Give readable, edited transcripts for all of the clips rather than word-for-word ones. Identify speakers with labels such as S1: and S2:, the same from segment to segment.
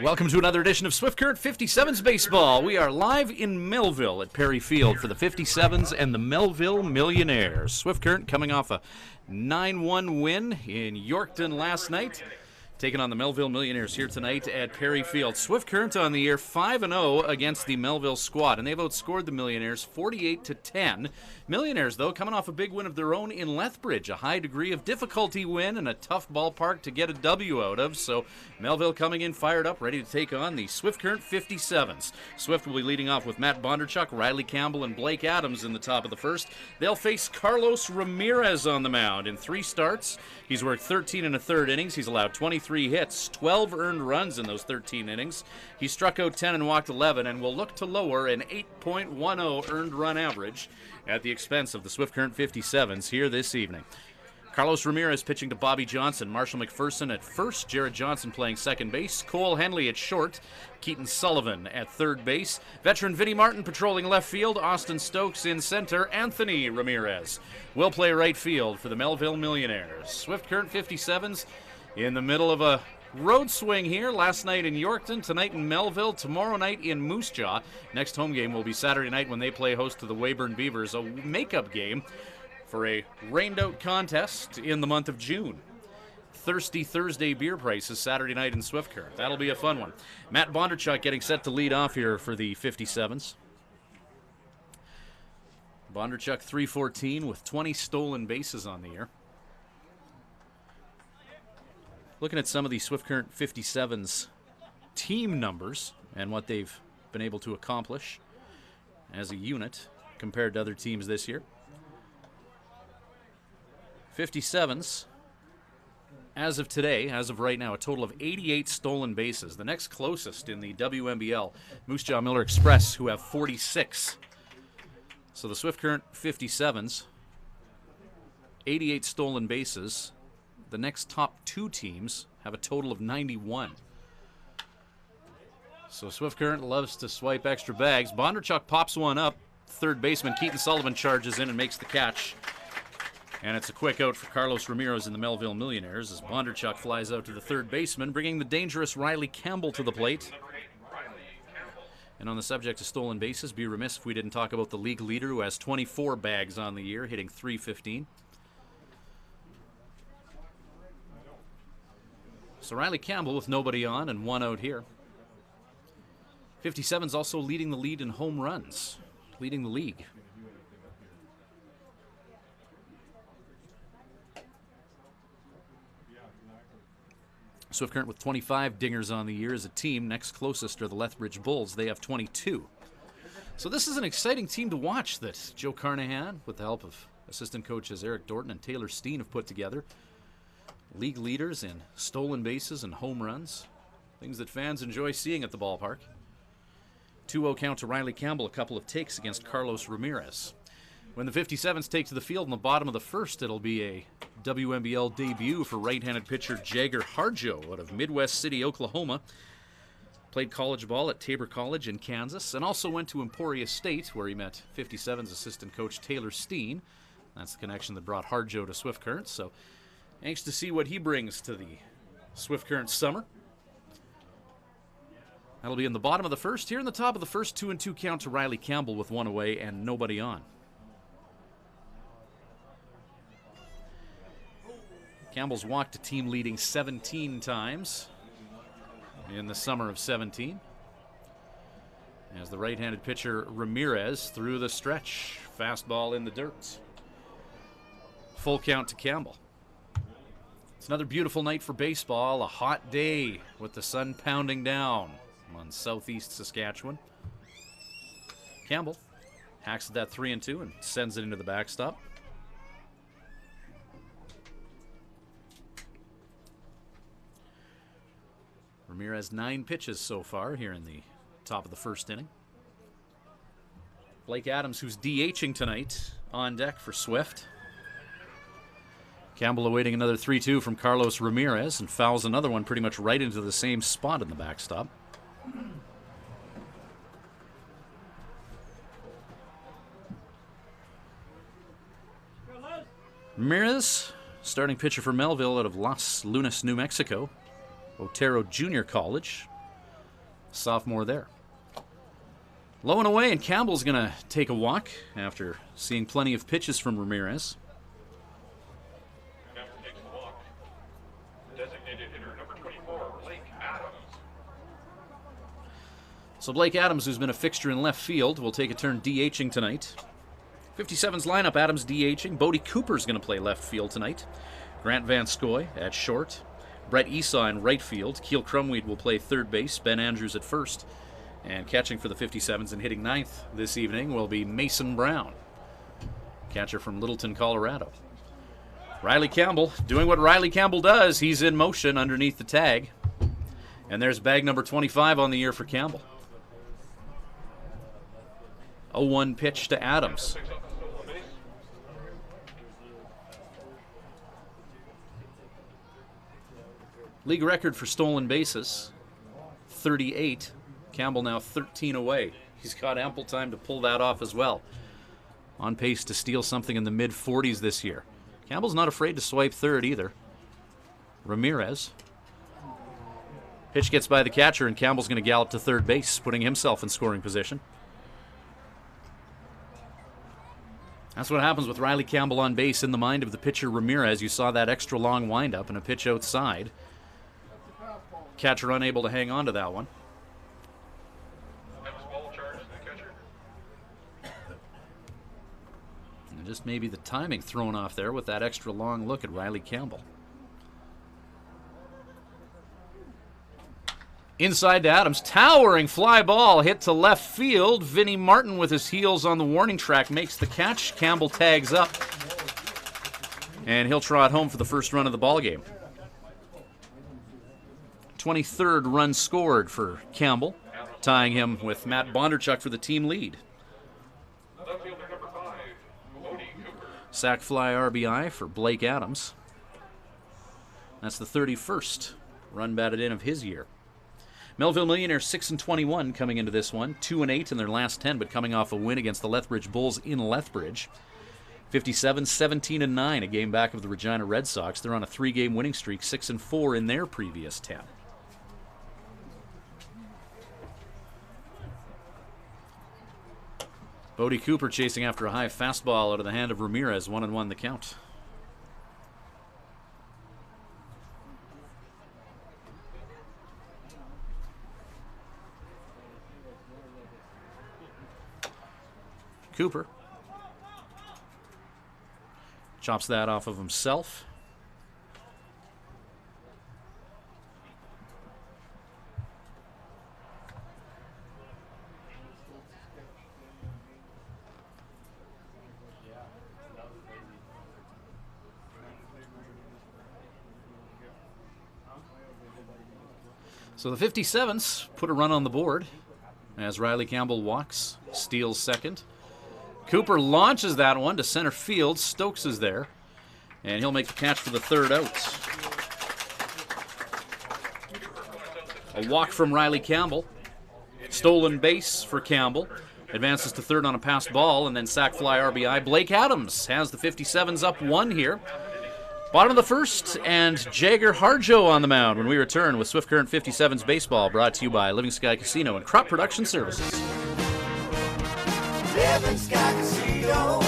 S1: Welcome to another edition of Swift Current 57's Baseball. We are live in Melville at Perry Field for the 57's and the Melville Millionaires. Swift Current coming off a 9-1 win in Yorkton last night, taking on the Melville Millionaires here tonight at Perry Field. Swift Current on the year 5-0 against the Melville squad, and they've outscored the Millionaires 48-10. Millionaires, though, coming off a big win of their own in Lethbridge, a high degree of difficulty win and a tough ballpark to get a W out of. So Melville coming in fired up, ready to take on the Swift Current 57's. Swift will be leading off with Matt Bondarchuk, Riley Campbell, and Blake Adams in the top of the first. They'll face Carlos Ramirez on the mound. In 3 starts, he's worked 13 1/3 innings. He's allowed 23 hits, 12 earned runs in those 13 innings. He struck out 10 and walked 11, and will look to lower an 8.10 earned run average at the expense of the Swift Current 57's here this evening. Carlos Ramirez pitching to Bobby Johnson, Marshall McPherson at first, Jared Johnson playing second base, Cole Henley at short, Keaton Sullivan at third base, veteran Vinnie Martin patrolling left field, Austin Stokes in center, Anthony Ramirez will play right field for the Melville Millionaires. Swift Current 57's in the middle of a road swing here. Last night in Yorkton, tonight in Melville, tomorrow night in Moose Jaw. Next home game will be Saturday night when they play host to the Weyburn Beavers, a makeup game for a rained-out contest in the month of June. Thirsty Thursday beer prices Saturday night in Swift Current. That'll be a fun one. Matt Bondarchuk getting set to lead off here for the 57's. Bondarchuk .314 with 20 stolen bases on the year. Looking at some of the Swift Current 57's team numbers and what they've been able to accomplish as a unit compared to other teams this year. 57's, as of today, as of right now, a total of 88 stolen bases. The next closest in the WMBL, Moose Jaw Miller Express, who have 46. So the Swift Current 57's, 88 stolen bases. The next top 2 teams have a total of 91. So Swift Current loves to swipe extra bags. Bondarchuk pops one up. Third baseman Keaton Sullivan charges in and makes the catch. And it's a quick out for Carlos Ramirez in the Melville Millionaires as Bondarchuk flies out to the third baseman, bringing the dangerous Riley Campbell to the plate. And on the subject of stolen bases, be remiss if we didn't talk about the league leader who has 24 bags on the year, hitting .315. So Riley Campbell with nobody on and 1 out here. 57's also leading the lead in home runs, leading the league. Swift Current with 25 dingers on the year as a team. Next closest are the Lethbridge Bulls. They have 22. So this is an exciting team to watch that Joe Carnahan, with the help of assistant coaches Eric Dorton and Taylor Steen, have put together. League leaders in stolen bases and home runs, things that fans enjoy seeing at the ballpark. 2-0 count to Riley Campbell, a couple of takes against Carlos Ramirez. When the 57's take to the field in the bottom of the first, it'll be a WMBL debut for right-handed pitcher Jagger Harjo out of Midwest City, Oklahoma. Played college ball at Tabor College in Kansas and also went to Emporia State where he met 57's assistant coach Taylor Steen. That's the connection that brought Harjo to Swift Current, so anxious to see what he brings to the Swift Current summer. That'll be in the bottom of the first. Here in the top of the first, 2-2 count to Riley Campbell with 1 away and nobody on. Campbell's walked a team leading 17 times in the summer of 17. As the right-handed pitcher Ramirez through the stretch. Fastball in the dirt. Full count to Campbell. It's another beautiful night for baseball, a hot day with the sun pounding down on southeast Saskatchewan. Campbell hacks at that 3-2 and sends it into the backstop. Ramirez 9 pitches so far here in the top of the first inning. Blake Adams, who's DHing tonight, on deck for Swift. Campbell awaiting another 3-2 from Carlos Ramirez and fouls another one pretty much right into the same spot in the backstop. Ramirez, starting pitcher for Melville out of Los Lunas, New Mexico. Otero Junior College. sophomore there. Low and away, and Campbell's going to take a walk after seeing plenty of pitches from Ramirez.
S2: Campbell takes the walk. Designated hitter number 24, Blake Adams.
S1: So Blake Adams, who's been a fixture in left field, will take a turn DHing tonight. 57's lineup, Adams DHing. Bodie Cooper's going to play left field tonight. Grant Van Scoy at short. Brett Esau in right field. Keel Crumweed will play third base. Ben Andrews at first. And catching for the 57's and hitting ninth this evening will be Mason Brown, catcher from Littleton, Colorado. Riley Campbell doing what Riley Campbell does. He's in motion underneath the tag. And there's bag number 25 on the year for Campbell. 0-1 pitch to Adams. League record for stolen bases, 38. Campbell now 13 away. He's got ample time to pull that off as well. On pace to steal something in the mid-40s this year. Campbell's not afraid to swipe third either. Ramirez. Pitch gets by the catcher, and Campbell's going to gallop to third base, putting himself in scoring position. That's what happens with Riley Campbell on base in the mind of the pitcher Ramirez. You saw that extra long windup and a pitch outside. Catcher unable to hang on to that one. And just maybe the timing thrown off there with that extra long look at Riley Campbell. Inside to Adams, towering fly ball hit to left field. Vinnie Martin with his heels on the warning track makes the catch. Campbell tags up, and he'll trot home for the first run of the ballgame. 23rd run scored for Campbell, tying him with Matt Bondarchuk for the team lead. Sac fly RBI for Blake Adams. That's the 31st run batted in of his year. Melville Millionaires 6-21 coming into this one, 2-8 in their last 10, but coming off a win against the Lethbridge Bulls in Lethbridge. 57 17-9, a game back of the Regina Red Sox. They're on a 3-game winning streak, 6-4 in their previous 10. Bodie Cooper chasing after a high fastball out of the hand of Ramirez, 1-1 the count. Cooper chops that off of himself. So the 57's put a run on the board as Riley Campbell walks, steals second. Cooper launches that one to center field. Stokes is there, and he'll make the catch for the third out. A walk from Riley Campbell. Stolen base for Campbell. Advances to third on a passed ball, and then sac fly RBI. Blake Adams has the 57's up 1 here. Bottom of the first, and Jagger Harjo on the mound when we return with Swift Current 57's Baseball, brought to you by Living Sky Casino and Crop Production Services.
S3: Living Sky Casino.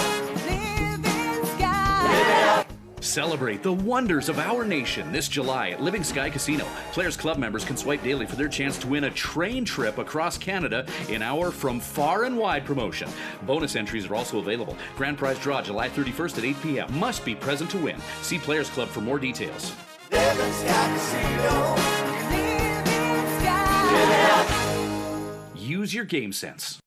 S3: Living Sky.
S1: Celebrate the wonders of our nation this July at Living Sky Casino. Players Club members can swipe daily for their chance to win a train trip across Canada in our From Far and Wide promotion. Bonus entries are also available. Grand prize draw July 31st at 8 p.m. Must be present to win. See Players Club for more details.
S3: Living Sky Casino. Living Sky.
S1: Use your game sense.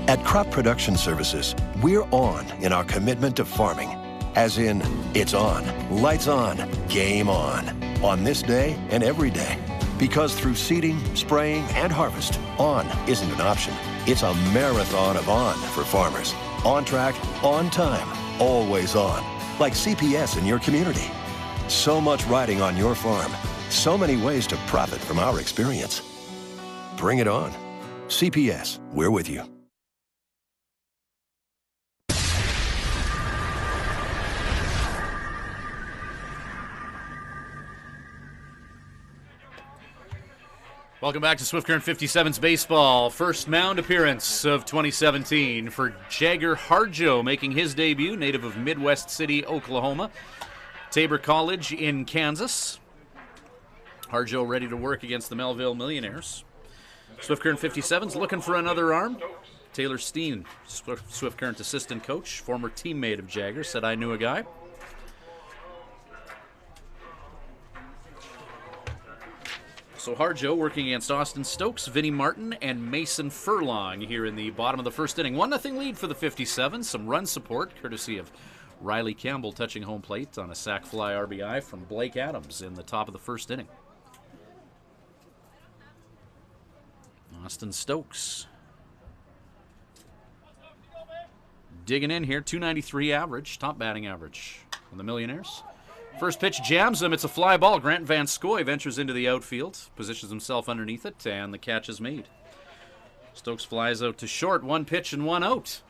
S4: At Crop Production Services, we're on in our commitment to farming. As in, it's on, lights on, game on this day and every day. Because through seeding, spraying, and harvest, on isn't an option. It's a marathon of on for farmers. On track, on time, always on. Like CPS in your community. So much riding on your farm. So many ways to profit from our experience. Bring it on. CPS, we're with you.
S1: Welcome back to Swift Current 57's baseball. First mound appearance of 2017 for Jagger Harjo, making his debut, native of Midwest City, Oklahoma. Tabor College in Kansas. Harjo ready to work against the Melville Millionaires. Swift Current 57's looking for another arm. Taylor Steen, Swift Current assistant coach, former teammate of Jagger, said, "I knew a guy." So Harjo working against Austin Stokes, Vinnie Martin, and Mason Furlong here in the bottom of the first inning. 1-0 lead for the 57s. Some run support courtesy of Riley Campbell touching home plate on a sac fly RBI from Blake Adams in the top of the first inning. Austin Stokes digging in here, 293 average, top batting average on the Millionaires. First pitch jams him. It's a fly ball. Grant Van Scoy ventures into the outfield, positions himself underneath it, and the catch is made. Stokes flies out to short. 1 pitch and 1 out.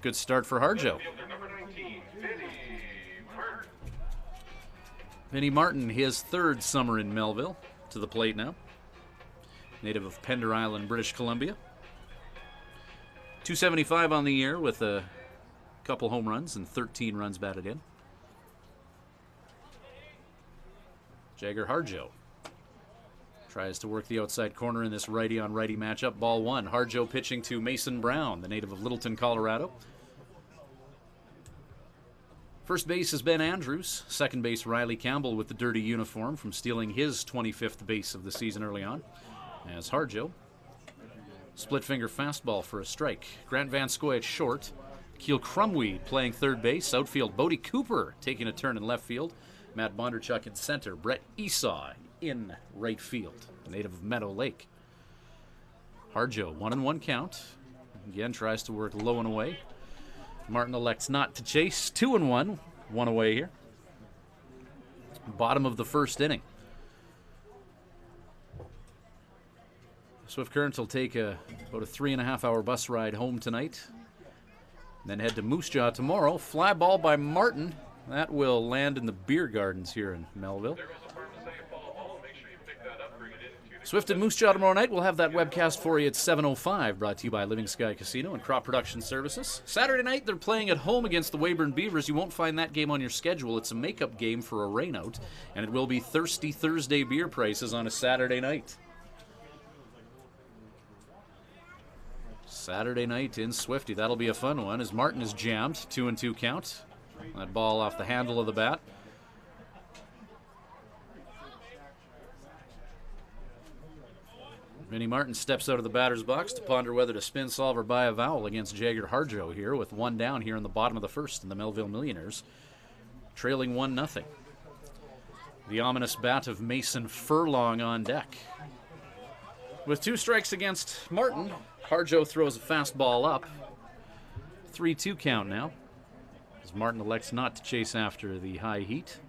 S1: Good start for Harjo. Vinnie Martin, his third summer in Melville, to the plate now. Native of Pender Island, British Columbia. 275 on the year with a couple home runs and 13 runs batted in. Jagger Harjo tries to work the outside corner in this righty-on-righty matchup. Ball 1. Harjo pitching to Mason Brown, the native of Littleton, Colorado. First base is Ben Andrews. Second base, Riley Campbell with the dirty uniform from stealing his 25th base of the season early on. As Harjo, split finger fastball for a strike. Grant Van Scoy at short. Keel Crumweed playing third base. Outfield, Bodie Cooper taking a turn in left field. Matt Bondarchuk in center. Brett Esau in right field, native of Meadow Lake. Harjo, 1-1 count. Again, tries to work low and away. Martin elects not to chase. 2-1, one away here. Bottom of the first inning. Swift Current will take about a 3.5-hour bus ride home tonight. Then head to Moose Jaw tomorrow. Fly ball by Martin. That will land in the beer gardens here in Melville. Swift and Moose Jaw tomorrow night. We'll have that webcast for you at 7:05, brought to you by Living Sky Casino and Crop Production Services. Saturday night, they're playing at home against the Weyburn Beavers. You won't find that game on your schedule. It's a makeup game for a rainout, and it will be Thirsty Thursday beer prices on a Saturday night. Saturday night in Swifty. That'll be a fun one as Martin is jammed. 2-2 count. That ball off the handle of the bat. Vinnie Martin steps out of the batter's box to ponder whether to spin, solve, or buy a vowel against Jagger Harjo here with 1 down here in the bottom of the first, and the Melville Millionaires trailing 1-0. The ominous bat of Mason Furlong on deck. With 2 strikes against Martin, Harjo throws a fastball up. 3-2 count now, as Martin elects not to chase after the high heat.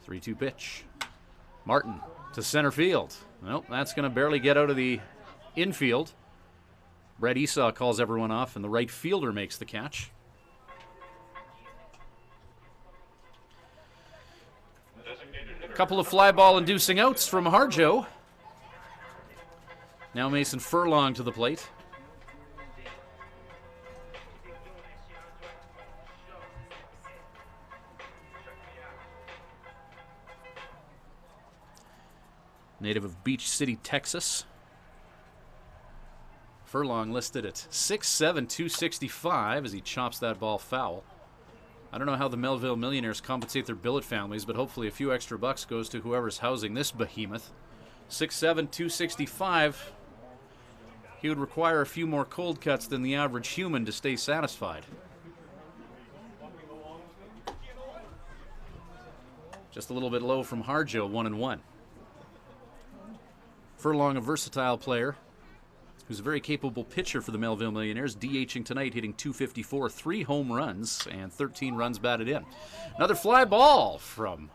S1: Three-two pitch. Martin to center field. Well, that's going to barely get out of the infield. Brett Esau calls everyone off, and the right fielder makes the catch. Couple of fly ball inducing outs from Harjo. Now Mason Furlong to the plate. Native of Beach City, Texas. Furlong listed at 6'7", 265 as he chops that ball foul. I don't know how the Melville Millionaires compensate their billet families, but hopefully a few extra bucks goes to whoever's housing this behemoth. 6'7", 265. He would require a few more cold cuts than the average human to stay satisfied. Just a little bit low from Harjo, 1-1. Furlong, a versatile player who's a very capable pitcher for the Melville Millionaires, DHing tonight, hitting .254, 3 home runs, and 13 runs batted in. Another fly ball from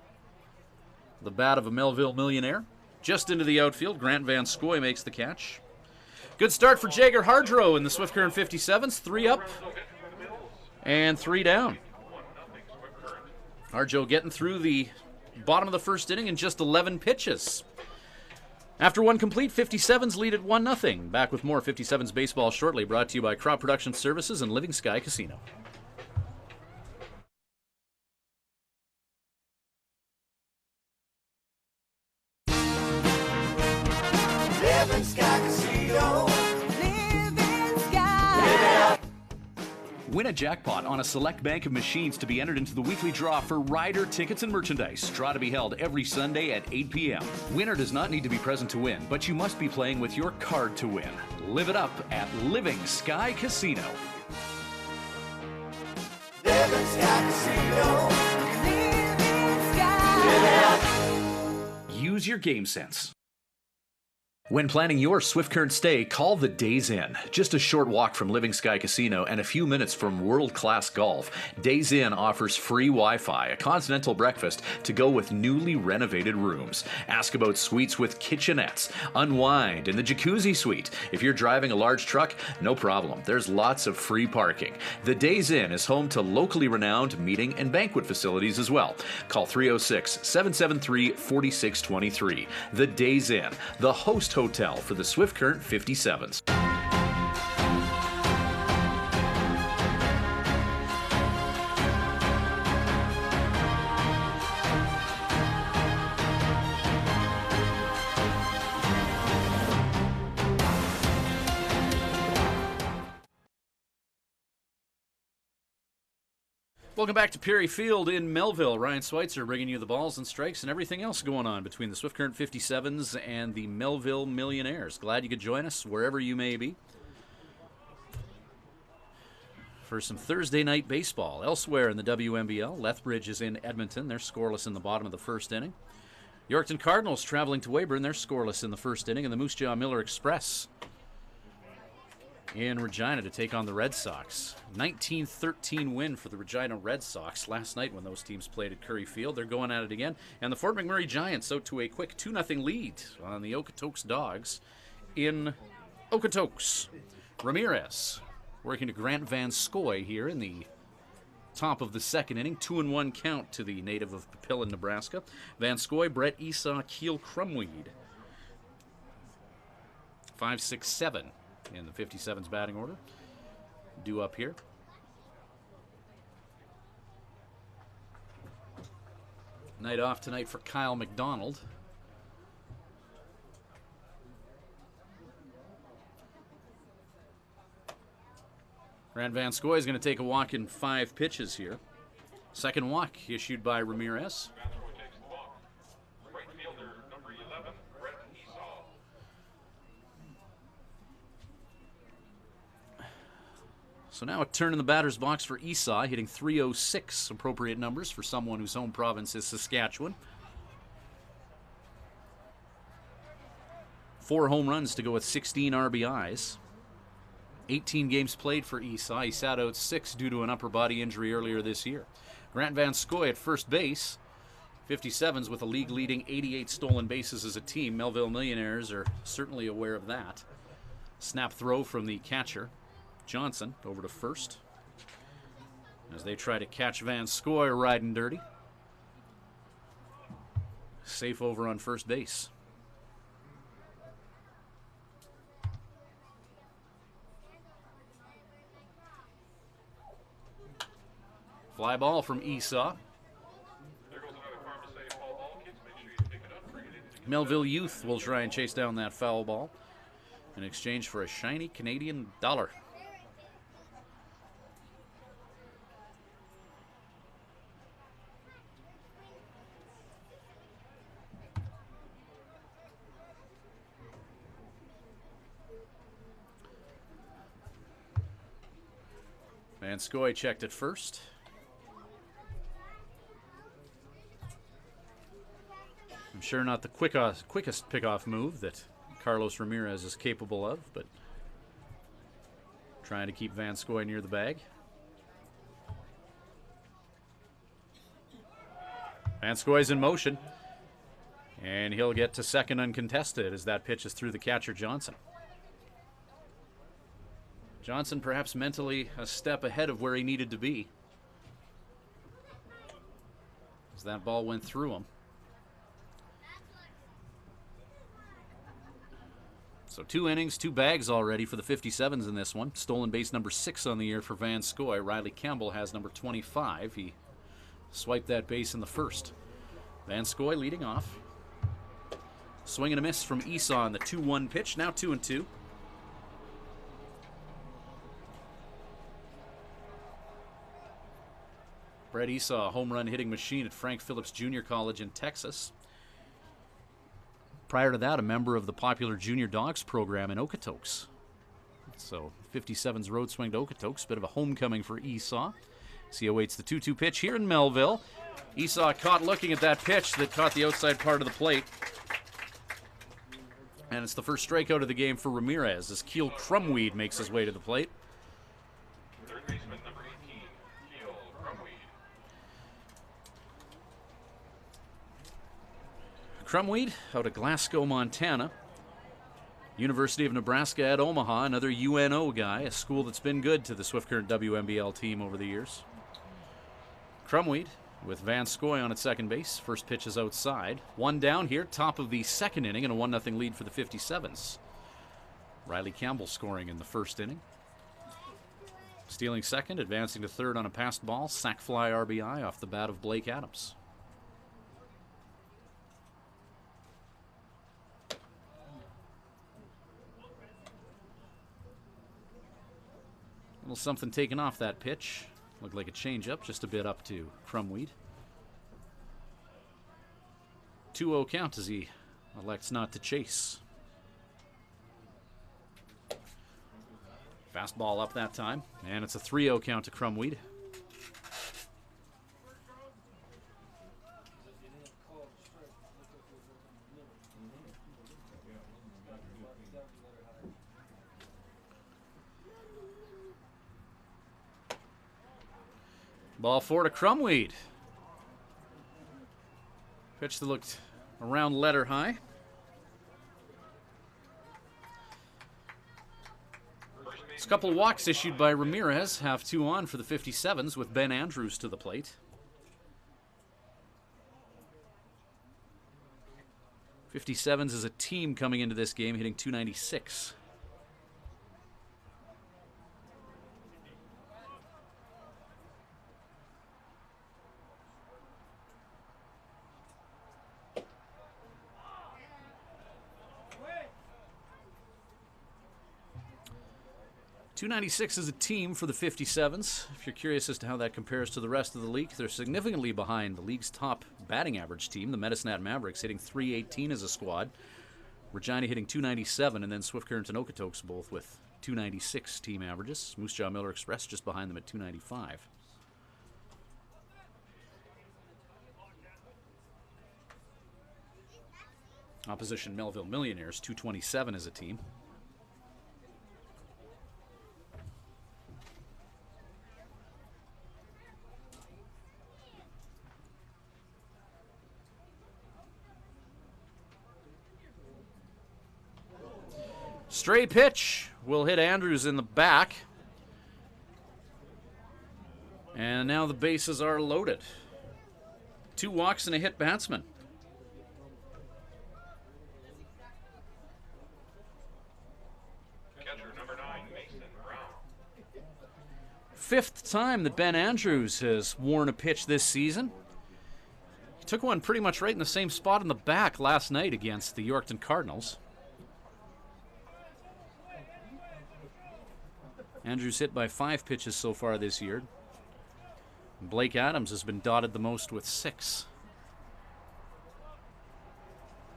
S1: the bat of a Melville Millionaire. Just into the outfield, Grant Van Scoy makes the catch. Good start for Jagger Harjo in the Swift Current 57's. 3 up and 3 down. Arjo getting through the bottom of the first inning in just 11 pitches. After one complete, 57's lead at 1-0. Back with more 57's baseball shortly, brought to you by Crop Production Services and Living Sky Casino.
S3: Living Sky Casino. Living Sky.
S1: Win a jackpot on a select bank of machines to be entered into the weekly draw for rider tickets and merchandise. Draw to be held every Sunday at 8 p.m. Winner does not need to be present to win, but you must be playing with your card to win. Live it up at Living Sky Casino.
S3: Living Sky Casino. Living Sky.
S1: Use your game sense. When planning your Swift Current stay, call the Days Inn. Just a short walk from Living Sky Casino and a few minutes from world-class golf, Days Inn offers free Wi-Fi, a continental breakfast to go with newly renovated rooms. Ask about suites with kitchenettes. Unwind in the jacuzzi suite. If you're driving a large truck, no problem. There's lots of free parking. The Days Inn is home to locally renowned meeting and banquet facilities as well. Call 306-773-4623. The Days Inn, the host hotel for the Swift Current 57's. Welcome back to Perry Field in Melville. Ryan Schweitzer bringing you the balls and strikes and everything else going on between the Swift Current 57's and the Melville Millionaires. Glad you could join us wherever you may be for some Thursday night baseball. Elsewhere in the WNBL, Lethbridge is in Edmonton. They're scoreless in the bottom of the first inning. Yorkton Cardinals traveling to Weyburn. They're scoreless in the first inning. And the Moose Jaw Miller Express in Regina to take on the Red Sox. 19-13 win for the Regina Red Sox last night when those teams played at Curry Field. They're going at it again. And the Fort McMurray Giants out to a quick 2-0 lead on the Okotoks Dogs in Okotoks. Ramirez working to Grant Van Scoy here in the top of the second inning. 2-1 count to the native of Papillion, Nebraska. Van Scoy, Brett Esau, Keel Crumweed. 5, 6, 7 in the 57's batting order. Due up here. Night off tonight for Kyle McDonald. Grant Van Scoy is going to take a walk in 5 pitches here. Second walk issued by Ramirez.
S2: Van Scoy takes the walk. Right fielder, number 11, Brett Esau.
S1: So now a turn in the batter's box for Esau, hitting .306, appropriate numbers for someone whose home province is Saskatchewan. 4 home runs to go with 16 RBIs. 18 games played for Esau. He sat out 6 due to an upper body injury earlier this year. Grant Van Scoy at first base. 57's with a league-leading 88 stolen bases as a team. Melville Millionaires are certainly aware of that. Snap throw from the catcher. Johnson over to first as they try to catch Van Scoy riding dirty. Safe over on first base. Fly ball from Esau.
S2: There goes another farmer saying foul ball. Kids, make sure you pick it up. Bring it in.
S1: Melville Youth will try and chase down that foul ball in exchange for a shiny Canadian dollar. Van Scoy checked at first. I'm sure not the quickest pickoff move that Carlos Ramirez is capable of, but trying to keep Van Scoy near the bag. Van Scoy's in motion, and he'll get to second uncontested as that pitch is through the catcher Johnson. Johnson perhaps mentally a step ahead of where he needed to be. as that ball went through him. So 2 innings, 2 bags already for the 57's in this one. Stolen base number 6 on the year for Van Scoy. Riley Campbell has number 25. He swiped that base in the first. Van Scoy leading off. Swing and a miss from Esau on the 2-1 pitch. Now 2-2. Brett Esau, a home run hitting machine at Frank Phillips Jr. College in Texas. Prior to that, a member of the popular Junior Dogs program in Okotoks. So 57's road swing to Okotoks, bit of a homecoming for Esau. As he awaits the 2-2 pitch here in Melville. Esau caught looking at that pitch that caught the outside part of the plate. And it's the first strikeout of the game for Ramirez as Keel Crumweed makes his way to the plate.
S2: Third baseman number 18, Keel Crumweed.
S1: Crumweed out of Glasgow, Montana. University of Nebraska at Omaha, another UNO guy, a school that's been good to the Swift Current WMBL team over the years. Crumweed with Van Scoy on at second base. First pitch is outside. 1 down here, top of the second inning, and a 1-0 lead for the 57's. Riley Campbell scoring in the first inning. Stealing second, advancing to third on a passed ball. Sac fly RBI off the bat of Blake Adams. A little something taken off that pitch. Looked like a changeup, just a bit up to Crumweed. 2-0 count as he elects not to chase. Fastball up that time, and it's a 3-0 count to Crumweed. Ball 4 to Crumweed. Pitch that looked around letter high. A couple of walks issued by Ramirez. Have 2 on for the 57's with Ben Andrews to the plate. 57's is a team coming into this game hitting .296. .296 is a team for the 57's. If you're curious as to how that compares to the rest of the league, they're significantly behind the league's top batting average team, the Medicine Hat Mavericks, hitting .318 as a squad. Regina hitting .297, and then Swift Current and Okotoks both with .296 team averages. Moose Jaw Miller Express just behind them at .295. Opposition Melville Millionaires, .227 as a team. Stray pitch will hit Andrews in the back. And now the bases are loaded. 2 walks and a hit batsman.
S2: Catcher number 9, Mason Brown.
S1: 5th time that Ben Andrews has worn a pitch this season. He took one pretty much right in the same spot in the back last night against the Yorkton Cardinals. Andrews hit by 5 pitches so far this year. Blake Adams has been dotted the most with 6.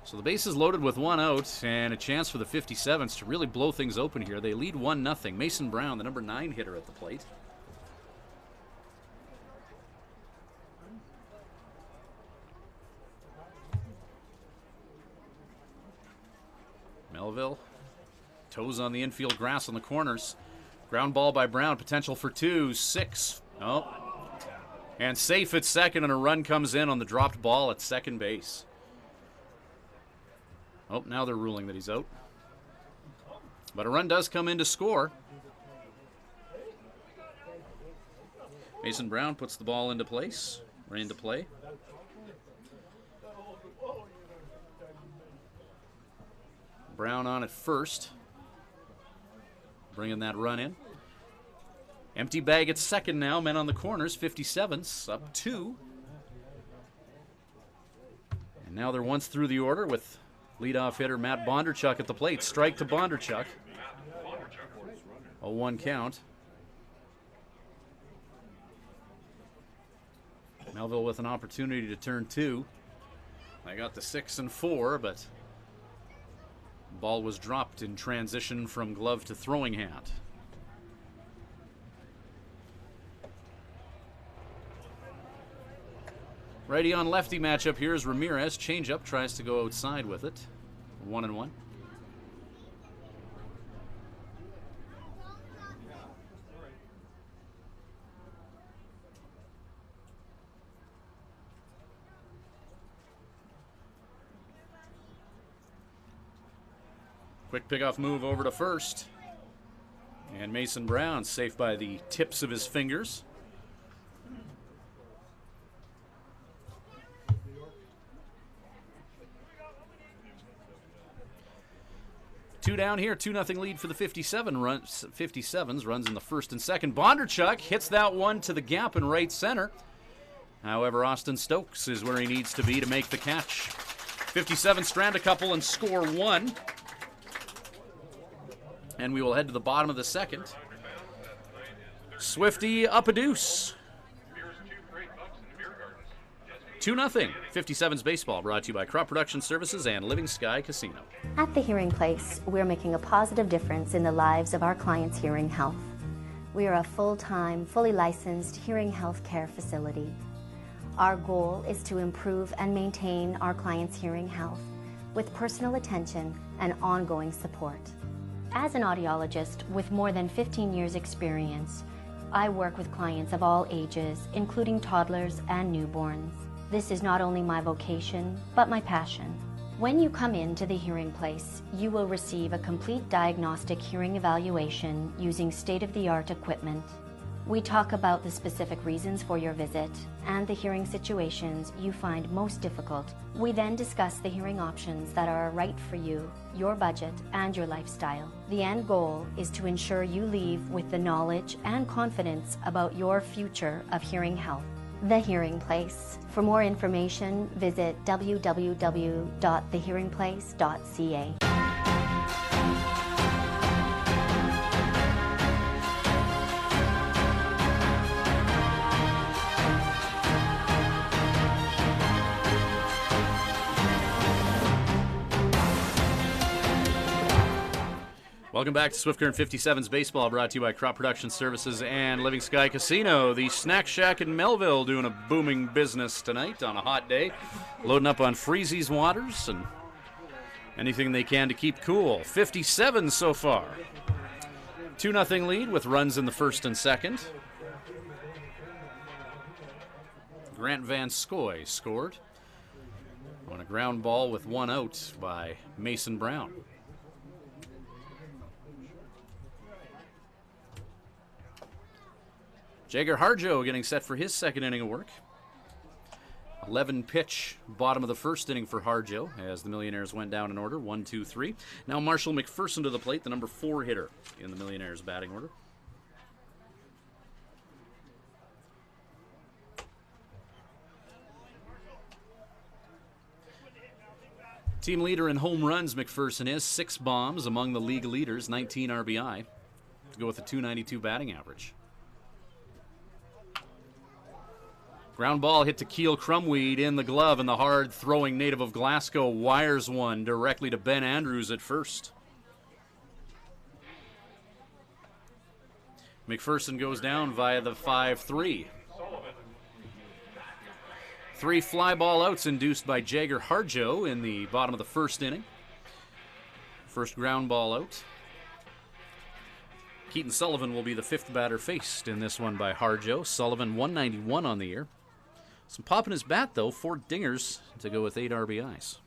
S1: So the base is loaded with 1 out and a chance for the 57's to really blow things open here. They lead 1-0. Mason Brown, the number 9 hitter at the plate. Melville, toes on the infield grass on the corners. Ground ball by Brown, potential for 2, 6. Oh. And safe at second, and a run comes in on the dropped ball at second base. Oh, now they're ruling that he's out. But a run does come in to score. Mason Brown puts the ball into place, or into play. Brown on at first, bringing that run in. Empty bag at second now. Men on the corners. 57's up 2. And now they're once through the order with leadoff hitter Matt Bondarchuk at the plate. Strike to Bondarchuk. A 1 count. Melville with an opportunity to turn 2. They got the 6 and 4, but ball was dropped in transition from glove to throwing hat. Righty on lefty matchup here is Ramirez. Changeup, tries to go outside with it. 1-1. Quick pickoff move over to first. And Mason Brown safe by the tips of his fingers. Two down here, 2-0 lead for the 57's. Runs in the first and second. Bondarchuk hits that one to the gap in right center. However, Austin Stokes is where he needs to be to make the catch. 57 strand a couple and score 1. And we will head to the bottom of the second. Swifty up a deuce. 2-0. 57's baseball brought to you by Crop Production Services and Living Sky Casino.
S5: At the Hearing Place, we're making a positive difference in the lives of our clients' hearing health. We are a full-time, fully licensed hearing health care facility. Our goal is to improve and maintain our clients' hearing health with personal attention and ongoing support. As an audiologist with more than 15 years experience, I work with clients of all ages, including toddlers and newborns. This is not only my vocation, but my passion. When you come into the Hearing Place, you will receive a complete diagnostic hearing evaluation using state-of-the-art equipment. We talk about the specific reasons for your visit and the hearing situations you find most difficult. We then discuss the hearing options that are right for you, your budget, and your lifestyle. The end goal is to ensure you leave with the knowledge and confidence about your future of hearing health. The Hearing Place. For more information, visit www.thehearingplace.ca.
S1: Welcome back to Swift Current 57's baseball, brought to you by Crop Production Services and Living Sky Casino. The Snack Shack in Melville doing a booming business tonight on a hot day, loading up on Freezy's waters and anything they can to keep cool. 57 so far. 2-0 lead with runs in the first and second. Grant Van Scoy scored on a ground ball with 1 out by Mason Brown. Jager Harjo getting set for his second inning of work. 11 pitch, bottom of the first inning for Harjo as the Millionaires went down in order, 1, 2, 3. Now Marshall McPherson to the plate, the number 4 hitter in the Millionaires batting order. Team leader in home runs, McPherson is 6 bombs, among the league leaders, 19 RBI, to go with a .292 batting average. Ground ball hit to Keel Crumweed in the glove, and the hard-throwing native of Glasgow wires one directly to Ben Andrews at first. McPherson goes down via the 5-3. 3 fly ball outs induced by Jager Harjo in the bottom of the first inning. First ground ball out. Keaton Sullivan will be the 5th batter faced in this one by Harjo. Sullivan 191 on the year. Some pop in his bat, though. 4 dingers to go with 8 RBIs.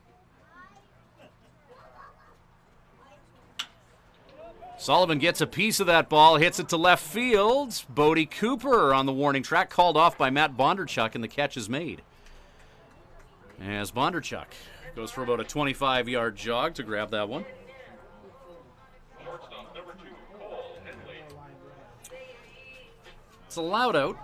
S1: Sullivan gets a piece of that ball, hits it to left field. Bodie Cooper on the warning track, called off by Matt Bondarchuk, and the catch is made. As Bondarchuk goes for about a 25-yard jog to grab that one. It's a loud out.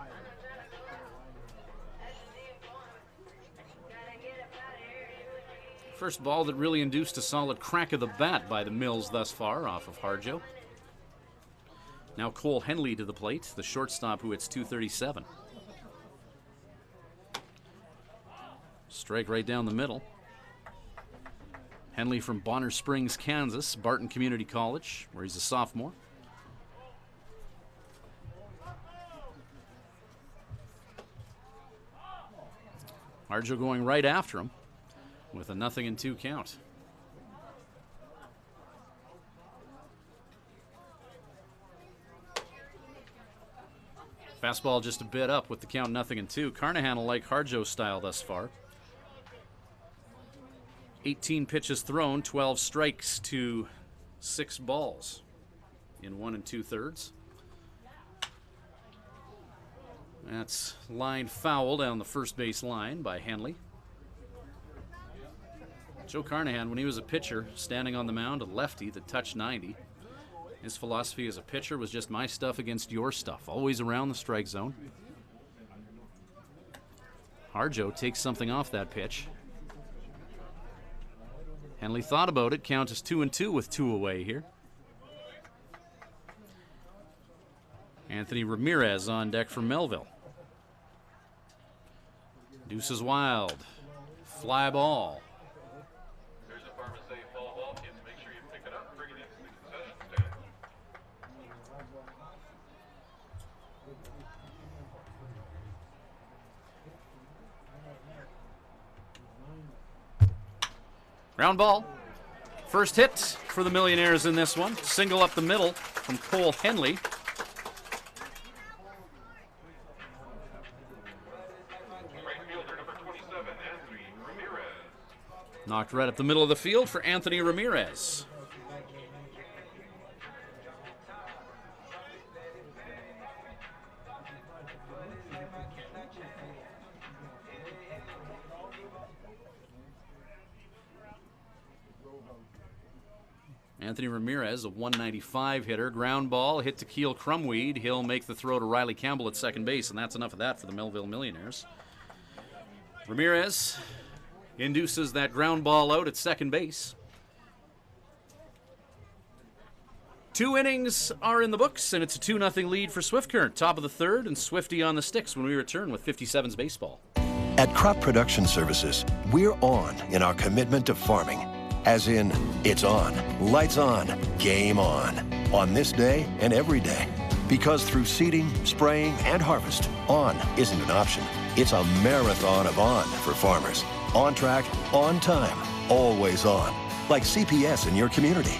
S1: First ball that really induced a solid crack of the bat by the Mills thus far off of Harjo. Now Cole Henley to the plate, the shortstop who hits .237. Strike right down the middle. Henley from Bonner Springs, Kansas, Barton Community College, where he's a sophomore. Harjo going right after him with a 0-2 count. Fastball just a bit up with the count 0-2. Carnahan will like Harjo style thus far. 18 pitches thrown, 12 strikes to 6 balls in 1 2/3. That's line foul down the first base line by Henley. Joe Carnahan, when he was a pitcher, standing on the mound, a lefty that touched 90. His philosophy as a pitcher was just my stuff against your stuff, always around the strike zone. Harjo takes something off that pitch. Henley thought about it, count is 2-2 with 2 away here. Anthony Ramirez on deck for Melville. Deuce is wild. Fly ball.
S2: There's a farmer say fall ball. Kids, make sure you pick it up and bring it into the concession stand.
S1: Ground ball. First hit for the Millionaires in this one. Single up the middle from Cole Henley.
S2: Right fielder number 27, Anthony Ramirez.
S1: Knocked right up the middle of the field for Anthony Ramirez. Anthony Ramirez, a 195 hitter. Ground ball, hit to Keel Crumweed. He'll make the throw to Riley Campbell at second base, and that's enough of that for the Melville Millionaires. Ramirez induces that ground ball out at second base. 2 innings are in the books, and it's a 2-0 lead for Swift Current. Top of the third, and Swifty on the sticks when we return with 57's baseball.
S4: At Crop Production Services, we're on in our commitment to farming. As in, it's on, lights on, game on this day and every day. Because through seeding, spraying, and harvest, on isn't an option. It's a marathon of on for farmers. On track, on time, always on. Like CPS in your community.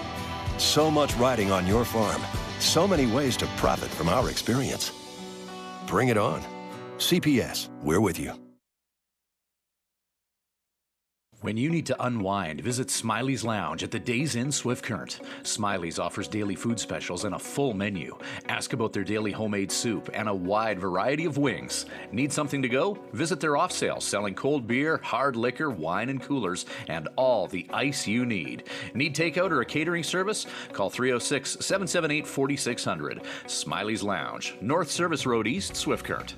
S4: So much riding on your farm. So many ways to profit from our experience. Bring it on. CPS, we're with you.
S6: When you need to unwind, visit Smiley's Lounge at the Days Inn Swift Current. Smiley's offers daily food specials and a full menu. Ask about their daily homemade soup and a wide variety of wings. Need something to go? Visit their off sale, selling cold beer, hard liquor, wine and coolers, and all the ice you need. Need takeout or a catering service? Call 306-778-4600. Smiley's Lounge, North Service Road East, Swift Current.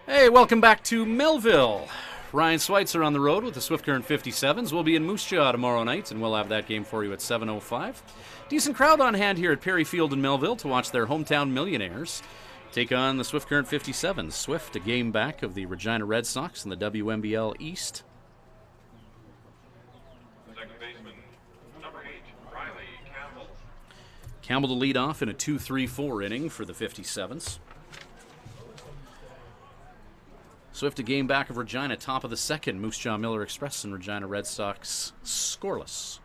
S1: Hey, welcome back to Melville. Ryan Schweitzer on the road with the Swift Current 57's. We'll be in Moose Jaw tomorrow night, and we'll have that game for you at 7:05. Decent crowd on hand here at Perry Field in Melville to watch their hometown Millionaires take on the Swift Current 57's. Swift, a game back of the Regina Red Sox in the WMBL East.
S2: Second baseman number 8, Riley Campbell.
S1: Campbell to lead off in a 2-3-4 inning for the 57's. Swift, a game back of Regina, top of the second. Moose Jaw Miller Express and Regina Red Sox scoreless.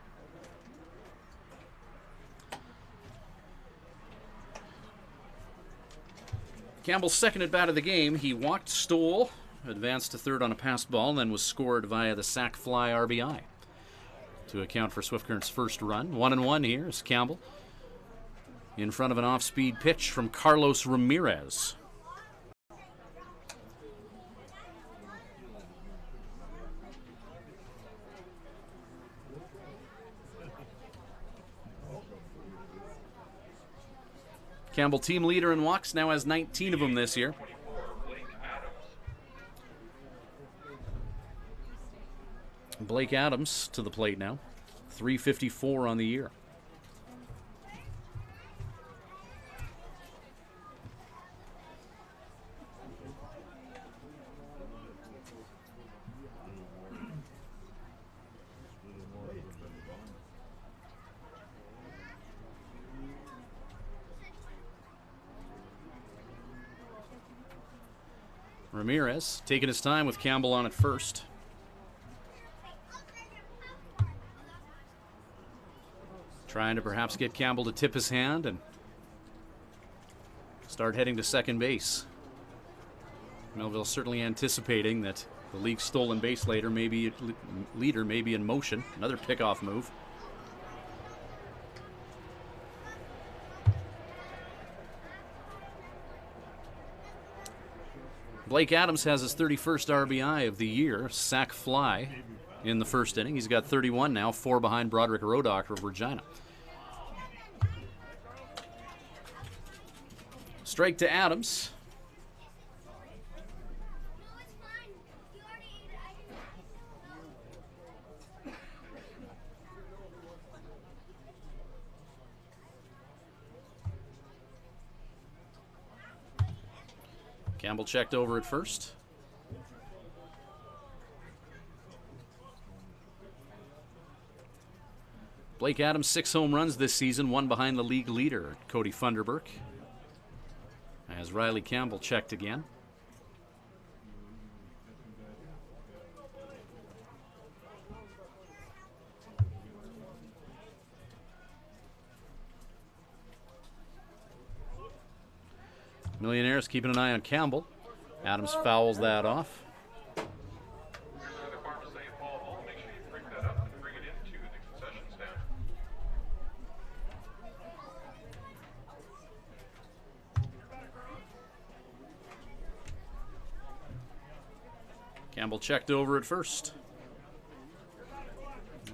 S1: Campbell's second at bat of the game. He walked Stoll, advanced to third on a passed ball, and then was scored via the sac fly RBI. to account for Swift Current's first run. 1-1 here is Campbell in front of an off-speed pitch from Carlos Ramirez. Campbell, team leader in walks, now has 19 of them this year. Blake Adams to the plate now. 354 on the year. Ramirez taking his time with Campbell on at first. Trying to perhaps get Campbell to tip his hand and start heading to second base. Melville certainly anticipating that the league's stolen base leader may be in motion. Another pickoff move. Blake Adams has his 31st RBI of the year, sac fly in the first inning. He's got 31 now, 4 behind Broderick Rodocker of Regina. Strike to Adams. Campbell checked over at first. Blake Adams, 6 home runs this season, 1 behind the league leader, Cody Funderburk. As Riley Campbell checked again. Millionaires keeping an eye on Campbell. Adams fouls that off.
S2: Here's another farm to say ball ball. Make sure you break that up and bring it into the concession stand.
S1: Campbell checked over at first.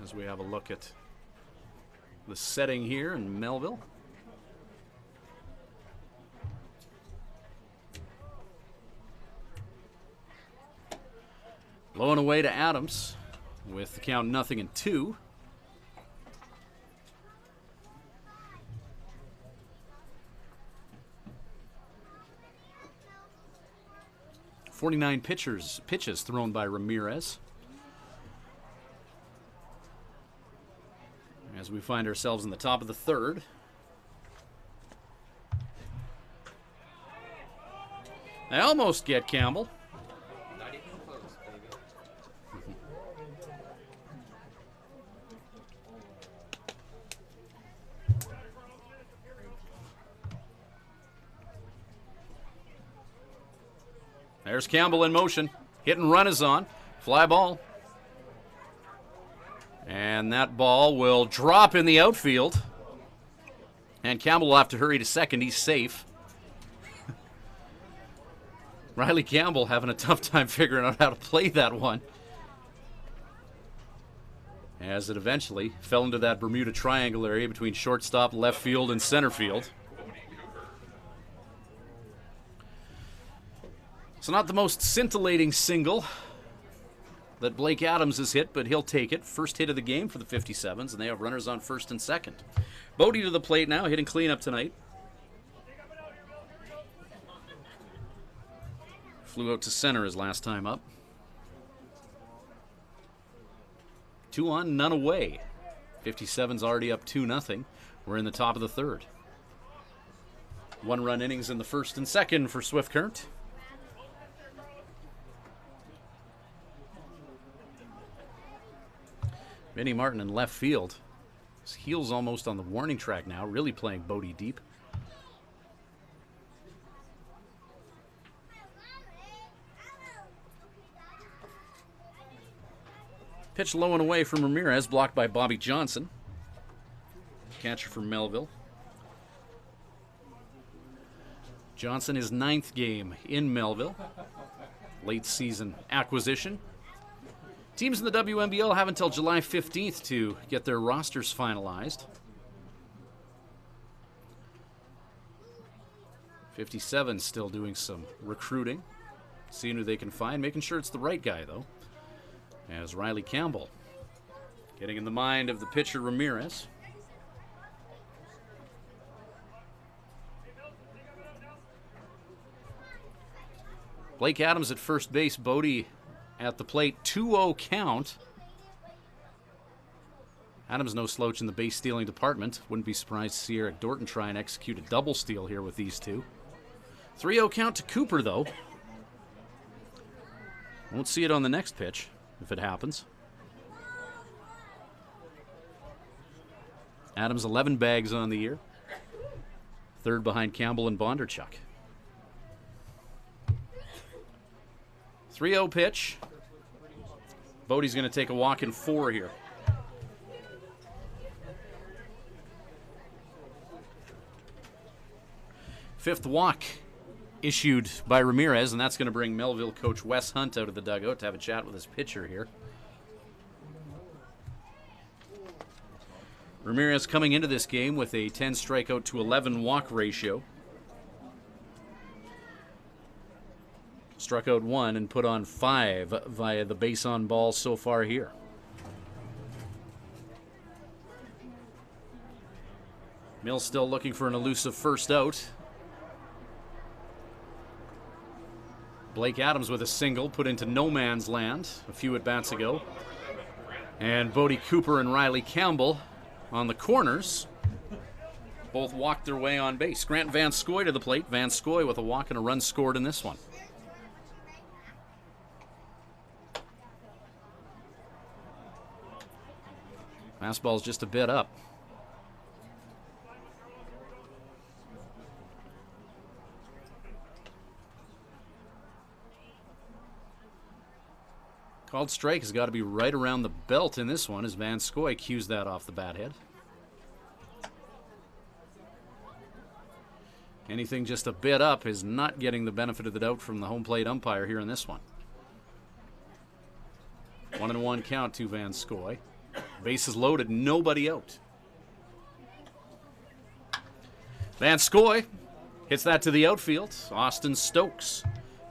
S1: As we have a look at the setting here in Melville. Low and away to Adams with the count 0-2. .49 pitches thrown by Ramirez. As we find ourselves in the top of the third. They almost get Campbell. There's Campbell in motion. Hit and run is on. Fly ball. And that ball will drop in the outfield. And Campbell will have to hurry to second. He's safe. Riley Campbell having a tough time figuring out how to play that one. As it eventually fell into that Bermuda Triangle area between shortstop, left field, and center field. So not the most scintillating single that Blake Adams has hit, but he'll take it. First hit of the game for the 57's, and they have runners on first and second. Bodie to the plate now, hitting cleanup tonight. Flew out to center his last time up. 2 on, none away. 57's already up 2-0. We're in the top of the third. 1-run innings in the first and second for Swift Current. Vinny Martin in left field. His heel's almost on the warning track now, really playing Bodie deep. Pitch low and away from Ramirez, blocked by Bobby Johnson. Catcher from Melville. Johnson, his 9th game in Melville. Late season acquisition. Teams in the WNBL have until July 15th to get their rosters finalized. 57's still doing some recruiting, seeing who they can find, making sure it's the right guy, though. As Riley Campbell getting in the mind of the pitcher Ramirez. Blake Adams at first base, Bodie at the plate, 2-0 count. Adams no slouch in the base stealing department. Wouldn't be surprised to see Eric Dorton try and execute a double steal here with these two. 3-0 count to Cooper, though. Won't see it on the next pitch, if it happens. Adams 11 bags on the year. 3rd behind Campbell and Bondarchuk. 3-0 pitch. Bodie's going to take a walk in 4 here. Fifth walk issued by Ramirez, and that's going to bring Melville coach Wes Hunt out of the dugout to have a chat with his pitcher here. Ramirez coming into this game with a 10 strikeout to 11 walk ratio. Struck out 1 and put on 5 via the base on ball so far here. Mills still looking for an elusive first out. Blake Adams with a single put into no man's land a few at-bats ago. And Bodie Cooper and Riley Campbell on the corners. Both walked their way on base. Grant Van Scoy to the plate. Van Scoy with a walk and a run scored in this one. Fastball's just a bit up. Called strike has got to be right around the belt in this one as Van Scoy cues that off the bat head. Anything just a bit up is not getting the benefit of the doubt from the home plate umpire here in this one. 1-1 count to Van Scoy. Bases loaded, nobody out. Van Scoy hits that to the outfield. Austin Stokes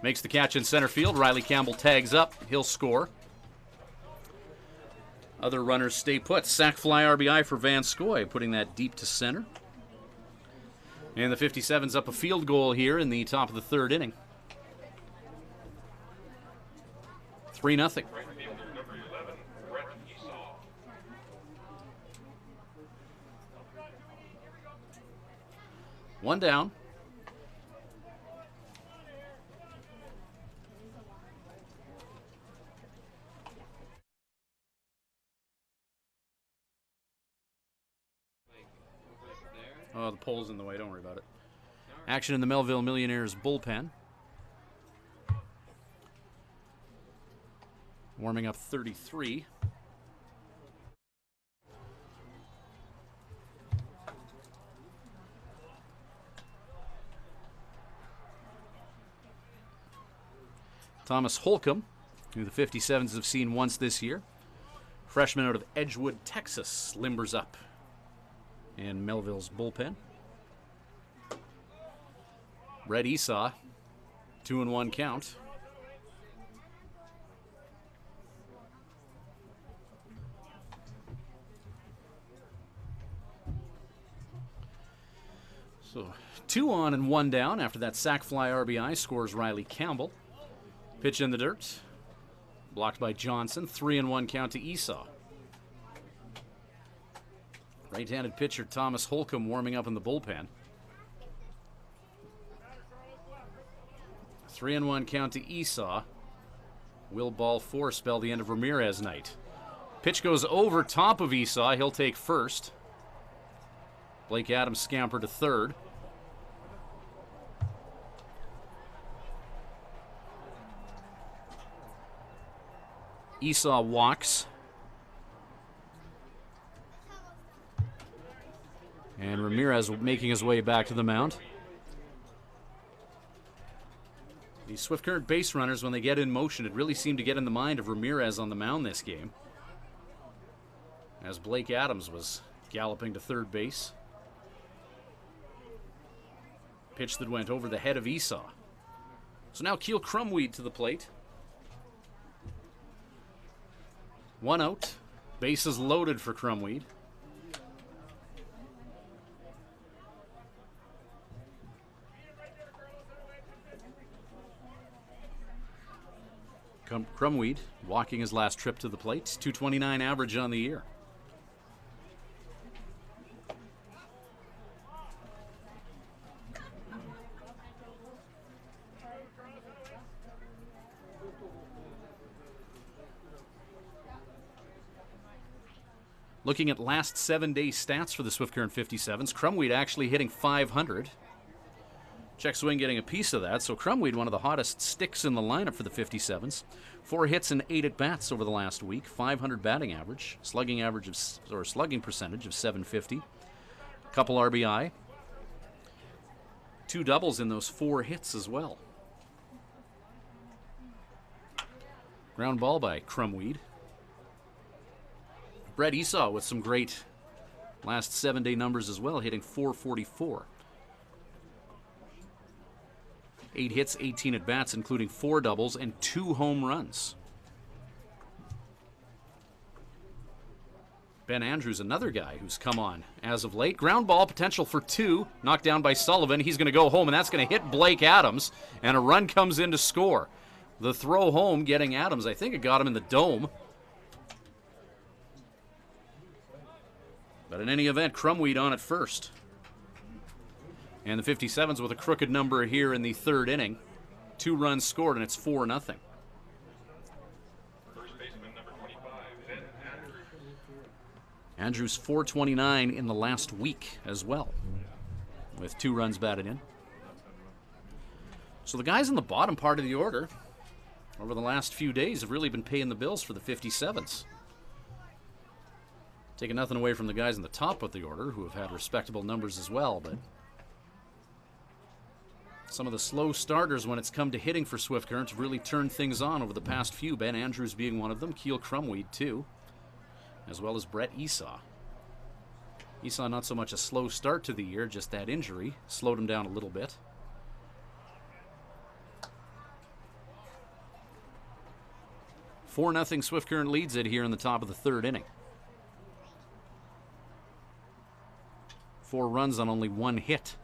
S1: makes the catch in center field. Riley Campbell tags up. He'll score. Other runners stay put. Sac fly RBI for Van Scoy, putting that deep to center. And the 57's up a field goal here in the top of the 3rd inning. 3-0. One down. Oh, the pole's in the way. Don't worry about it. Action in the Melville Millionaires bullpen. Warming up 33. Thomas Holcomb, who the 57's have seen once this year. Freshman out of Edgewood, Texas, limbers up in Melville's bullpen. Red Esau, 2-1 count. So 2 on and 1 down after that sac fly RBI scores Riley Campbell. Pitch in the dirt. Blocked by Johnson. 3-1 count to Esau. Right-handed pitcher Thomas Holcomb warming up in the bullpen. 3-1 count to Esau. Will ball 4 spell the end of Ramirez night. Pitch goes over top of Esau. He'll take first. Blake Adams scamper to 3rd. Esau walks And Ramirez making his way back to the mound. These Swift Current base runners, when they get in motion, it really seemed to get in the mind of Ramirez on the mound this game, as Blake Adams was galloping to third base. Pitch that went over the head of Esau. So now Keel Crumweed to the plate. 1 out. Bases loaded for Crumweed. Crumweed walking his last trip to the plate. 229 average on the year. Looking at last 7-day stats for the Swift Current 57s, Crumweed actually hitting .500. Check Swing getting a piece of that, so Crumweed, one of the hottest sticks in the lineup for the 57s. 4 hits and 8 at-bats over the last week, .500 batting average, slugging percentage of .750. Couple RBI. 2 doubles in those 4 hits as well. Ground ball by Crumweed. Brett Esau with some great last 7-day numbers as well, hitting .444. 8 hits, 18 at-bats, including 4 doubles and 2 home runs. Ben Andrews, another guy who's come on as of late. Ground ball, potential for 2. Knocked down by Sullivan. He's going to go home, and that's going to hit Blake Adams, and a run comes in to score. The throw home getting Adams. I think it got him in the dome. But in any event, Crumweed on at first. And the 57s with a crooked number here in the 3rd inning. 2 runs scored, and it's 4-0.
S2: First baseman, number 25, Ben Andrews.
S1: Andrews 429 in the last week as well, with 2 runs batted in. So the guys in the bottom part of the order over the last few days have really been paying the bills for the 57s. Taking nothing away from the guys in the top of the order, who have had respectable numbers as well, but some of the slow starters when it's come to hitting for Swift Current have really turned things on over the past few. Ben Andrews being one of them, Keel Crumweed too, as well as Brett Esau. Esau not so much a slow start to the year, just that injury slowed him down a little bit. .4-0 Swift Current leads it here in the top of the 3rd inning. 4 runs on only 1 hit.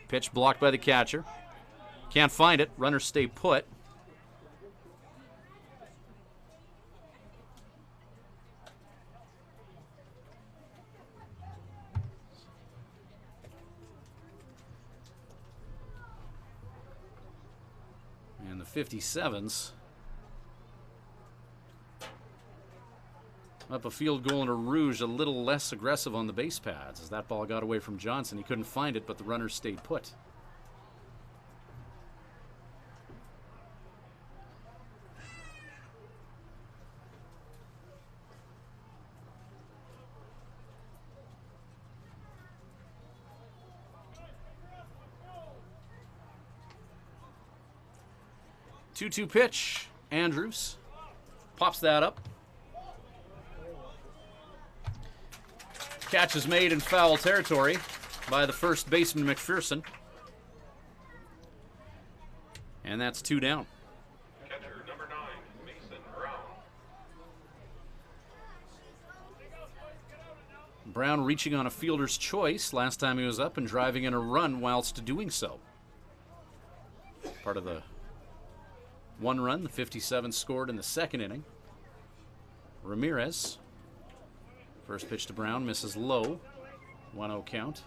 S1: Pitch blocked by the catcher. Can't find it. Runners stay put. And the 57s up a field goal and a Rouge, a little less aggressive on the base pads. As that ball got away from Johnson, he couldn't find it, but the runners stayed put. Two-two pitch. Andrews pops that up. Catch is made in foul territory by the first baseman, McPherson. And that's 2 down.
S2: Catcher, number 9, Mason Brown.
S1: Brown reaching on a fielder's choice last time he was up and driving in a run whilst doing so. Part of the 1 run the 57 scored in the 2nd inning. Ramirez. First pitch to Brown, misses low. 1-0 count.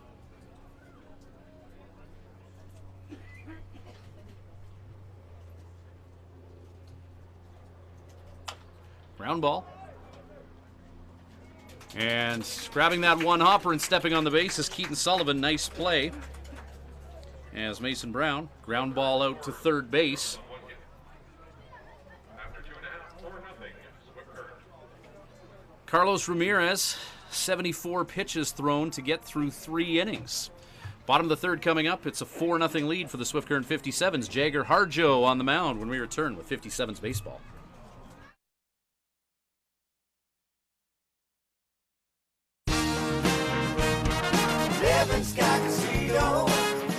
S1: Ground ball. And grabbing that one hopper and stepping on the base is Keaton Sullivan. Nice play. As Mason Brown, ground ball out to third base.
S2: After 2.5, 4-0, Swift Current.
S1: Carlos Ramirez, 74 pitches thrown to get through 3 innings. Bottom of the third coming up. It's a 4-0 lead for the Swift Current 57's. Jagger Harjo on the mound when we return with 57's baseball.
S3: Living Sky Casino.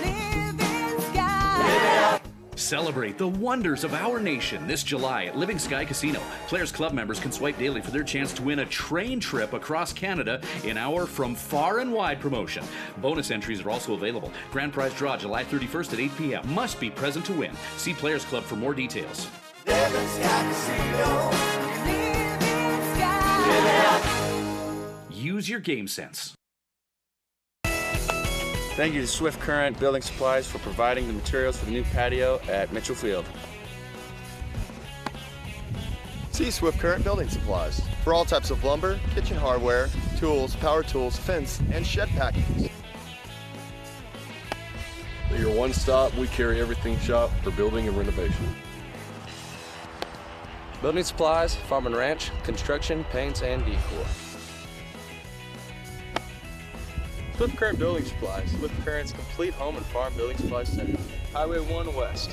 S3: Living Sky. Live it up.
S6: Celebrate the wonders of our nation this July at Living Sky Casino. Players Club members can swipe daily for their chance to win a train trip across Canada in our From Far and Wide promotion. Bonus entries are also available. Grand prize draw July 31st at 8 p.m. Must be present to win. See Players Club for more details.
S3: Living Sky Casino. Living Sky. Live it up.
S6: Use your game sense.
S7: Thank you to Swift Current Building Supplies for providing the materials for the new patio at Mitchell Field.
S8: See Swift Current Building Supplies for all types of lumber, kitchen hardware, tools, power tools, fence, and shed packages.
S9: At your one stop, we carry everything shop for building and renovation.
S7: Building supplies, farm and ranch, construction, paints, and decor. Swift Current Building Supplies, Swift Current's complete home and farm building supply center. Highway 1 West.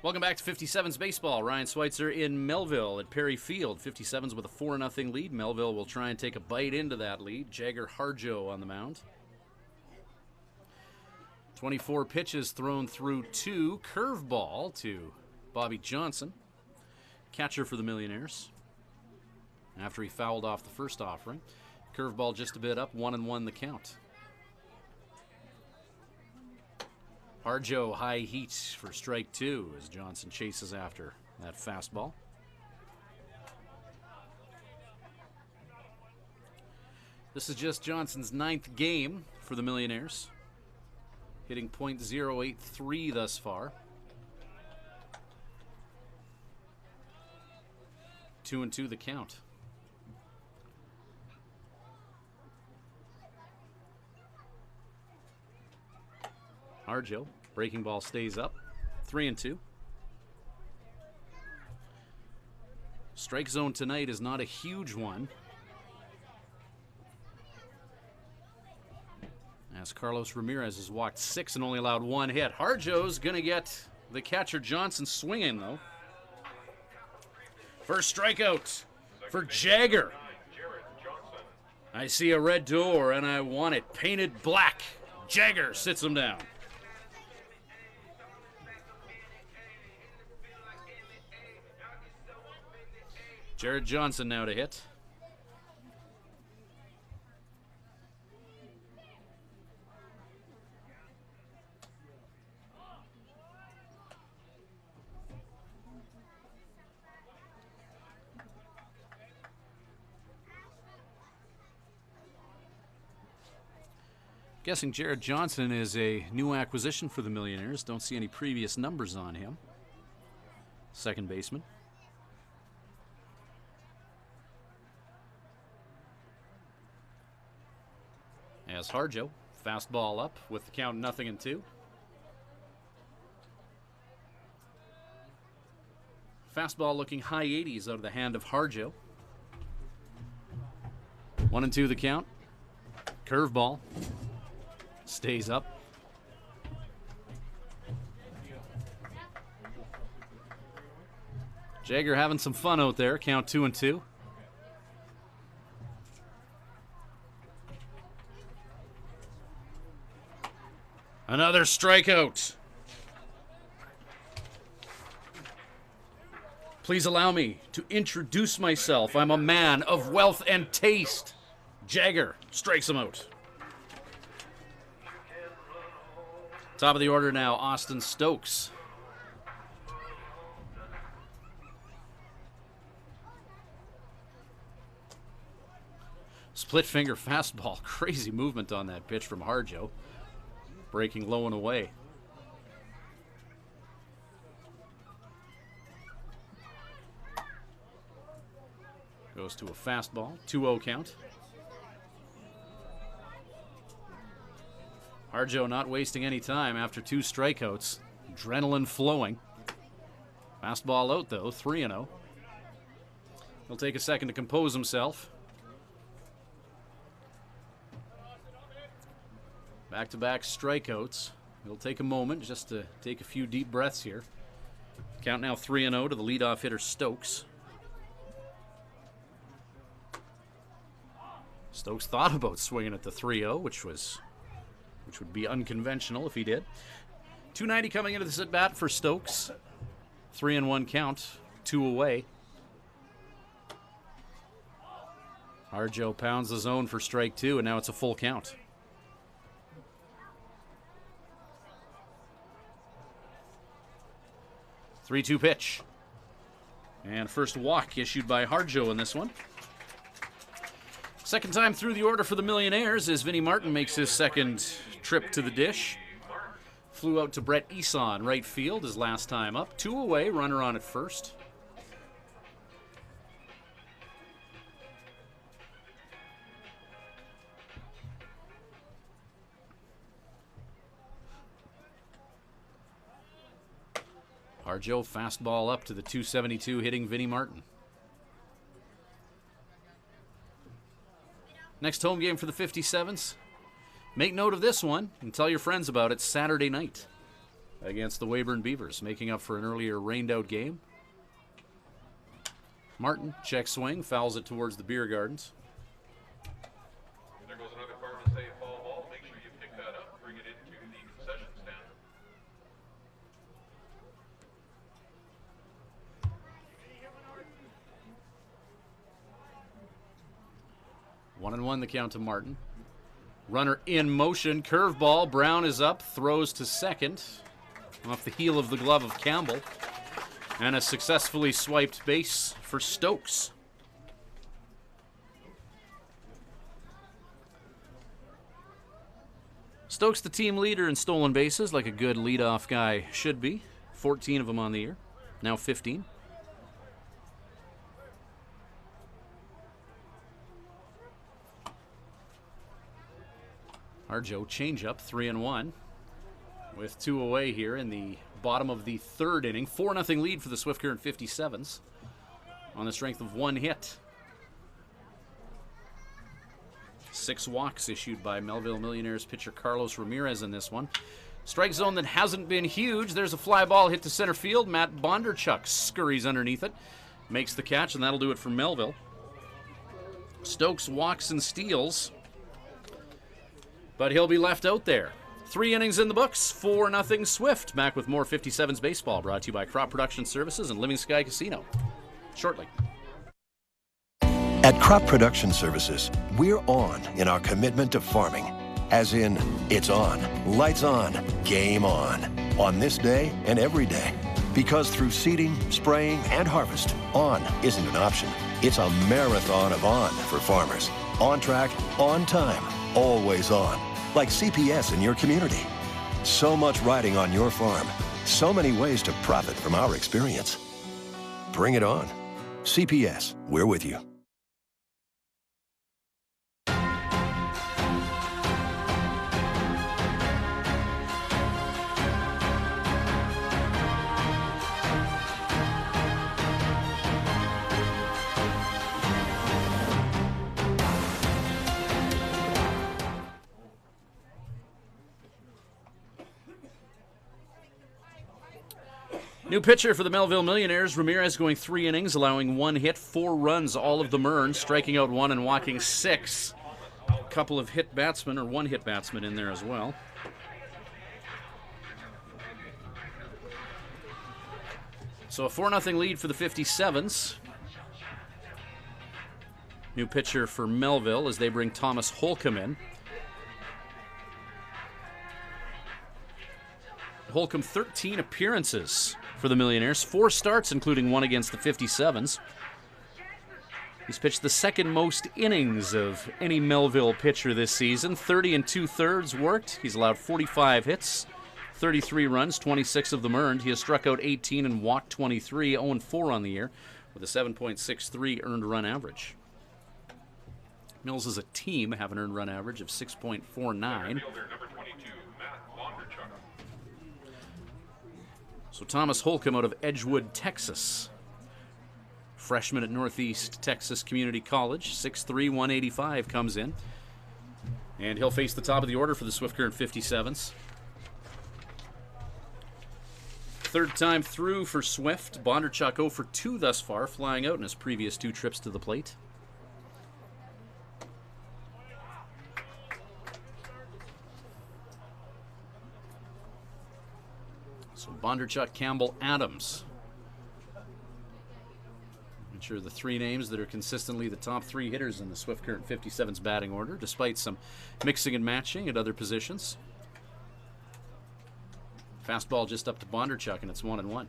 S1: Welcome back to 57's Baseball. Ryan Schweitzer in Melville at Perry Field. 57's with a 4-0 lead. Melville will try and take a bite into that lead. Jagger Harjo on the mound. 24 pitches thrown through 2. Curveball to Bobby Johnson, catcher for the Millionaires. After he fouled off the first offering. Curveball just a bit up, 1-1 the count. Harjo high heat for strike 2 as Johnson chases after that fastball. This is just Johnson's 9th game for the Millionaires, hitting .083 thus far. 2-2 the count. Harjo, breaking ball stays up. 3-2. Strike zone tonight is not a huge one, as Carlos Ramirez has walked 6 and only allowed 1 hit. Harjo's going to get the catcher Johnson swinging, though. First strikeout for Jagger. I see a red door, and I want it painted black. Jagger sits him down. Jared Johnson now to hit. Guessing Jared Johnson is a new acquisition for the Millionaires. Don't see any previous numbers on him. Second baseman. As Harjo, fastball up with the count 0-2. Fastball looking high 80s out of the hand of Harjo. 1-2 the count. Curveball stays up. Jagger having some fun out there. Count 2-2. Another strikeout. Please allow me to introduce myself. I'm a man of wealth and taste. Jagger strikes him out. Top of the order now, Austin Stokes. Split finger fastball. Crazy movement on that pitch from Harjo. Breaking low and away. Goes to a fastball. 2-0 count. Harjo not wasting any time after 2 strikeouts. Adrenaline flowing. Fastball out, though. 3-0. He'll take a second to compose himself. Back-to-back strikeouts. He'll take a moment just to take a few deep breaths here. Count now 3-0 to the leadoff hitter, Stokes. Stokes thought about swinging at the 3-0, which would be unconventional if he did. 290 coming into this at-bat for Stokes. 3-1 count, 2 away. Harjo pounds the zone for strike 2, and now it's a full count. Three-two pitch. And first walk issued by Harjo in this one. Second time through the order for the Millionaires as Vinnie Martin makes his second trip to the dish. Flew out to Brett Eason, right field, his last time up. 2 away, runner on at first. Harjo fastball up to the 272 hitting Vinnie Martin. Next home game for the 57's. Make note of this one and tell your friends about it Saturday night against the Weyburn Beavers, making up for an earlier rained-out game. Martin, check swing, fouls it towards the beer gardens.
S2: There goes another fireman say foul ball. Make sure you pick that up, bring it into the concession stand.
S1: 1-1 the count to Martin. Runner in motion, curveball. Brown is up, throws to second off the heel of the glove of Campbell. And a successfully swiped base for Stokes. Stokes the team leader in stolen bases, like a good leadoff guy should be. 14 of them on the year, now 15. Harjo changeup, 3-1, with 2 away here in the bottom of the third inning. 4-0 lead for the Swift Current 57's on the strength of 1 hit. 6 walks issued by Melville Millionaires pitcher Carlos Ramirez in this one. Strike zone that hasn't been huge. There's a fly ball hit to center field. Matt Bondarchuk scurries underneath it, makes the catch, and that'll do it for Melville. Stokes walks and steals, but he'll be left out there. 3 innings in the books, 4-0 Swift. Back with more 57's baseball, brought to you by Crop Production Services and Living Sky Casino. Shortly.
S4: At Crop Production Services, we're on in our commitment to farming. As in, it's on, lights on, game on this day and every day. Because through seeding, spraying, and harvest, on isn't an option. It's a marathon of on for farmers. On track, on time, always on. Like CPS in your community. So much riding on your farm. So many ways to profit from our experience. Bring it on. CPS, we're with you.
S1: New pitcher for the Melville Millionaires. Ramirez going 3 innings, allowing 1 hit, 4 runs, all of them earned, striking out 1 and walking 6. A couple of hit batsmen, or 1 hit batsman in there as well. So a 4-0 lead for the 57's. New pitcher for Melville as they bring Thomas Holcomb in. Holcomb, 13 appearances for the Millionaires. 4 starts, including 1 against the 57's. He's pitched the second most innings of any Melville pitcher this season, 30 2/3 worked. He's allowed 45 hits, 33 runs, 26 of them earned. He has struck out 18 and walked 23, 0-4 on the year, with a 7.63 earned run average. Mills as a team have an earned run average of 6.49. So Thomas Holcomb out of Edgewood, Texas. Freshman at Northeast Texas Community College, 6'3", 185 comes in. And he'll face the top of the order for the Swift Current 57's. Third time through for Swift. Bondarchuk 0 for 2 thus far, flying out in his previous 2 trips to the plate. So Bondarchuk, Campbell, Adams. I'm sure the 3 names that are consistently the top 3 hitters in the Swift Current 57's batting order, despite some mixing and matching at other positions. Fastball just up to Bondarchuk, and it's 1-1.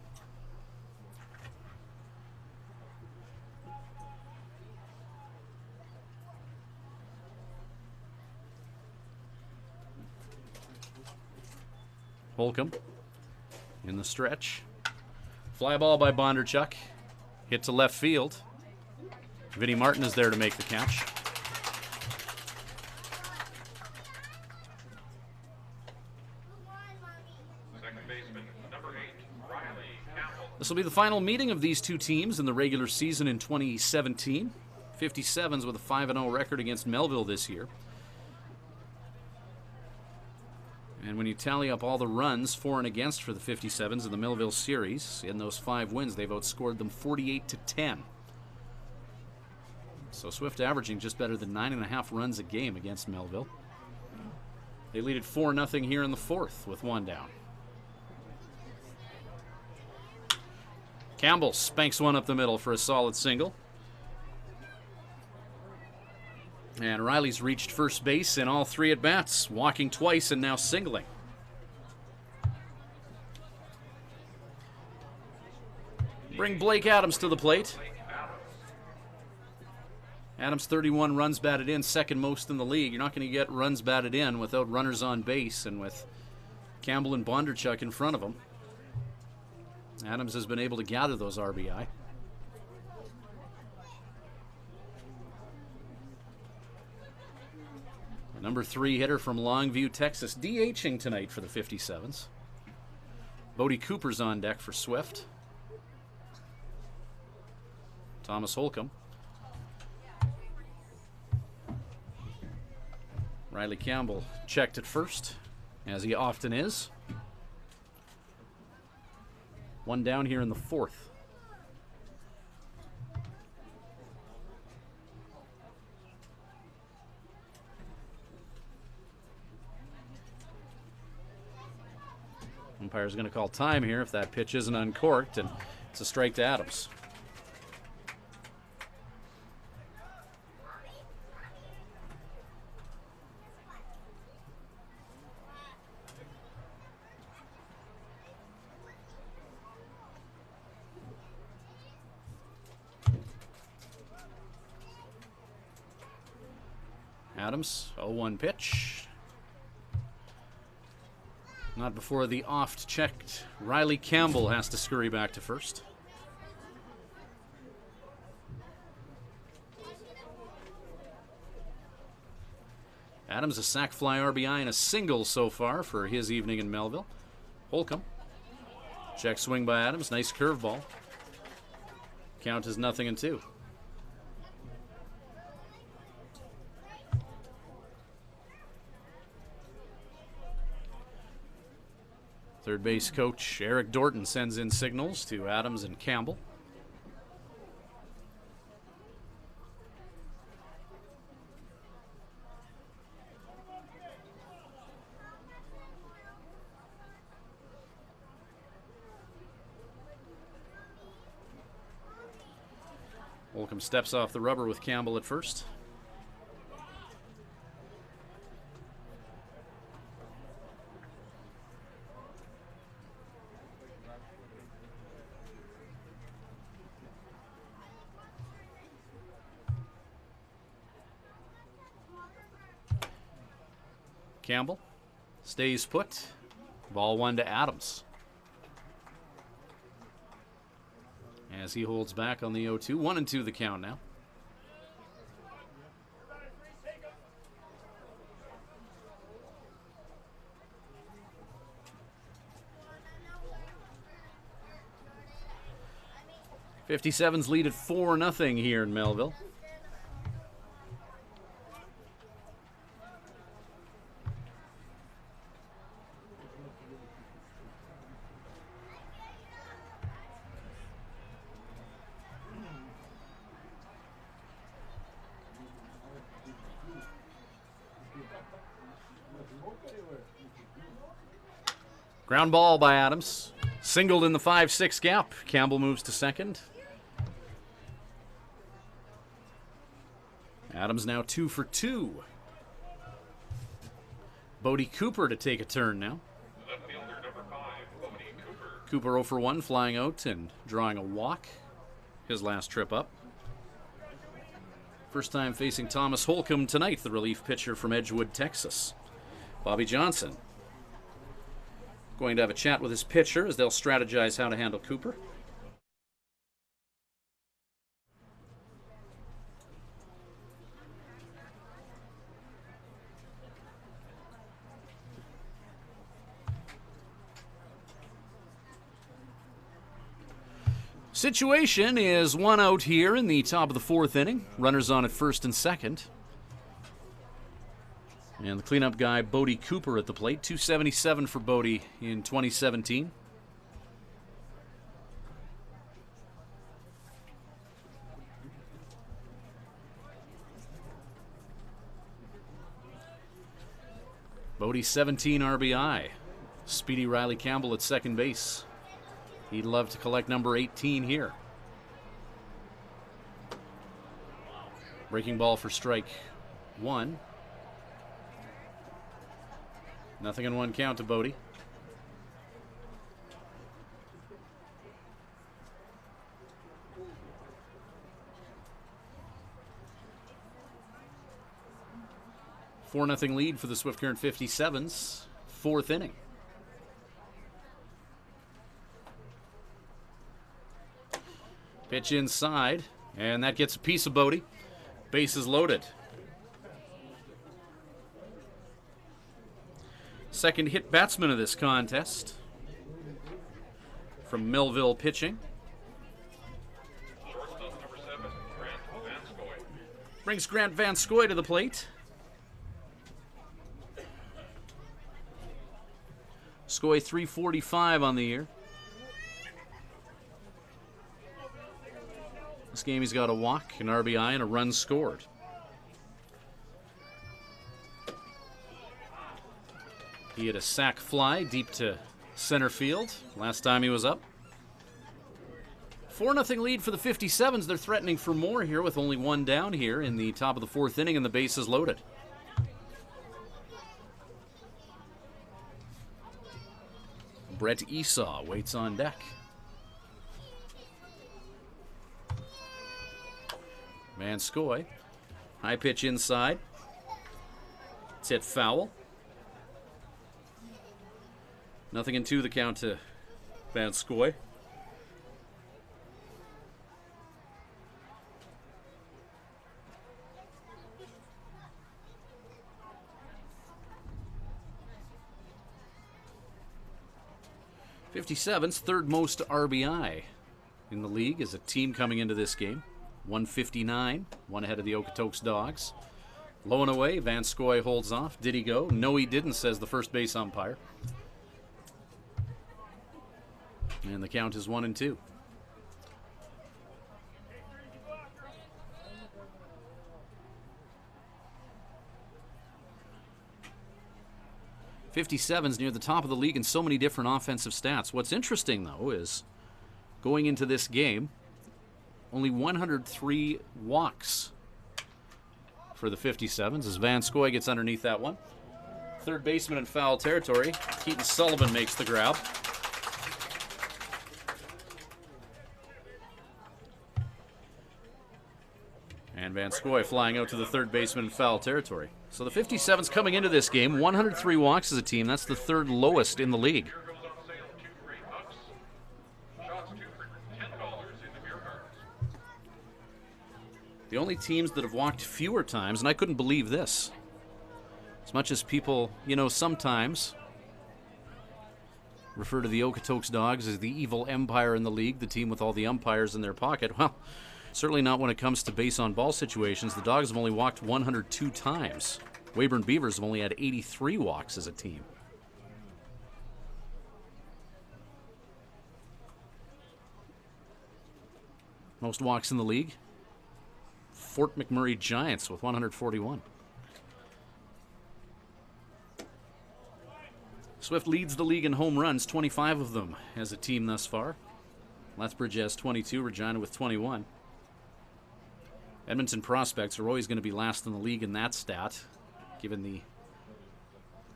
S1: Holcomb in the stretch. Fly ball by Bondarchuk. Hit to left field. Vinnie Martin is there to make the catch.
S2: Second baseman, number 8, Riley Campbell.
S1: This will be the final meeting of these 2 teams in the regular season in 2017. 57's with a 5-0 record against Melville this year. And when you tally up all the runs for and against for the 57's in the Melville series, in those 5 wins, they've outscored them 48-10. So Swift averaging just better than 9.5 runs a game against Melville. They lead it 4-0 here in the 4th with 1 down. Campbell spanks one up the middle for a solid single. And Riley's reached first base in all 3 at-bats, walking twice and now singling. Bring Blake Adams to the plate. Adams 31 runs batted in, second most in the league. You're not going to get runs batted in without runners on base and with Campbell and Bondarchuk in front of him. Adams has been able to gather those RBI. The number 3 hitter from Longview, Texas, DHing tonight for the 57's. Bodie Cooper's on deck for Swift. Thomas Holcomb. Riley Campbell checked at first, as he often is. 1 down here in the 4th. Umpire's going to call time here if that pitch isn't uncorked, and it's a strike to Adams. Adams, 0-1 pitch. Not before the oft-checked Riley Campbell has to scurry back to first. Adams a sac fly RBI and a single so far for his evening in Melville. Holcomb. Check swing by Adams. Nice curveball. Count is 0-2. Third base coach Eric Dorton sends in signals to Adams and Campbell. Holcomb steps off the rubber with Campbell at first. Campbell stays put. Ball 1 to Adams. As he holds back on the 0-2. 1-2 the count now. '57's lead at 4-0 here in Melville. Ground ball by Adams. Singled in the 5-6 gap. Campbell moves to second. Adams now 2 for 2. Bodie Cooper to take a turn now.
S2: Left fielder number 5, Bodie Cooper.
S1: Cooper 0 for 1, flying out and drawing a walk. His last trip up. First time facing Thomas Holcomb tonight, the relief pitcher from Edgewood, Texas. Bobby Johnson going to have a chat with his pitcher as they'll strategize how to handle Cooper. Situation is 1 out here in the top of the 4th inning. Runners on at first and second. And the cleanup guy, Bodie Cooper, at the plate. .277 for Bodie in 2017. Bodie 17 RBI. Speedy Riley Campbell at second base. He'd love to collect number 18 here. Breaking ball for strike 1. Nothing in 1 count to Bodie. Four nothing lead for the Swift Current 57's. 4th inning. Pitch inside, and that gets a piece of Bodie. Bases loaded. Second hit batsman of this contest from Melville pitching.
S2: Shortstop number 7, Grant Van Scoy.
S1: Brings Grant Van Scoy to the plate. Scoy 345 on the year. This game he's got a walk, an RBI, and a run scored. He had a sac fly deep to center field last time he was up. 4-0 lead for the 57's. They're threatening for more here with only 1 down here in the top of the 4th inning and the bases loaded. Brett Esau waits on deck. Van Scoy, high pitch inside. It's hit foul. Nothing in 2 the count to Van Scoy. '57's third most RBI in the league as a team coming into this game. 159, 1 ahead of the Okotoks Dogs. Low and away, Van Scoy holds off. Did he go? No, he didn't, says the first base umpire. And the count is 1-2. '57's near the top of the league in so many different offensive stats. What's interesting, though, is going into this game, only 103 walks for the 57's as Van Scoy gets underneath that one. Third baseman in foul territory. Keaton Sullivan makes the grab. And Vanscoy flying out to the third baseman in foul territory. So the 57's coming into this game, 103 walks as a team. That's the third lowest in the league.
S2: Beer goes on sale, 2 for $8. Shots 2 for $10 in the beer gardens.
S1: The only teams that have walked fewer times, and I couldn't believe this. As much as people, sometimes refer to the Okotoks Dogs as the evil empire in the league, the team with all the umpires in their pocket. Well, certainly not when it comes to base on ball situations. The Dogs have only walked 102 times. Weyburn Beavers have only had 83 walks as a team. Most walks in the league, Fort McMurray Giants with 141. Swift leads the league in home runs, 25 of them as a team thus far. Lethbridge has 22, Regina with 21. Edmonton prospects are always going to be last in the league in that stat, given the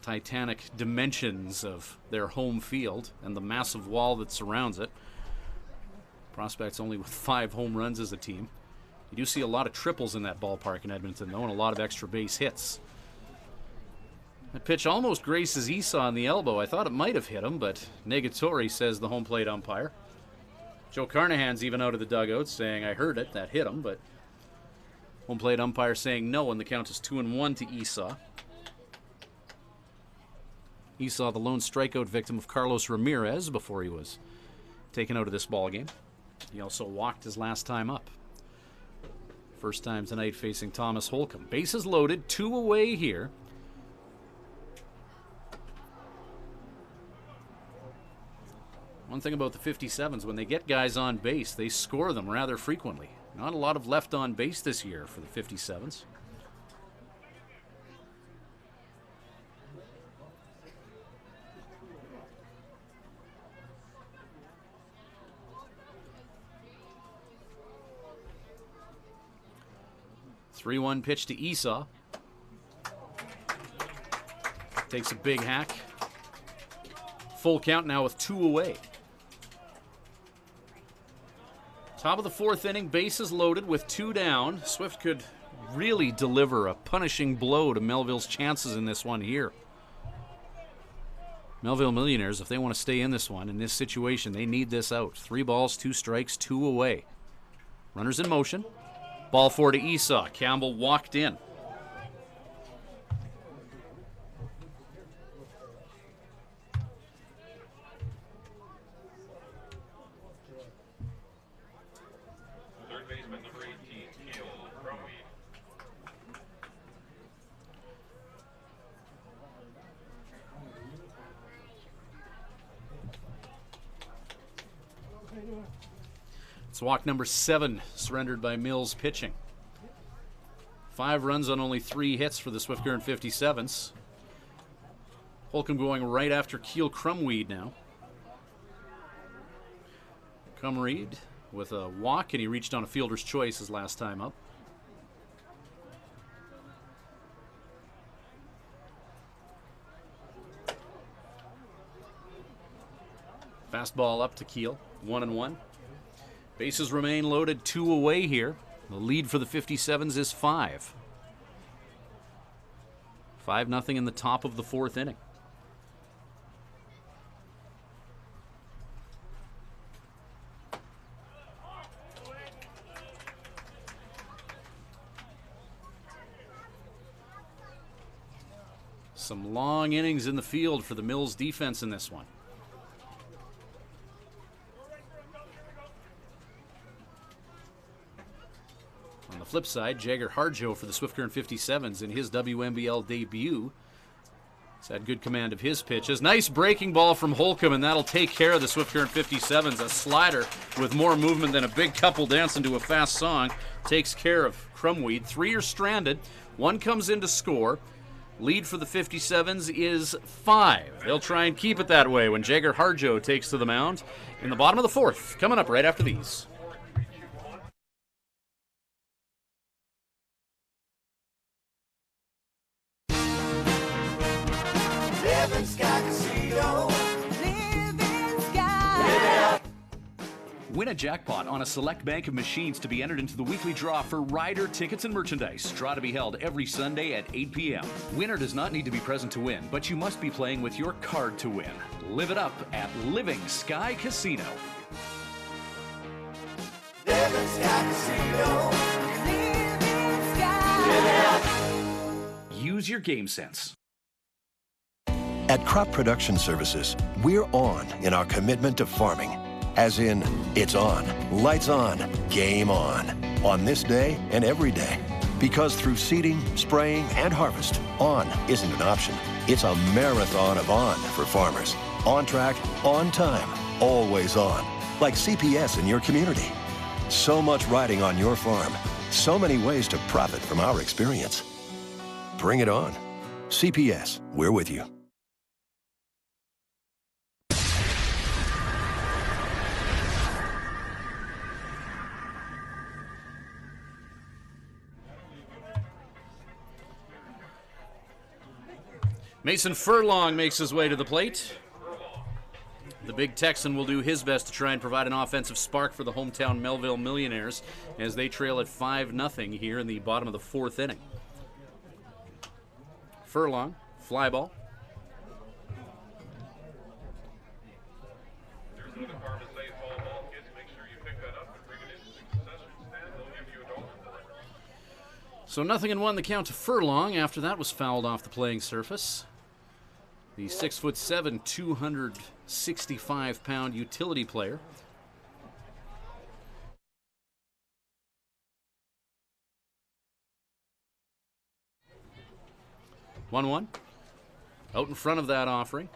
S1: titanic dimensions of their home field and the massive wall that surrounds it. Prospects only with 5 home runs as a team. You do see a lot of triples in that ballpark in Edmonton, though, and a lot of extra base hits. That pitch almost graces Esau on the elbow. I thought it might have hit him, but negatory, says the home plate umpire. Joe Carnahan's even out of the dugout saying, I heard it, that hit him, but home plate umpire saying no, and the count is 2-1 to Esau. Esau, the lone strikeout victim of Carlos Ramirez before he was taken out of this ballgame. He also walked his last time up. First time tonight facing Thomas Holcomb. Bases loaded, 2 away here. One thing about the 57's, when they get guys on base, they score them rather frequently. Not a lot of left on base this year for the 57's. Three-one pitch to Esau. Takes a big hack. Full count now with 2 away. Top of the 4th inning, bases loaded with 2 down. Swift could really deliver a punishing blow to Melville's chances in this one here. Melville Millionaires, if they want to stay in this one, in this situation, they need this out. 3 balls, 2 strikes, 2 away. Runners in motion. Ball 4 to Esau. Campbell walked in.
S2: Third baseman, number 18, Kale Crumweed.
S1: It's walk number 7, surrendered by Mills pitching. 5 runs on only 3 hits for the Swift Current 57's. Holcomb going right after Keel Crumweed now. Crumweed with a walk, and he reached on a fielder's choice his last time up. Fastball up to Keel, 1-1. Bases remain loaded, 2 away here. The lead for the 57's is 5. 5-0 in the top of the 4th inning. Some long innings in the field for the Mills defense in this one. On the flip side, Jagger Harjo for the Swift Current 57's in his WNBL debut. He's had good command of his pitches. Nice breaking ball from Holcomb, and that'll take care of the Swift Current 57's. A slider with more movement than a big couple dancing to a fast song takes care of Crumweed. 3 are stranded. 1 comes in to score. Lead for the 57's is 5. They'll try and keep it that way when Jagger Harjo takes to the mound in the bottom of the 4th. Coming up right after these.
S3: Living Sky Casino. Living Sky.
S6: Win a jackpot on a select bank of machines to be entered into the weekly draw for rider tickets and merchandise. Draw to be held every Sunday at 8 p.m. Winner does not need to be present to win, but you must be playing with your card to win. Live it up at Living Sky Casino.
S3: Living Sky Casino. Living Sky.
S6: Use your game sense.
S4: At Crop Production Services, we're on in our commitment to farming. As in, it's on, lights on, game on this day and every day. Because through seeding, spraying, and harvest, on isn't an option. It's a marathon of on for farmers. On track, on time, always on. Like CPS in your community. So much riding on your farm. So many ways to profit from our experience. Bring it on. CPS, we're with you.
S1: Mason Furlong makes his way to the plate. The big Texan will do his best to try and provide an offensive spark for the hometown Melville Millionaires as they trail at 5-0 here in the bottom of the fourth inning. Furlong, fly ball.
S2: There's another farmer's safe fall ball. Kids, make sure you pick that up and bring it into the concession stand. They'll give you $1 for it.
S1: So 0-1 the count to Furlong. After that was fouled off the playing surface. The 6'7", 265-pound utility player. One. Out in front of that offering.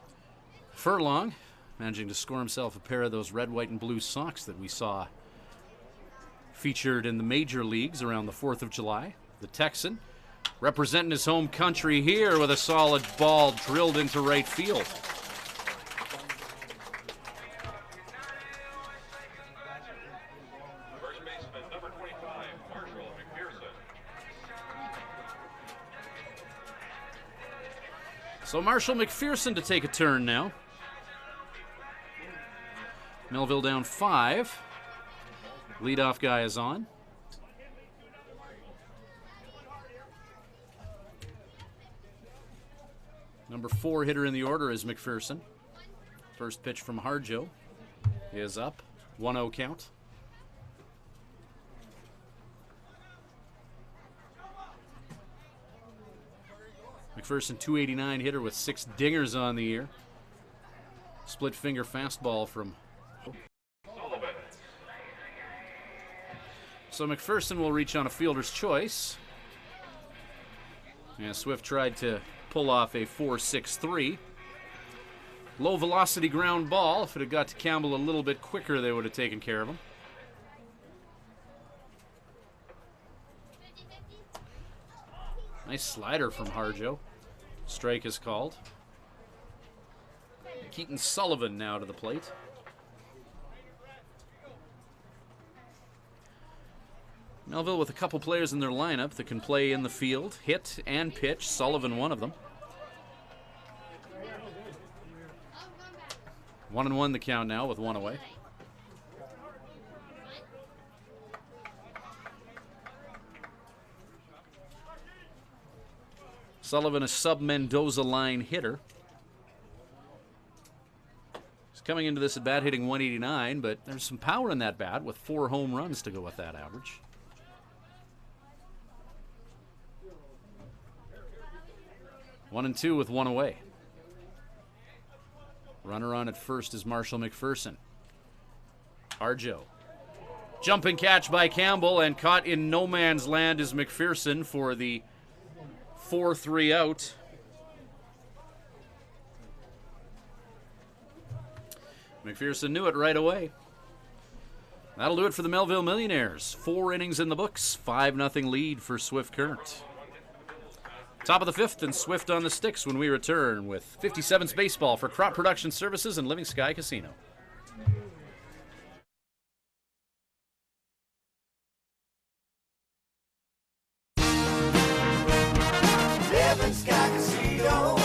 S1: Furlong managing to score himself a pair of those red, white, and blue socks that we saw featured in the major leagues around the 4th of July. The Texan representing his home country here with a solid ball drilled into right field.
S2: First baseman, number 25, Marshall McPherson.
S1: So Marshall McPherson to take a turn now. Melville down 5. Leadoff guy is on. Number 4 hitter in the order is McPherson. First pitch from Harjo is up. 1-0 count. McPherson, 289 hitter with 6 dingers on the year. Split finger fastball from. So McPherson will reach on a fielder's choice. And Swift tried to pull off a 4-6-3. Low velocity ground ball. If it had got to Campbell a little bit quicker, they would have taken care of him. Nice slider from Harjo. Strike is called. Keaton Sullivan now to the plate. Melville with a couple players in their lineup that can play in the field, hit and pitch. Sullivan one of them. 1-1 the count now with 1 away. Sullivan, a sub-Mendoza line hitter. He's coming into this at bat hitting 189, but there's some power in that bat with 4 home runs to go with that average. One and 2 with 1 away. Runner on at first is Marshall McPherson. Harjo. Jumping catch by Campbell, and caught in no man's land is McPherson for the 4-3 out. McPherson knew it right away. That'll do it for the Melville Millionaires. 4 innings in the books, 5-0 lead for Swift Current. Top of the 5th, and Swift on the sticks when we return with 57's baseball for Crop Production Services and Living Sky Casino.
S3: Living Sky Casino.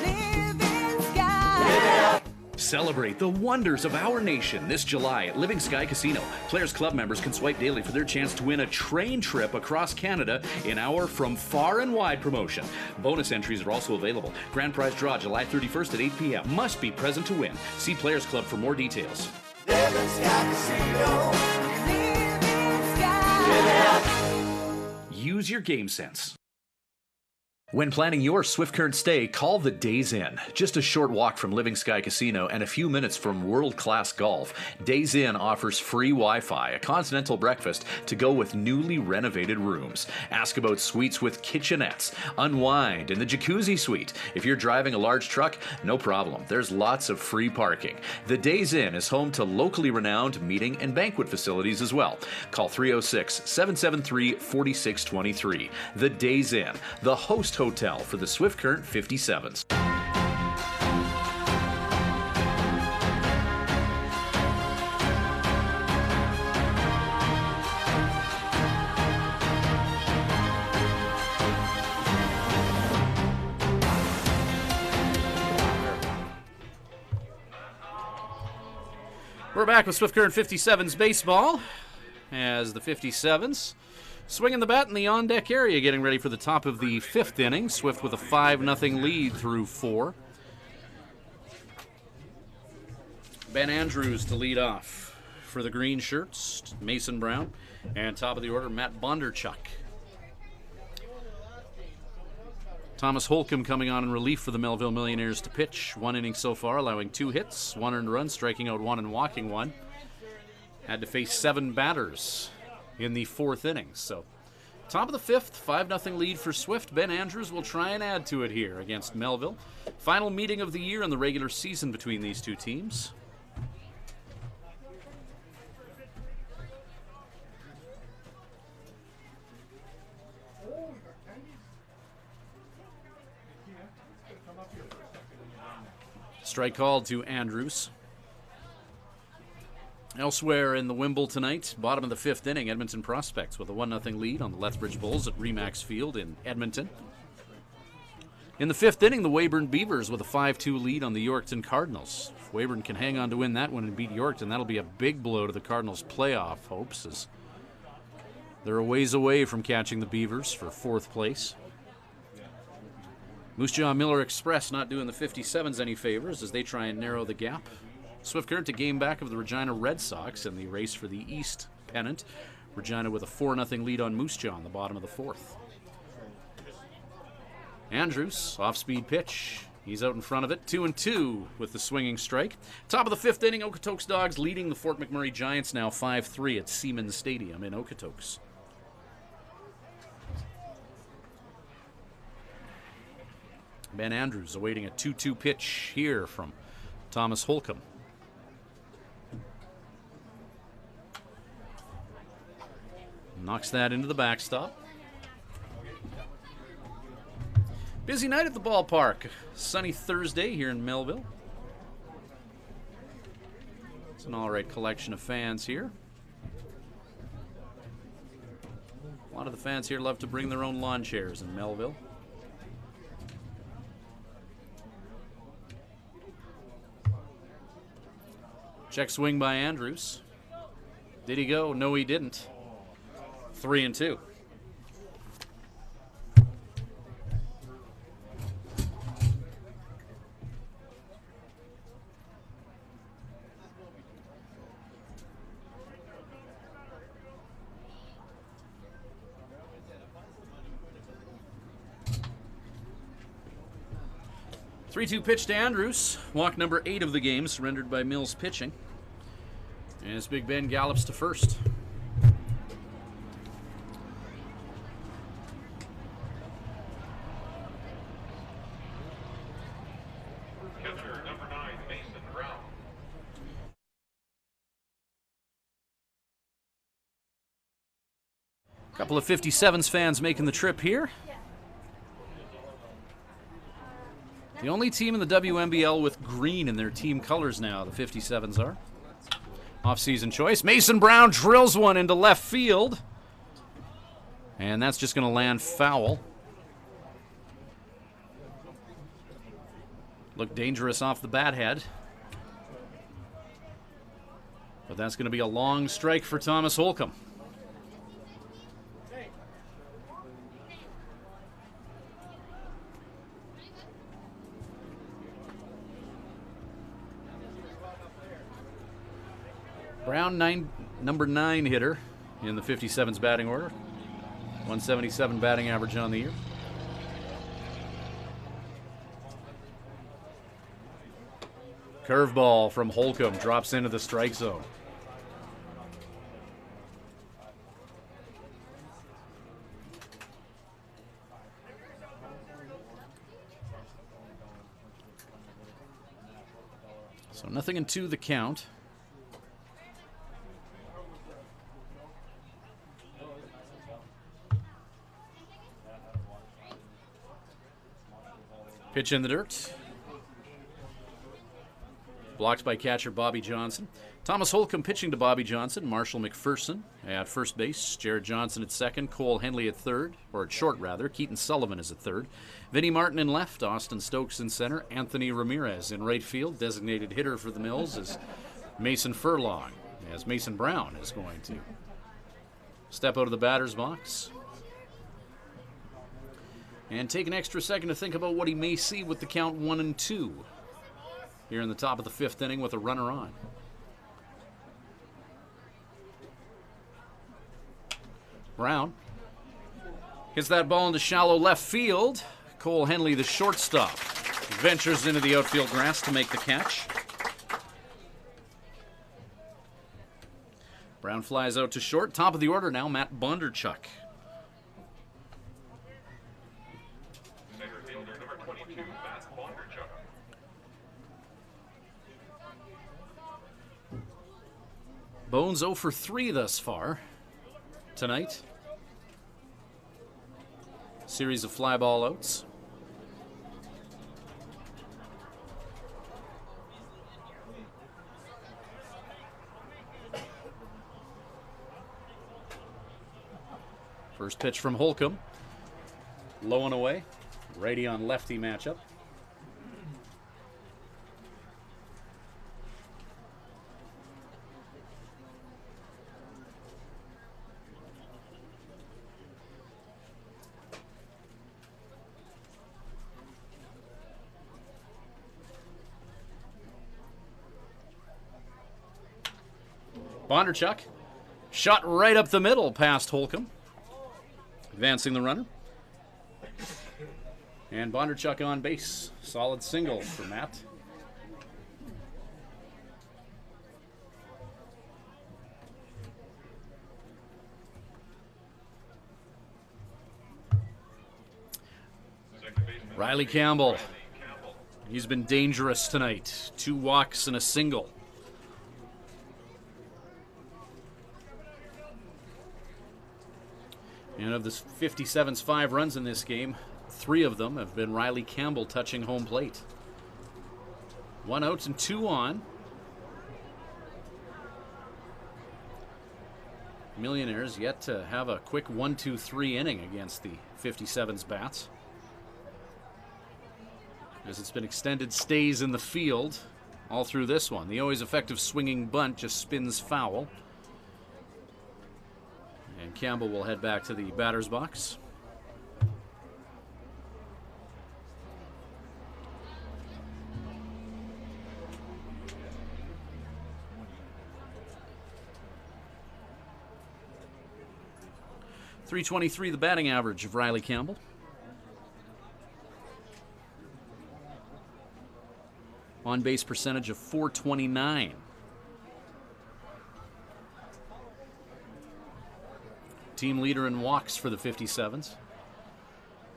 S3: Living Sky.
S6: Celebrate the wonders of our nation this July at Living Sky Casino. Players Club members can swipe daily for their chance to win a train trip across Canada in our From Far and Wide promotion. Bonus entries are also available. Grand prize draw July 31st at 8 p.m. Must be present to win. See Players Club for more details.
S3: Living Sky Casino. Living Sky.
S6: Use your game sense. When planning your Swift Current stay, call the Days Inn. Just a short walk from Living Sky Casino and a few minutes from world-class golf, Days Inn offers free Wi-Fi, a continental breakfast to go with newly renovated rooms. Ask about suites with kitchenettes, unwind in the jacuzzi suite. If you're driving a large truck, no problem. There's lots of free parking. The Days Inn is home to locally renowned meeting and banquet facilities as well. Call 306-773-4623. The Days Inn, the host hotel for the Swift Current 57's.
S1: We're back with Swift Current 57's baseball as the 57's swinging the bat in the on-deck area, getting ready for the top of the 5th inning. Swift with a 5-0 lead through 4. Ben Andrews to lead off for the green shirts, Mason Brown, and top of the order, Matt Bondarchuk. Thomas Holcomb coming on in relief for the Melville Millionaires to pitch. 1 inning so far, allowing 2 hits, 1 earned run, striking out 1 and walking 1. Had to face 7 batters in the 4th inning. So, top of the 5th, 5-0 lead for Swift. Ben Andrews will try and add to it here against Melville. Final meeting of the year in the regular season between these two teams. Strike called to Andrews. Elsewhere in the Wimble tonight, bottom of the 5th inning, Edmonton Prospects with a 1-0 lead on the Lethbridge Bulls at Remax Field in Edmonton. In the 5th inning, the Weyburn Beavers with a 5-2 lead on the Yorkton Cardinals. If Weyburn can hang on to win that one and beat Yorkton, that'll be a big blow to the Cardinals' playoff hopes, as they're a ways away from catching the Beavers for 4th place. Moose Jaw Miller Express not doing the 57's any favors as they try and narrow the gap. Swift Current a game back of the Regina Red Sox in the race for the East pennant. Regina with a 4-0 lead on Moose Jaw in the bottom of the 4th. Andrews, off-speed pitch. He's out in front of it, 2-2 with the swinging strike. Top of the 5th inning, Okotoks Dogs leading the Fort McMurray Giants now 5-3 at Siemens Stadium in Okotoks. Ben Andrews awaiting a 2-2 pitch here from Thomas Holcomb. Knocks that into the backstop. Busy night at the ballpark. Sunny Thursday here in Melville. It's an all right collection of fans here. A lot of the fans here love to bring their own lawn chairs in Melville. Check swing by Andrews. Did he go? No, he didn't. 3-2. Three-two pitch to Andrews. Walk number 8 of the game, surrendered by Mills pitching. As Big Ben gallops to first.
S2: Catcher number 9, Mason Brown.
S1: Couple of 57's fans making the trip here. The only team in the WNBL with green in their team colors now, the 57's are. Off-season choice. Mason Brown drills one into left field. And that's just going to land foul. Looked dangerous off the bat head. But that's going to be a long strike for Thomas Holcomb. Brown, number 9 hitter in the 57's batting order. 177 batting average on the year. Curveball from Holcomb drops into the strike zone. So 0-2 the count. Pitch in the dirt. Blocked by catcher Bobby Johnson. Thomas Holcomb pitching to Bobby Johnson. Marshall McPherson at first base. Jared Johnson at second. Cole Henley at third, or at short rather. Keaton Sullivan is at third. Vinnie Martin in left. Austin Stokes in center. Anthony Ramirez in right field. Designated hitter for the Mills is Mason Furlong, as Mason Brown is going to step out of the batter's box and take an extra second to think about what he may see with the count 1-2 here in the top of the 5th inning with a runner on. Brown hits that ball into shallow left field. Cole Henley, the shortstop, ventures into the outfield grass to make the catch. Brown flies out to short. Top of the order now, Matt Bondarchuk. Bones 0 for 3 thus far tonight. Series of fly ball outs. First pitch from Holcomb. Low and away. Righty on lefty matchup. Bondarchuk, shot right up the middle past Holcomb, advancing the runner. And Bondarchuk on base. Solid single for Matt. Riley Campbell. He's been dangerous tonight. 2 walks and a single. And of the 57's 5 runs in this game, 3 of them have been Riley Campbell touching home plate. 1 out and 2 on. Millionaires yet to have a quick 1-2-3 inning against the 57's bats, as it's been extended stays in the field all through this one. The always effective swinging bunt just spins foul. And Campbell will head back to the batter's box. .323 the batting average of Riley Campbell. On base percentage of .429. Team leader in walks for the 57's.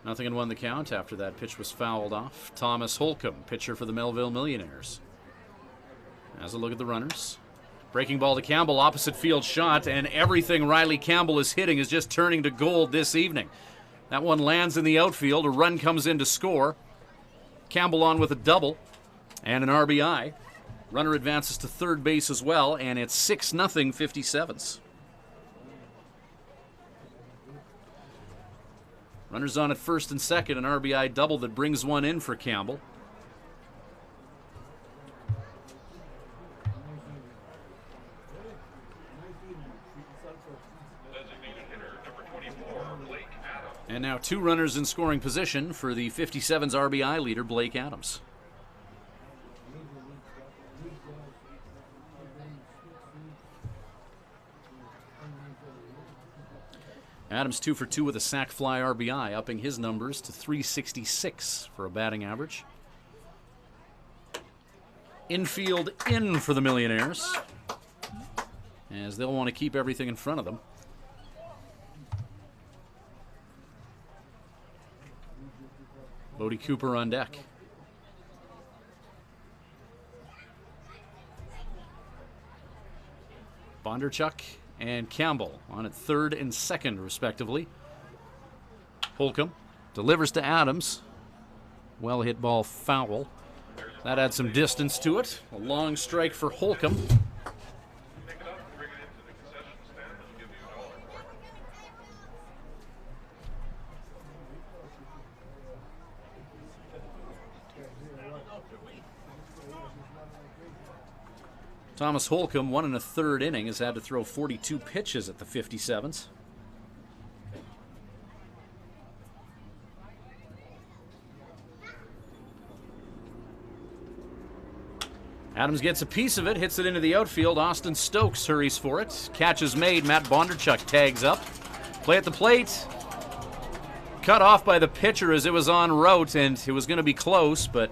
S1: 0-1 the count after that pitch was fouled off. Thomas Holcomb, pitcher for the Melville Millionaires. Has a look at the runners. Breaking ball to Campbell, opposite field shot, and everything Riley Campbell is hitting is just turning to gold this evening. That one lands in the outfield. A run comes in to score. Campbell on with a double and an RBI. Runner advances to third base as well, and it's 6-0 57's. Runners on at first and second, an RBI double that brings one in for Campbell. And now 2 runners in scoring position for the 57's RBI leader, Blake Adams. Adams 2 for 2 with a sac fly RBI, upping his numbers to 366 for a batting average. Infield in for the Millionaires, as they'll want to keep everything in front of them. Bodie Cooper on deck. Bondarchuk and Campbell on at third and second, respectively. Holcomb delivers to Adams. Well hit ball foul. That adds some distance to it. A long strike for Holcomb.
S2: Pick it up and bring it into the concession stand. They'll give you $1 for it.
S1: Thomas Holcomb, 1 1/3 inning, has had to throw 42 pitches at the 57's. Adams gets a piece of it, hits it into the outfield. Austin Stokes hurries for it. Catch is made. Matt Bondarchuk tags up. Play at the plate. Cut off by the pitcher as it was en route, and it was going to be close, but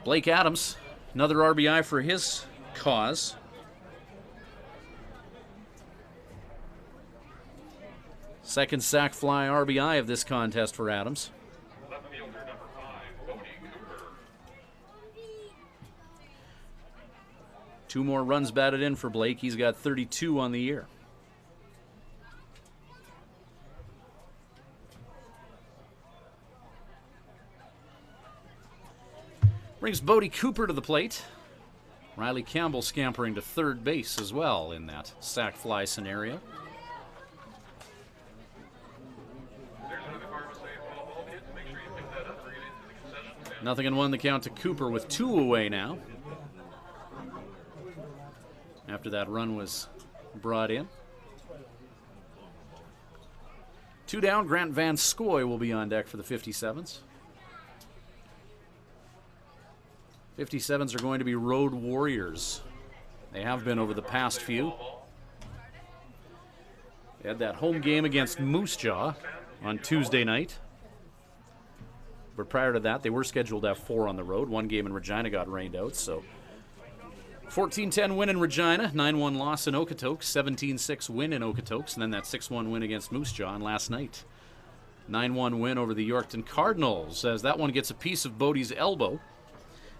S1: Blake Adams, another RBI for his cause. Second sac fly RBI of this contest for Adams.
S2: Left fielder number 5, Bodie Cooper.
S1: 2 more runs batted in for Blake. He's got 32 on the year. Brings Bodie Cooper to the plate. Riley Campbell scampering to third base as well in that sac fly scenario.
S2: There's another Karma Save ball hit. Make sure you pick that up, bring it into the concession stand.
S1: Nothing in 1 the count to Cooper with 2 away now, after that run was brought in. 2 down, Grant Van Scoy will be on deck for the 57's. 57's are going to be road warriors. They have been over the past few. They had that home game against Moose Jaw on Tuesday night. But prior to that, they were scheduled to have 4 on the road. 1 game in Regina got rained out, so 14-10 win in Regina, 9-1 loss in Okotoks, 17-6 win in Okotoks, and then that 6-1 win against Moose Jaw last night. 9-1 win over the Yorkton Cardinals, as that one gets a piece of Bodie's elbow,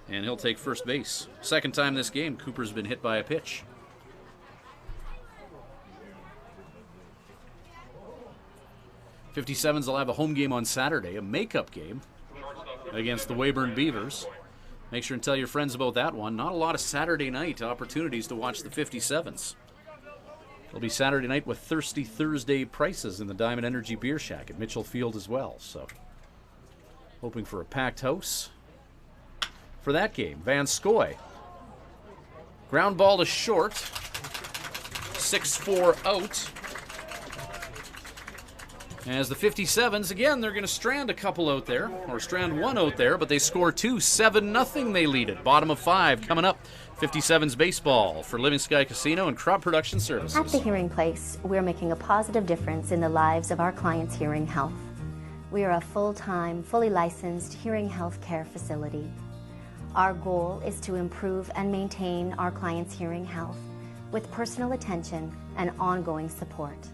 S1: and he'll take first base. Second time this game, Cooper's been hit by a pitch. '57's will have a home game on Saturday, a makeup game against the Weyburn Beavers. Make sure and tell your friends about that one. Not a lot of Saturday night opportunities to watch the 57's. It'll be Saturday night with Thirsty Thursday prices in the Diamond Energy Beer Shack at Mitchell Field as well. So, hoping for a packed house for that game. Van Scoy. Ground ball to short. 6-4 out. As the 57's, again, they're going to strand a couple out there, or strand 1 out there, but they score 2. 7-0 they lead it. Bottom of 5 coming up. 57's baseball for Living Sky Casino and Crop Production Services.
S5: At the Hearing Place, we're making a positive difference in the lives of our clients' hearing health. We are a full-time, fully licensed hearing health care facility. Our goal is to improve and maintain our clients' hearing health with personal attention and ongoing support.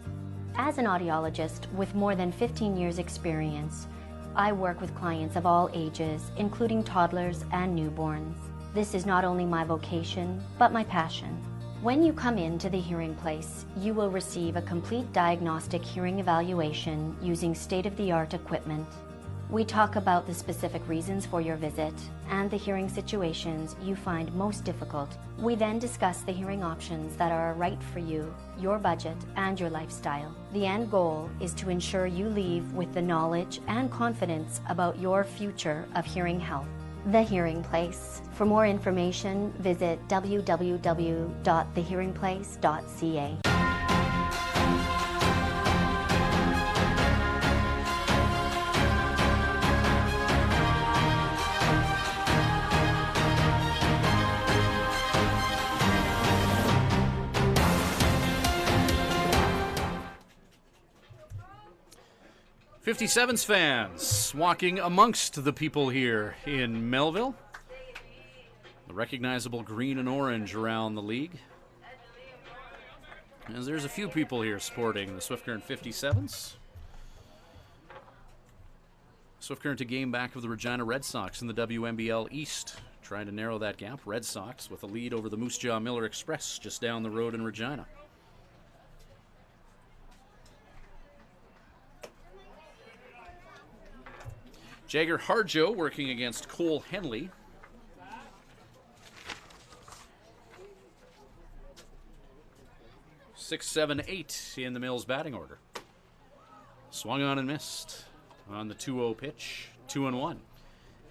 S5: As an audiologist with more than 15 years' experience, I work with clients of all ages, including toddlers and newborns. This is not only my vocation, but my passion. When you come into the Hearing Place, you will receive a complete diagnostic hearing evaluation using state-of-the-art equipment. We talk about the specific reasons for your visit and the hearing situations you find most difficult. We then discuss the hearing options that are right for you, your budget, and your lifestyle. The end goal is to ensure you leave with the knowledge and confidence about your future of hearing health. The Hearing Place. For more information, visit www.thehearingplace.ca.
S1: 57's fans walking amongst the people here in Melville. The recognizable green and orange around the league. As there's a few people here sporting the Swift Current 57's. Swift Current a game back of the Regina Red Sox in the WNBL East. Trying to narrow that gap. Red Sox with a lead over the Moose Jaw Miller Express just down the road in Regina. Jagger Harjo working against Cole Henley. Six, 7, 8 in the Mills batting order. Swung on and missed on the 2-0 pitch. 2-1.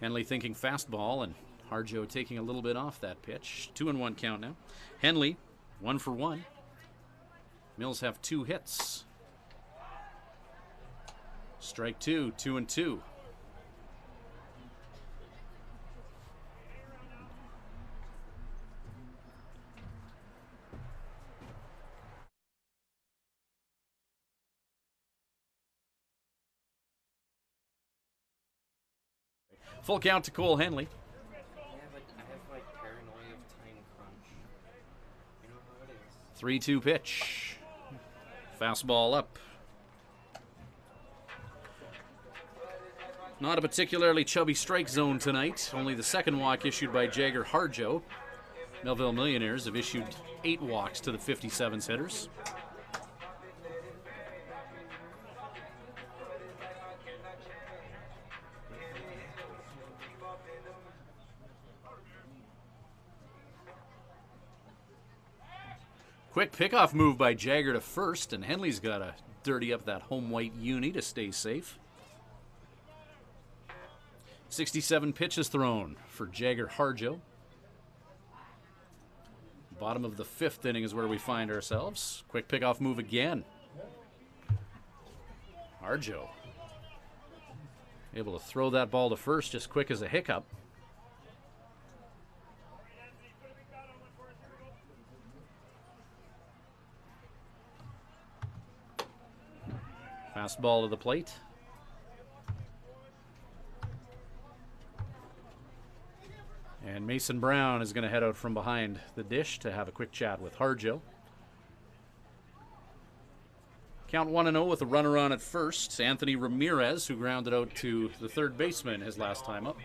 S1: Henley thinking fastball, and Harjo taking a little bit off that pitch. 2-1 count now. Henley, 1 for 1. Mills have 2 hits. Strike 2, 2-2. Full count to Cole Henley.
S10: I have paranoia of time crunch. You know how it is.
S1: 3-2 pitch. Fastball up. Not a particularly chubby strike zone tonight. Only the second walk issued by Jagger Harjo. Melville Millionaires have issued 8 walks to the 57's hitters. Quick pickoff move by Jagger to first, and Henley's got to dirty up that home white uni to stay safe. 67 pitches thrown for Jagger Harjo. Bottom of the 5th inning is where we find ourselves. Quick pickoff move again. Harjo able to throw that ball to first just quick as a hiccup. Fastball to the plate. And Mason Brown is going to head out from behind the dish to have a quick chat with Harjo. Count 1-0 with a runner on at first. Anthony Ramirez, who grounded out to the third baseman his last time up.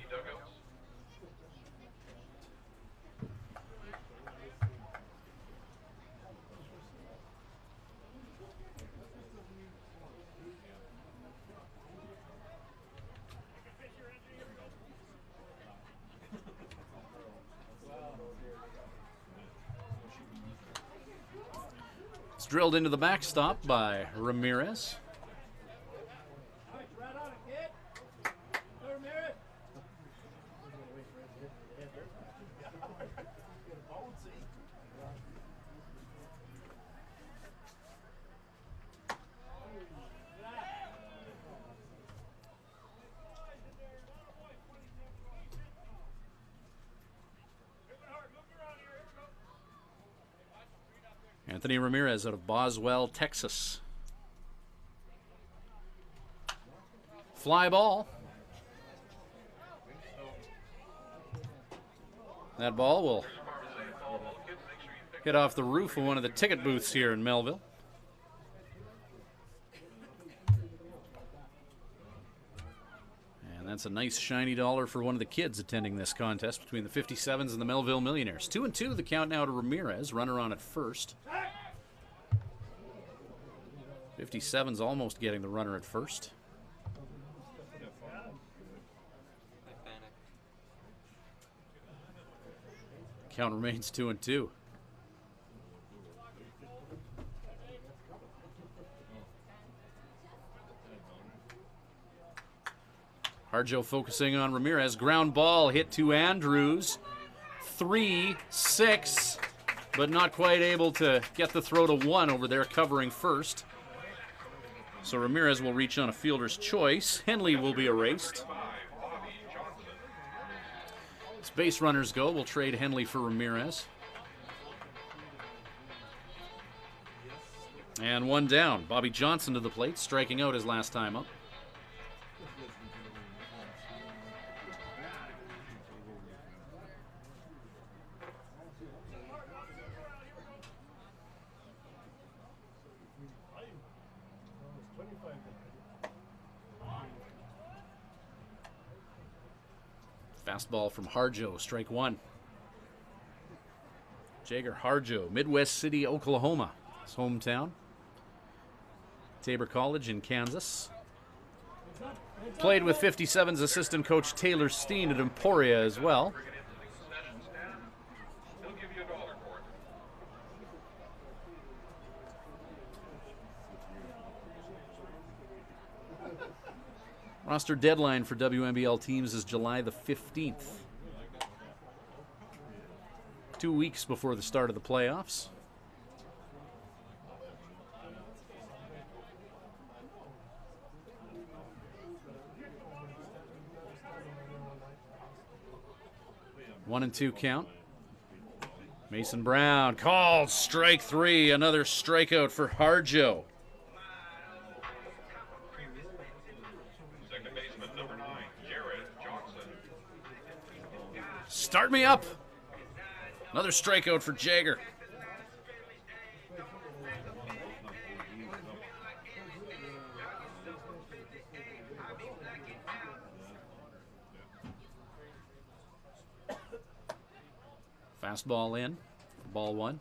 S1: Drilled into the backstop by Ramirez. Anthony Ramirez out of Boswell, Texas. Fly ball. That ball will hit off the roof of one of the ticket booths here in Melville. And that's a nice shiny dollar for one of the kids attending this contest between the 57's and the Melville Millionaires. 2-2, the count now to Ramirez. Runner on at first. 57's almost getting the runner at first. Count remains 2-2. Harjo focusing on Ramirez. Ground ball hit to Andrews. 3-6, but not quite able to get the throw to 1 over there covering first. So Ramirez will reach on a fielder's choice. Henley will be erased. As base runners go, we'll trade Henley for Ramirez. And 1 down. Bobby Johnson to the plate, striking out his last time up. Fastball from Harjo, strike one. Jager Harjo, Midwest City, Oklahoma, his hometown. Tabor College in Kansas. Played with 57's assistant coach Taylor Steen at Emporia as well. Roster deadline for WNBL teams is July the 15th. 2 weeks before the start of the playoffs. One and two count. Mason Brown called strike three. Another strikeout for Harjo.
S2: Second baseman, number 9, Jared Johnson.
S1: Start me up. Another strikeout for Jager. Fastball in, ball one.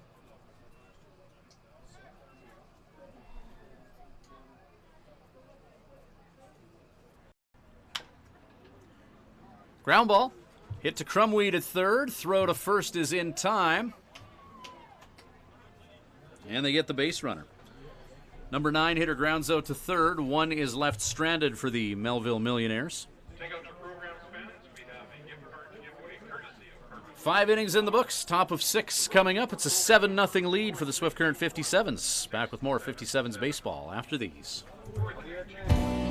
S1: Ground ball. Hit to Crumweed at third. Throw to first is in time. And they get the base runner. Number 9 hitter grounds out to third. One is left stranded for the Melville Millionaires.
S2: Take out your program's fans. We have a gift card to give away courtesy of Herman.
S1: 5 innings in the books. Top of 6 coming up. It's a 7-0 lead for the Swift Current 57's. Back with more 57's baseball after these.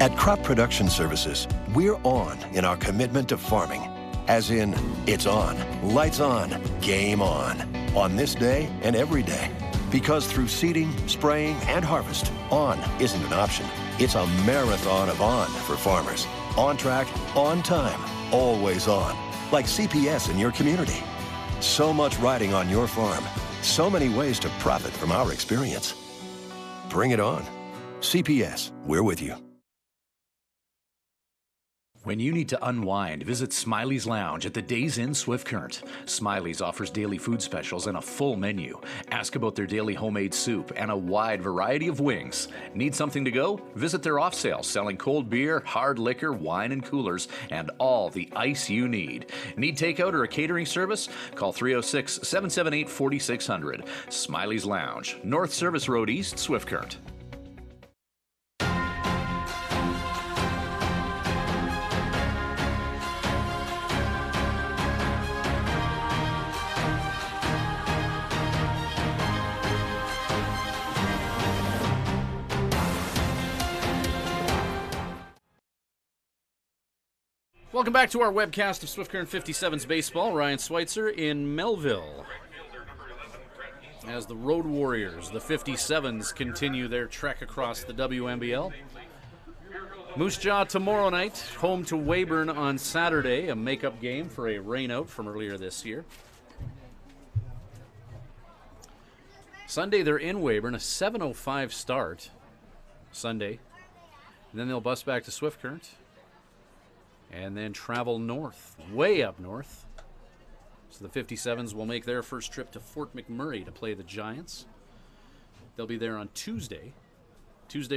S4: At Crop Production Services, we're on in our commitment to farming. As in, it's on, lights on, game on this day and every day. Because through seeding, spraying, and harvest, on isn't an option. It's a marathon of on for farmers. On track, on time, always on. Like CPS in your community. So much riding on your farm. So many ways to profit from our experience. Bring it on. CPS, we're with you.
S6: When you need to unwind, visit Smiley's Lounge at the Days Inn Swift Current. Smiley's offers daily food specials and a full menu. Ask about their daily homemade soup and a wide variety of wings. Need something to go? Visit their off sale selling cold beer, hard liquor, wine and coolers, and all the ice you need. Need takeout or a catering service? Call 306-778-4600. Smiley's Lounge, North Service Road East, Swift Current.
S1: Welcome back to our webcast of Swift Current 57's baseball. Ryan Schweitzer in Melville. As the Road Warriors, the 57's, continue their trek across the WNBL. Moose Jaw tomorrow night, home to Weyburn on Saturday, a makeup game for a rainout from earlier this year. Sunday they're in Weyburn, a 7:05 start Sunday. And then they'll bus back to Swift Current. And then travel north, way up north. So the 57's will make their first trip to Fort McMurray to play the Giants. They'll be there on Tuesday,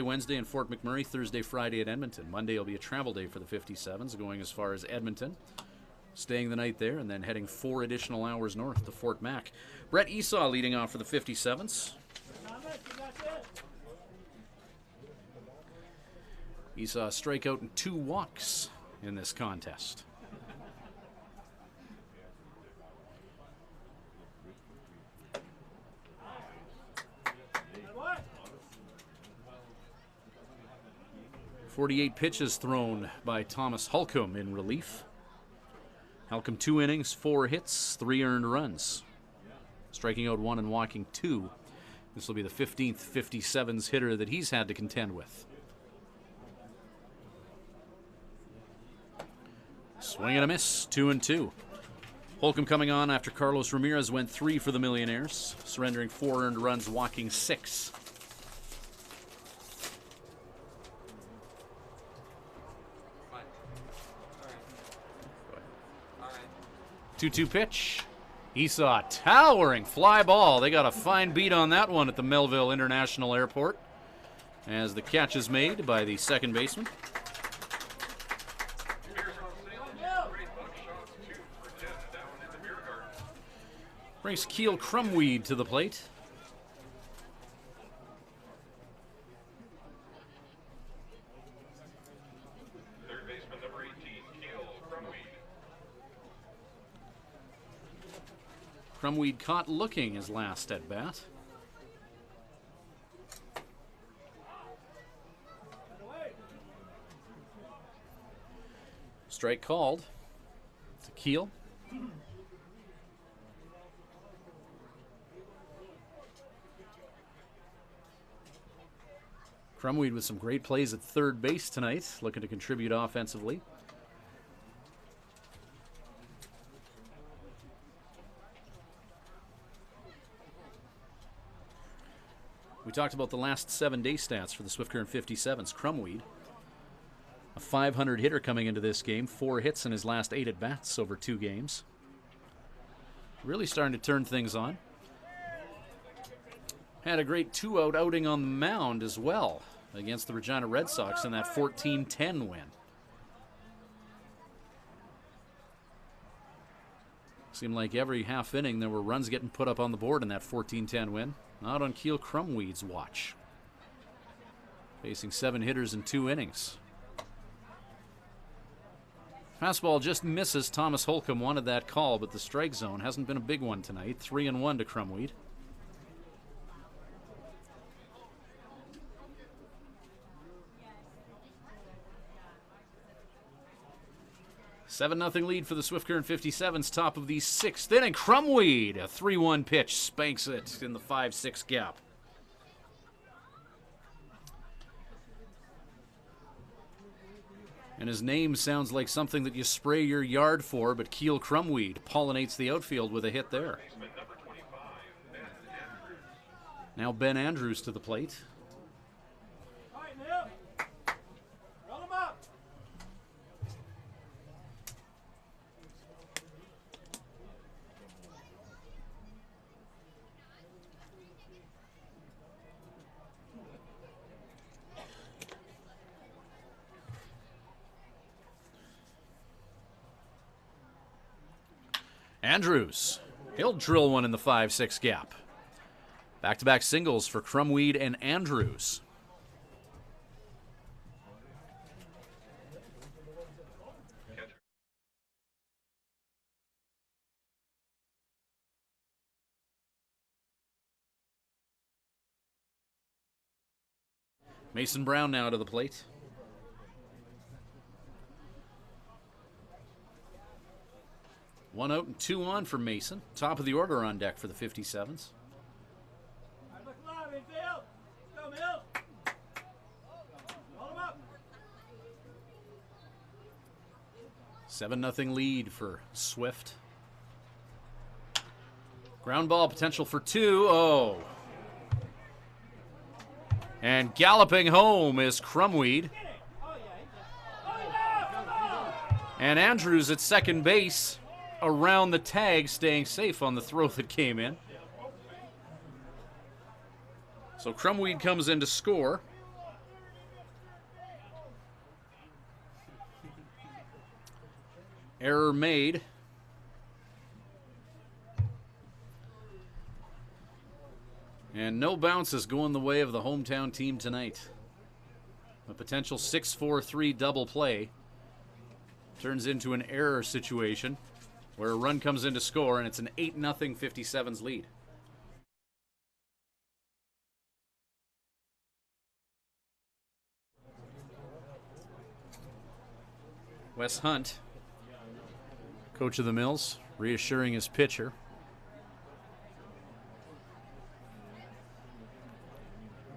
S1: Wednesday in Fort McMurray, Thursday, Friday at Edmonton. Monday will be a travel day for the 57's, going as far as Edmonton, staying the night there, and then heading 4 additional hours north to Fort Mac. Brett Esau leading off for the 57's. Esau strikeout and 2 walks in this contest. .48 pitches thrown by Thomas Holcomb in relief. Holcomb 2 innings, 4 hits, 3 earned runs. Striking out 1 and walking 2. This will be the 15th 57's hitter that he's had to contend with. Swing and a miss, 2-2. Holcomb coming on after Carlos Ramirez went 3 for the Millionaires, surrendering 4 earned runs, walking 6.
S10: Fine. All right.
S1: 2-2 pitch. He saw a towering fly ball. They got a fine beat on that one at the Melville International Airport as the catch is made by the second baseman. Brings Keel Crumweed to the plate.
S2: Third baseman number 18, Keel Crumweed.
S1: Crumweed caught looking his last at bat. Strike called to Keel. Crumweed with some great plays at third base tonight, looking to contribute offensively. We talked about the last 7-day stats for the Swift Current 57's. Crumweed, a .500 hitter coming into this game, 4 hits in his last 8 at-bats over 2 games. Really starting to turn things on. Had a great 2-out outing on the mound as well against the Regina Red Sox in that 14-10 win. Seemed like every half inning there were runs getting put up on the board in that 14-10 win. Not on Keel Crumweed's watch. Facing 7 hitters in 2 innings. Fastball just misses. Thomas Holcomb wanted that call, but the strike zone hasn't been a big one tonight. 3-1 to Crumweed. 7-0 lead for the Swift Current 57's, top of the 6th inning. Crumweed, a 3-1 pitch, spanks it in the 5-6 gap. And his name sounds like something that you spray your yard for, but Keel Crumweed pollinates the outfield with a hit there. Now Ben Andrews to the plate. Andrews, he'll drill one in the 5-6 gap. Back-to-back singles for Crumweed and Andrews. Mason Brown now to the plate. One out and 2 on for Mason. Top of the order on deck for the 57's. 7-0 lead for Swift. Ground ball potential for 2. Oh. And galloping home is Crumweed. And Andrews at second base, around the tag, staying safe on the throw that came in. So Crumweed comes in to score. Error made. And no bounces going the way of the hometown team tonight. A potential 6-4-3 double play turns into an error situation where a run comes in to score, and it's an 8-0 57's lead. Wes Hunt, coach of the Mills, reassuring his pitcher.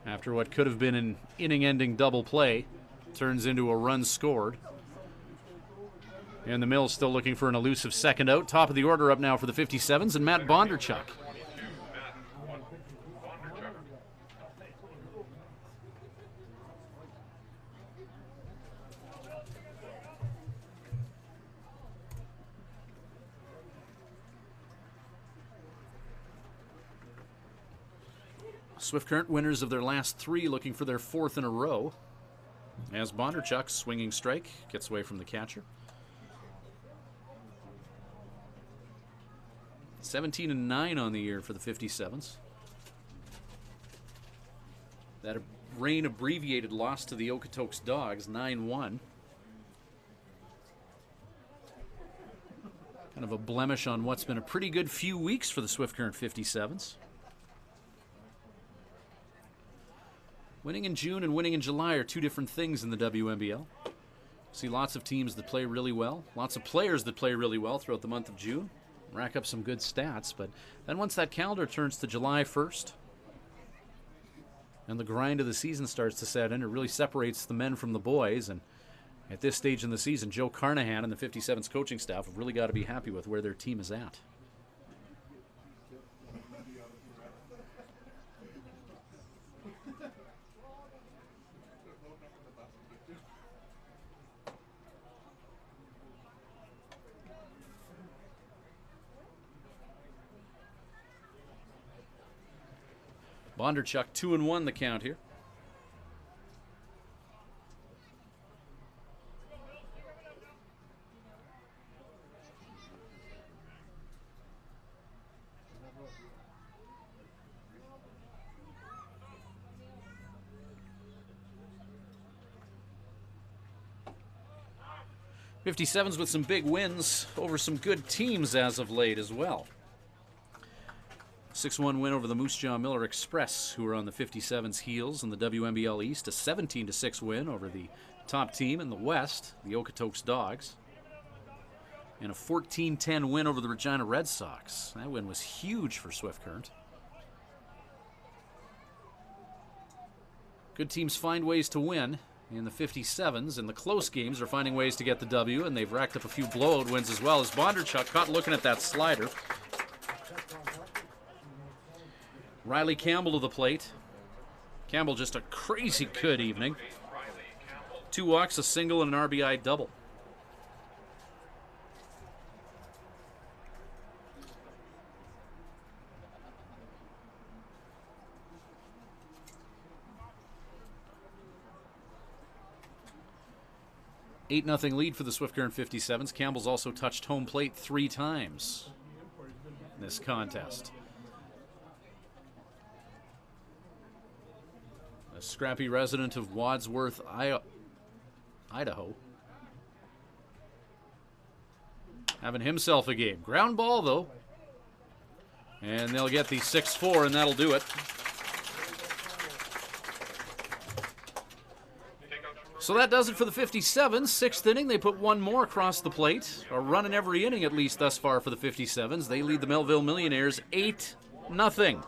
S1: After what could have been an inning-ending double play, turns into a run scored. And the Mills still looking for an elusive second out. Top of the order up now for the 57's and Matt Bondarchuk. Swift Current winners of their last 3, looking for their 4th in a row. As Bondarchuk, swinging strike, gets away from the catcher. 17-9 on the year for the 57's. That rain abbreviated loss to the Okotoks Dogs, 9-1. Kind of a blemish on what's been a pretty good few weeks for the Swift Current 57's. Winning in June and winning in July are 2 different things in the WNBL. See lots of teams that play really well, lots of players that play really well throughout the month of June, rack up some good stats, but then once that calendar turns to July 1st and the grind of the season starts to set in, it really separates the men from the boys. And at this stage in the season, Joe Carnahan and the 57's coaching staff have really got to be happy with where their team is at. Bondarchuk 2-1 the count here. '57's with some big wins over some good teams as of late as well. 6-1 win over the Moose Jaw Miller Express, who are on the 57's heels in the WNBL East. A 17-6 win over the top team in the West, the Okotoks Dogs. And a 14-10 win over the Regina Red Sox. That win was huge for Swift Current. Good teams find ways to win. In the 57's, and the close games are finding ways to get the W, and they've racked up a few blowout wins as well, as Bondarchuk caught looking at that slider. Riley Campbell to the plate. Campbell just a crazy good evening. 2 walks, a single, and an RBI double. (8-0) lead for the Swift Current 57's. Campbell's also touched home plate 3 times in this contest. A scrappy resident of Wadsworth, Idaho, having himself a game. Ground ball, though. And they'll get the 6-4, and that'll do it. So that does it for the 57's. 6th inning, they put 1 more across the plate. A run in every inning, at least thus far, for the 57's. They lead the Melville Millionaires 8-0.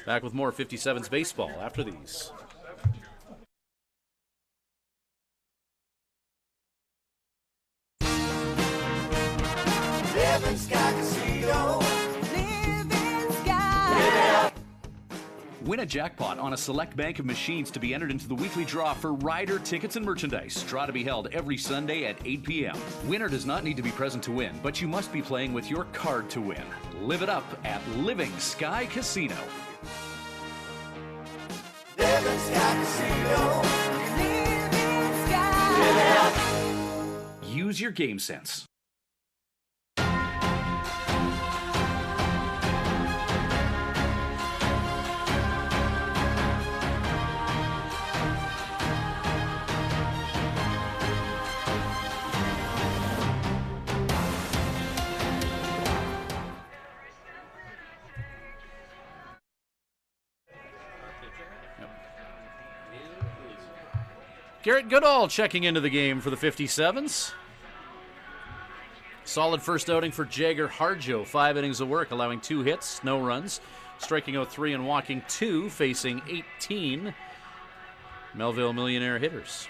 S1: Back with more 57's baseball after these.
S3: Living Sky Casino. Living Sky.
S6: Win a jackpot on a select bank of machines to be entered into the weekly draw for rider tickets and merchandise. Draw to be held every Sunday at 8 p.m. Winner does not need to be present to win, but you must be playing with your card to win. Live it up at Living Sky Casino.
S3: Living Sky Casino. Living Sky.
S6: Use your game sense.
S1: Garrett Goodall checking into the game for the 57's. Solid first outing for Jagger Harjo. 5 innings of work, allowing 2 hits, no runs, striking out 3 and walking 2, facing 18 Melville Millionaire hitters.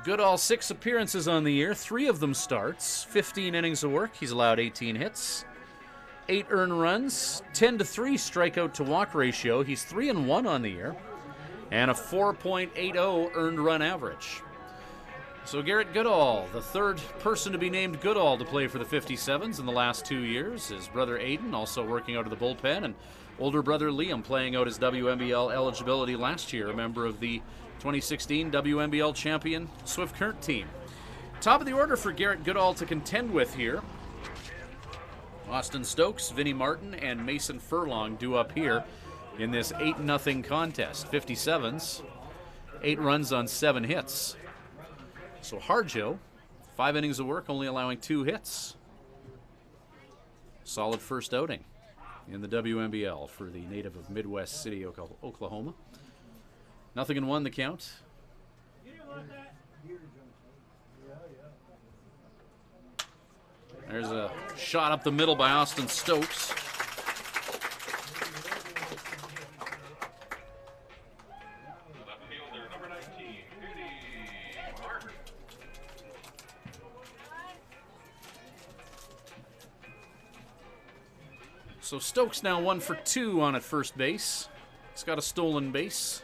S1: Goodall, 6 appearances on the year, 3 of them starts, 15 innings of work. He's allowed 18 hits, 8 earned runs, 10-3 strikeout to walk ratio. He's 3-1 on the year, and a 4.80 earned run average. So Garrett Goodall, the third person to be named Goodall to play for the 57's in the last 2 years. His brother Aiden also working out of the bullpen, and older brother Liam playing out his WNBL eligibility last year, a member of the 2016 WNBL champion Swift Current team. Top of the order for Garrett Goodall to contend with here. Austin Stokes, Vinnie Martin, and Mason Furlong due up here in this 8-0 contest. 57's, 8 runs on 7 hits. So Harjo, 5 innings of work, only allowing 2 hits. Solid first outing in the WNBL for the native of Midwest City, Oklahoma. 0-1 the count. There's a shot up the middle by Austin Stokes. So Stokes now 1 for 2 on at first base. He's got a stolen base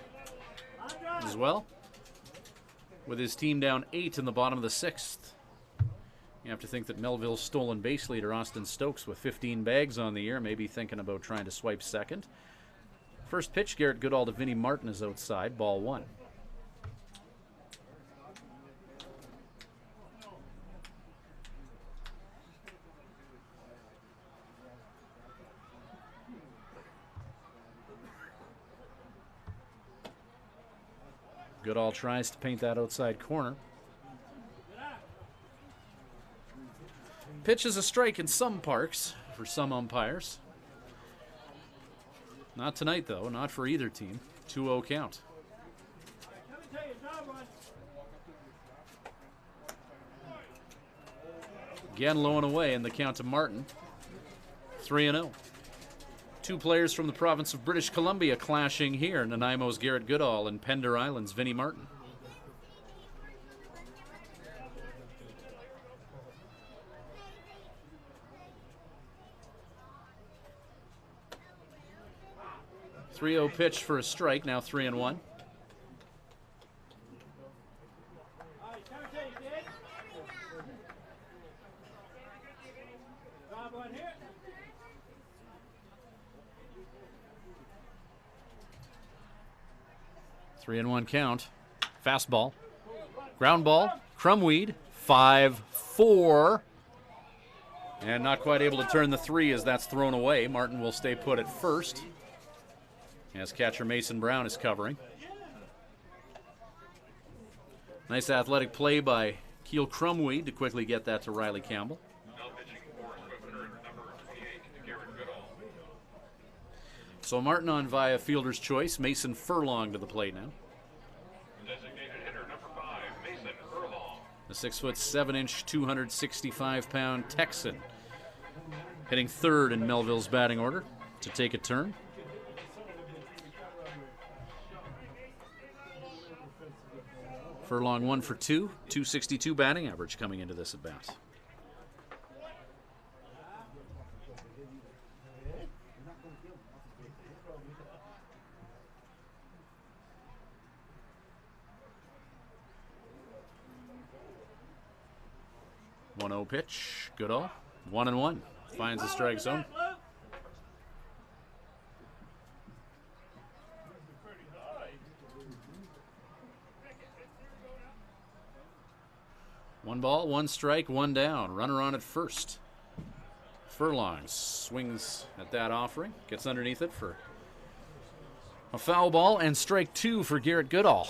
S1: as well, with his team down 8 in the bottom of the 6th. You have to think that Melville's stolen base leader, Austin Stokes, with 15 bags on the year, may be thinking about trying to swipe second. First pitch, Garrett Goodall to Vinnie Martin is outside, ball 1. Goodall tries to paint that outside corner. Pitch is a strike in some parks for some umpires. Not tonight, though. Not for either team. 2-0 count. Again, low and away in the count to Martin. 3-0. 2 players from the province of British Columbia clashing here. Nanaimo's Garrett Goodall and Pender Island's Vinnie Martin. .30 pitch for a strike, now 3-1. Three and 1 count. Fastball. Ground ball. Crumweed. 5-4. And not quite able to turn the 3 as that's thrown away. Martin will stay put at first, as catcher Mason Brown is covering. Nice athletic play by Keel Crumweed to quickly get that to Riley Campbell.
S2: Now pitching for Swift Current, number 28, Garrett Goodall.
S1: So Martin on via fielder's choice. Mason Furlong to the plate now.
S2: Designated hitter, number 5, Mason Furlong.
S1: The 6'7", 265-pound Texan, hitting third in Melville's batting order to take a turn. Furlong 1 for 2, 262 batting average coming into this at bat. .0 pitch, Goodall, 1-1, finds the strike zone. One ball, 1 strike, 1 down. Runner on at first. Furlong swings at that offering, gets underneath it for a foul ball, and strike 2 for Garrett Goodall.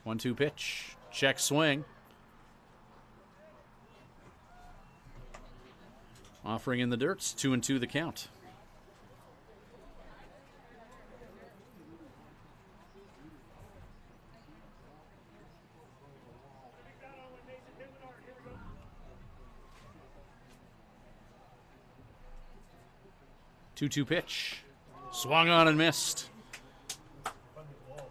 S1: One-two pitch, check swing. Offering in the dirt, 2-2 the count. 2-2 pitch. Swung on and missed.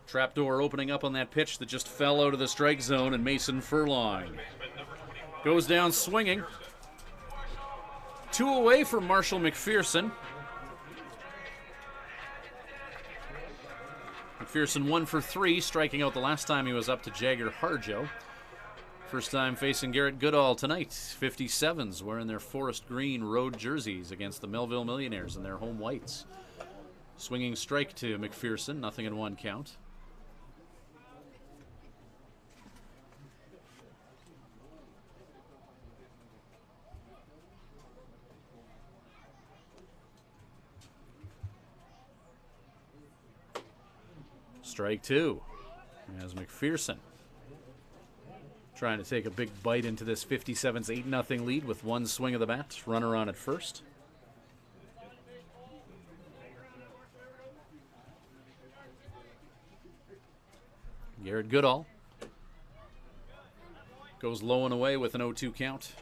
S1: Trapdoor opening up on that pitch that just fell out of the strike zone, and Mason Furlong goes down swinging. 2 away from Marshall McPherson. McPherson 1 for 3, striking out the last time he was up to Jagger Harjo. First time facing Garrett Goodall tonight. 57's wearing their forest green road jerseys against the Melville Millionaires in their home whites. Swinging strike to McPherson, 0-1 count. Strike 2 as McPherson trying to take a big bite into this 57's 8-0 lead with 1 swing of the bat. Runner on at first. Garrett Goodall goes low and away with an 0-2 count.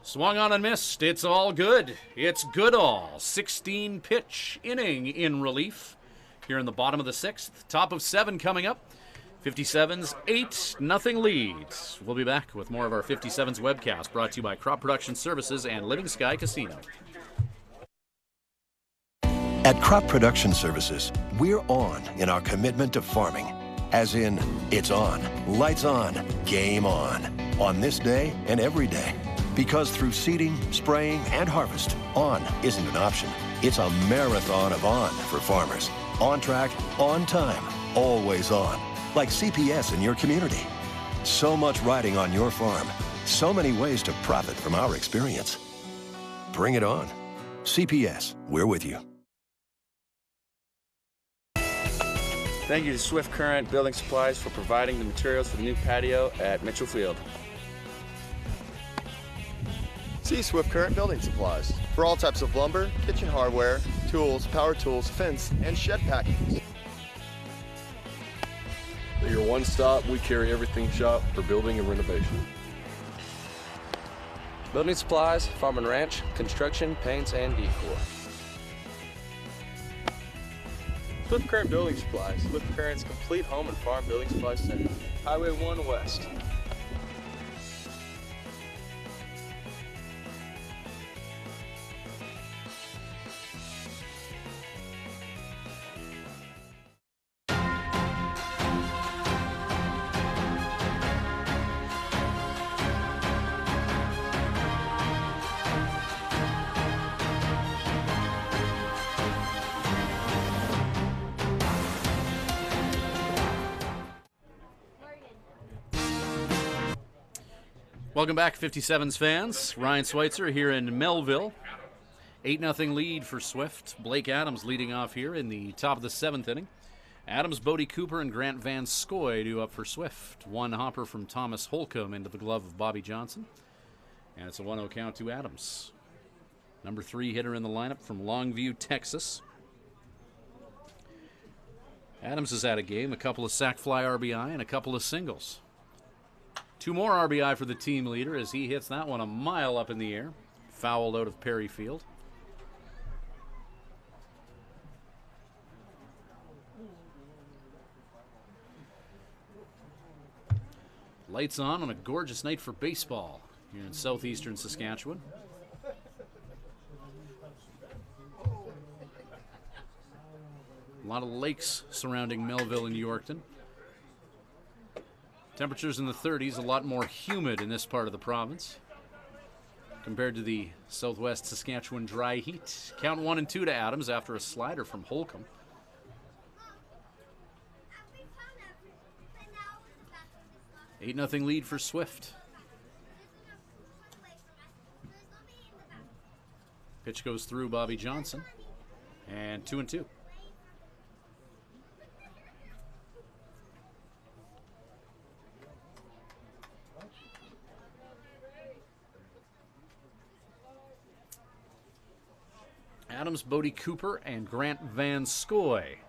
S1: Swung on and missed. It's all good. It's Goodall. 16-pitch inning in relief here in the bottom of the 6th. Top of 7 coming up. 57's 8-0 lead. We'll be back with more of our 57's webcast brought to you by Crop Production Services and Living Sky Casino.
S4: At Crop Production Services, we're on in our commitment to farming. As in, it's on, lights on, game on this day and every day. Because through seeding, spraying, and harvest, on isn't an option. It's a marathon of on for farmers. On track, on time, always on. Like CPS in your community. So much riding on your farm. So many ways to profit from our experience. Bring it on. CPS, we're with you.
S7: Thank you to Swift Current Building Supplies for providing the materials for the new patio at Mitchell Field.
S8: See Swift Current Building Supplies for all types of lumber, kitchen hardware, tools, power tools, fence, and shed packages.
S9: At your one stop, we carry everything shop for building and renovation.
S7: Building supplies, farm and ranch, construction, paints, and decor. Swift Current Building Supplies, Swift Current's complete home and farm building supply center. Highway 1 West.
S1: Welcome back, 57's fans. Ryan Schweitzer here in Melville. 8-0 lead for Swift. Blake Adams leading off here in the top of the 7th inning. Adams, Bodie Cooper, and Grant Van Scoy do up for Swift. 1 hopper from Thomas Holcomb into the glove of Bobby Johnson. And it's a 1-0 count to Adams. Number 3 hitter in the lineup from Longview, Texas. Adams has had a game, a couple of sac fly RBI, and a couple of singles. 2 more RBI for the team leader as he hits that one a mile up in the air. Fouled out of Perry Field. Lights on a gorgeous night for baseball here in southeastern Saskatchewan. A lot of lakes surrounding Melville and Yorkton. Temperatures in the 30s, a lot more humid in this part of the province compared to the southwest Saskatchewan dry heat. Count 1 and 2 to Adams after a slider from Holcomb. 8-0 lead for Swift. Pitch goes through Bobby Johnson, and 2 and 2. Adams, Bodie Cooper, and Grant Van Scoy.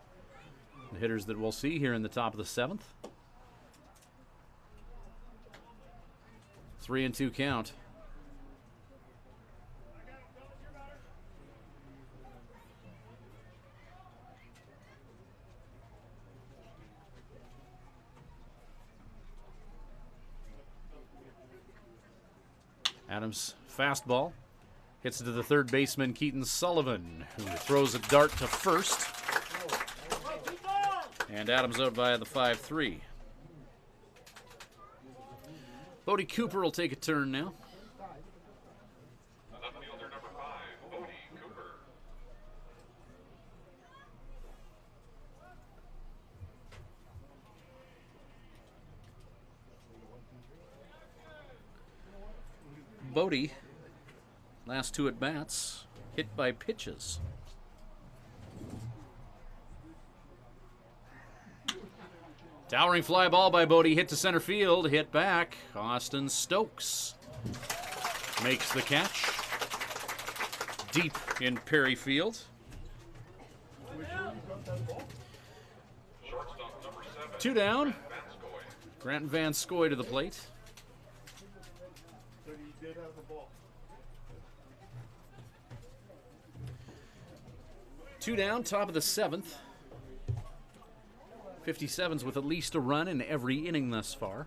S1: The hitters that we'll see here in the top of the 7th. 3-2 count. Adams fastball hits it to the third baseman Keaton Sullivan, who throws a dart to first. And Adams out via the 5-3. Bodie Cooper will take a turn now.
S2: Left fielder number 5, Bodie Cooper.
S1: Bodie, last 2 at bats, hit by pitches. Towering fly ball by Bodie, hit to center field, hit back. Austin Stokes makes the catch. Deep in Perry Field.
S2: Shortstop number 7,
S1: 2 down.
S2: Van Scoy.
S1: Grant Van Scoy to the plate. Two down, top of the 7th. 57's with at least a run in every inning thus far.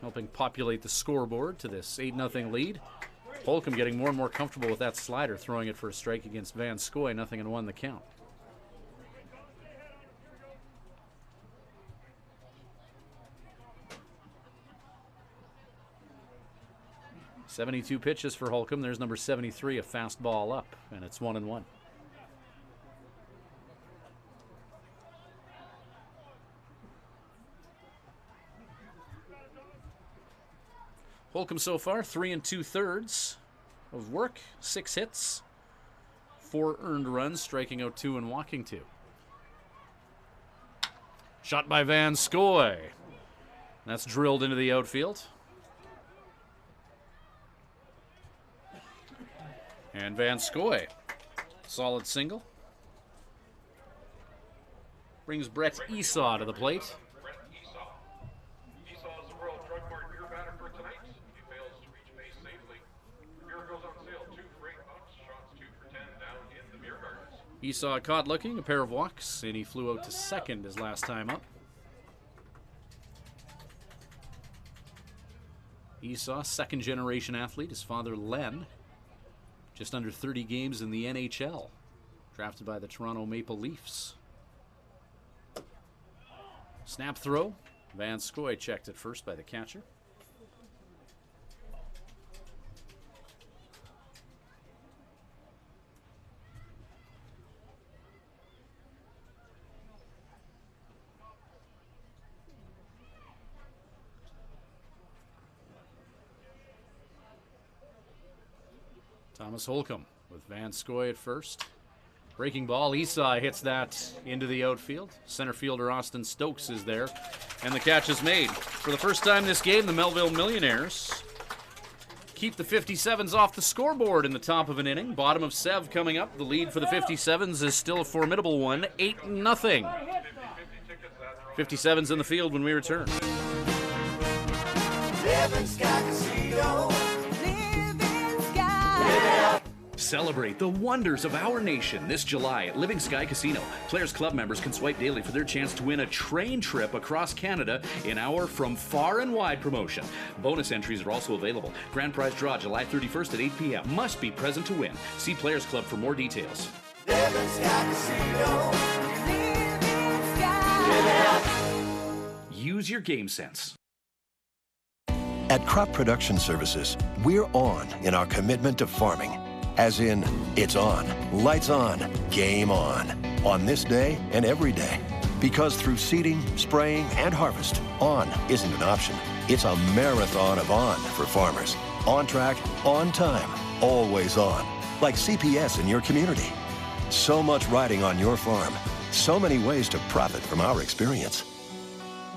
S1: Helping populate the scoreboard to this 8-0 lead. Holcomb getting more and more comfortable with that slider, throwing it for a strike against Van Scoy. 0-1 the count. .72 pitches for Holcomb. There's number 73, a fastball up, and it's 1-1. Holcomb so far, 3 2/3 of work, 6 hits, 4 earned runs, striking out 2 and walking 2. Shot by Van Scoy. That's drilled into the outfield. And Van Scoy, solid single. Brings Brett Esau to the plate.
S2: Brett Esau. Esau is the World Drug Mart beer batter for tonight. If he fails to reach base safely, beer goes on sale 2 for $8. Shots 2 for $10 down in the beer gardens.
S1: Esau caught looking, a pair of walks, and he flew out to second his last time up. Esau, second-generation athlete. His father, Len, just under 30 games in the NHL, drafted by the Toronto Maple Leafs. Snap throw. Van Scoy checked at first by the catcher. Thomas Holcomb with Van Scoy at first. Breaking ball, Esau hits that into the outfield. Center fielder Austin Stokes is there, and the catch is made. For the first time this game, the Melville Millionaires keep the 57's off the scoreboard in the top of an inning. Bottom of Sev coming up. The lead for the 57's is still a formidable one, 8-0. 57's in the field when we return.
S3: Living Sky Casino. Living Sky.
S6: Celebrate the wonders of our nation this July at Living Sky Casino. Players Club members can swipe daily for their chance to win a train trip across Canada in our From Far and Wide promotion. Bonus entries are also available. Grand prize draw July 31st at 8 p.m. Must be present to win. See Players Club for more details.
S3: Living Sky Casino. Living Sky.
S6: Use your game sense.
S4: At Crop Production Services, we're on in our commitment to farming. As in, it's on, lights on, game on this day and every day. Because through seeding, spraying, and harvest, on isn't an option. It's a marathon of on for farmers. On track, on time, always on. Like CPS in your community. So much riding on your farm. So many ways to profit from our experience.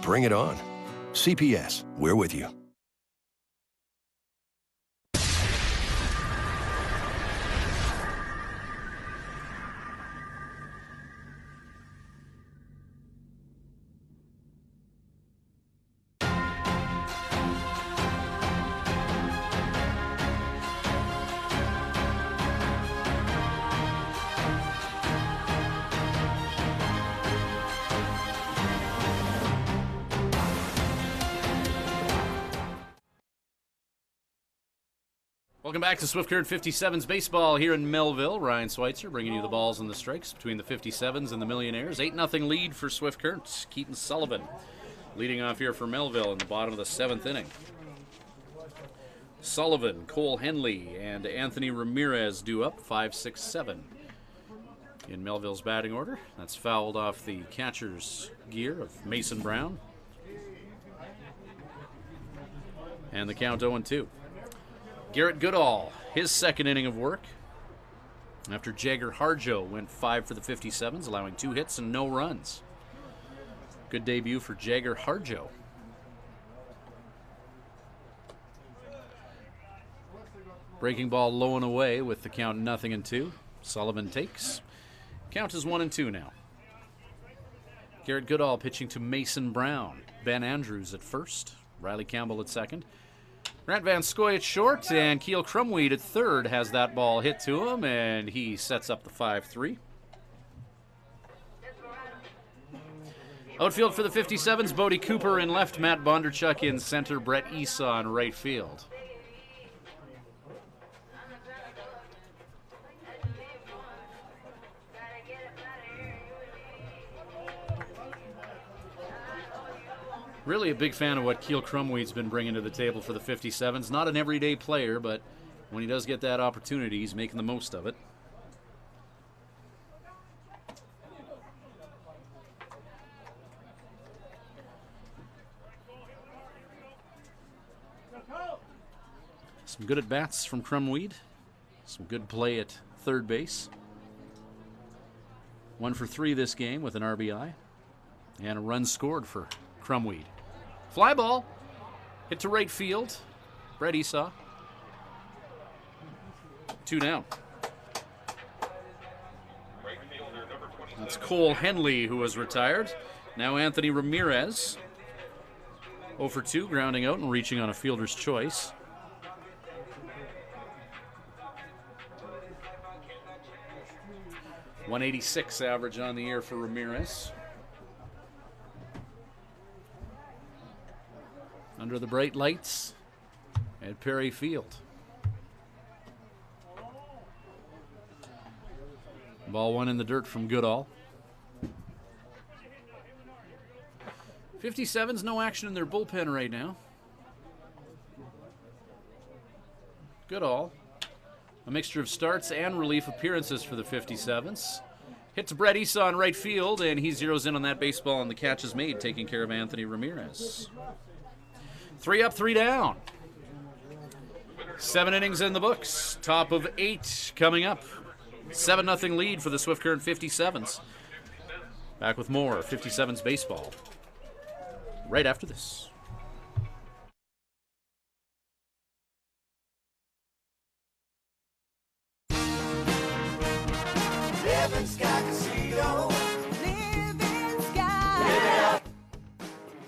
S4: Bring it on. CPS, we're with you.
S1: Welcome back to Swift Current 57's baseball here in Melville. Ryan Schweitzer bringing you the balls and the strikes between the 57's and the Millionaires. 8-0 lead for Swift Current. Keaton Sullivan leading off here for Melville in the bottom of the 7th inning. Sullivan, Cole Henley, and Anthony Ramirez due up 5, 6, 7 in Melville's batting order. That's fouled off the catcher's gear of Mason Brown. And the count 0-2. Garrett Goodall, his second inning of work after Jagger Harjo went 5 for the 57's, allowing 2 hits and no runs. Good debut for Jagger Harjo. Breaking ball low and away with the count 0-2. Sullivan takes. Count is 1-2 now. Garrett Goodall pitching to Mason Brown. Ben Andrews at first. Riley Campbell at second. Grant Van Scoy at short, and Keel Crumweed at third has that ball hit to him, and he sets up the 5-3. Outfield for the 57's, Bodie Cooper in left, Matt Bondarchuk in center, Brett Esau in right field. Really a big fan of what Keel Crumweed's been bringing to the table for the 57's. Not an everyday player, but when he does get that opportunity, he's making the most of it. Some good at-bats from Crumweed. Some good play at third base. 1 for 3 this game with an RBI. And a run scored for Crumweed. Fly ball. Hit to right field. Brett Esau. 2 down. That's Cole Henley, who was retired. Now Anthony Ramirez. 0 for 2, grounding out and reaching on a fielder's choice. .186 average on the year for Ramirez. Under the bright lights at Perry Field. Ball 1 in the dirt from Goodall. 57's no action in their bullpen right now. Goodall, a mixture of starts and relief appearances for the 57's. Hit to Brett Esau in right field, and he zeroes in on that baseball, and the catch is made, taking care of Anthony Ramirez. 3 up, 3 down. 7 innings in the books. Top of 8 coming up. 7-0 lead for the Swift Current 57's. Back with more 57's baseball right after this.
S3: Living Sky Casino. Living Sky. Live it up.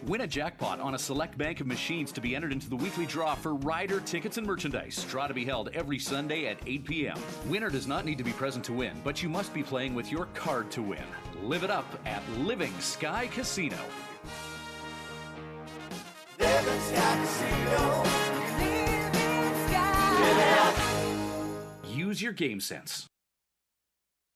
S6: Win a jackpot on a select bank of machines to be entered into the weekly draw for rider tickets and merchandise. Draw to be held every Sunday at 8 p.m. Winner does not need to be present to win, but you must be playing with your card to win. Live it up at Living Sky Casino.
S3: Living Sky Casino. Living Sky. Live it up.
S6: Use your game sense.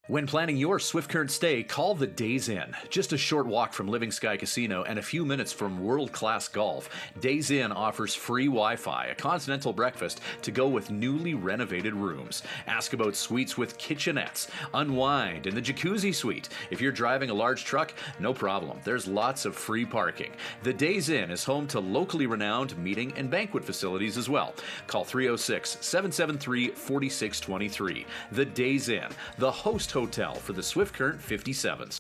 S6: When planning your Swift Current stay, call the Days Inn. Just a short walk from Living Sky Casino and a few minutes from world-class golf, Days Inn offers free Wi-Fi, a continental breakfast to go with newly renovated rooms. Ask about suites with kitchenettes, unwind in the jacuzzi suite. If you're driving a large truck, no problem. There's lots of free parking. The Days Inn is home to locally renowned meeting and banquet facilities as well. Call 306-773-4623. The Days Inn, the host hotel for the Swift Current 57's.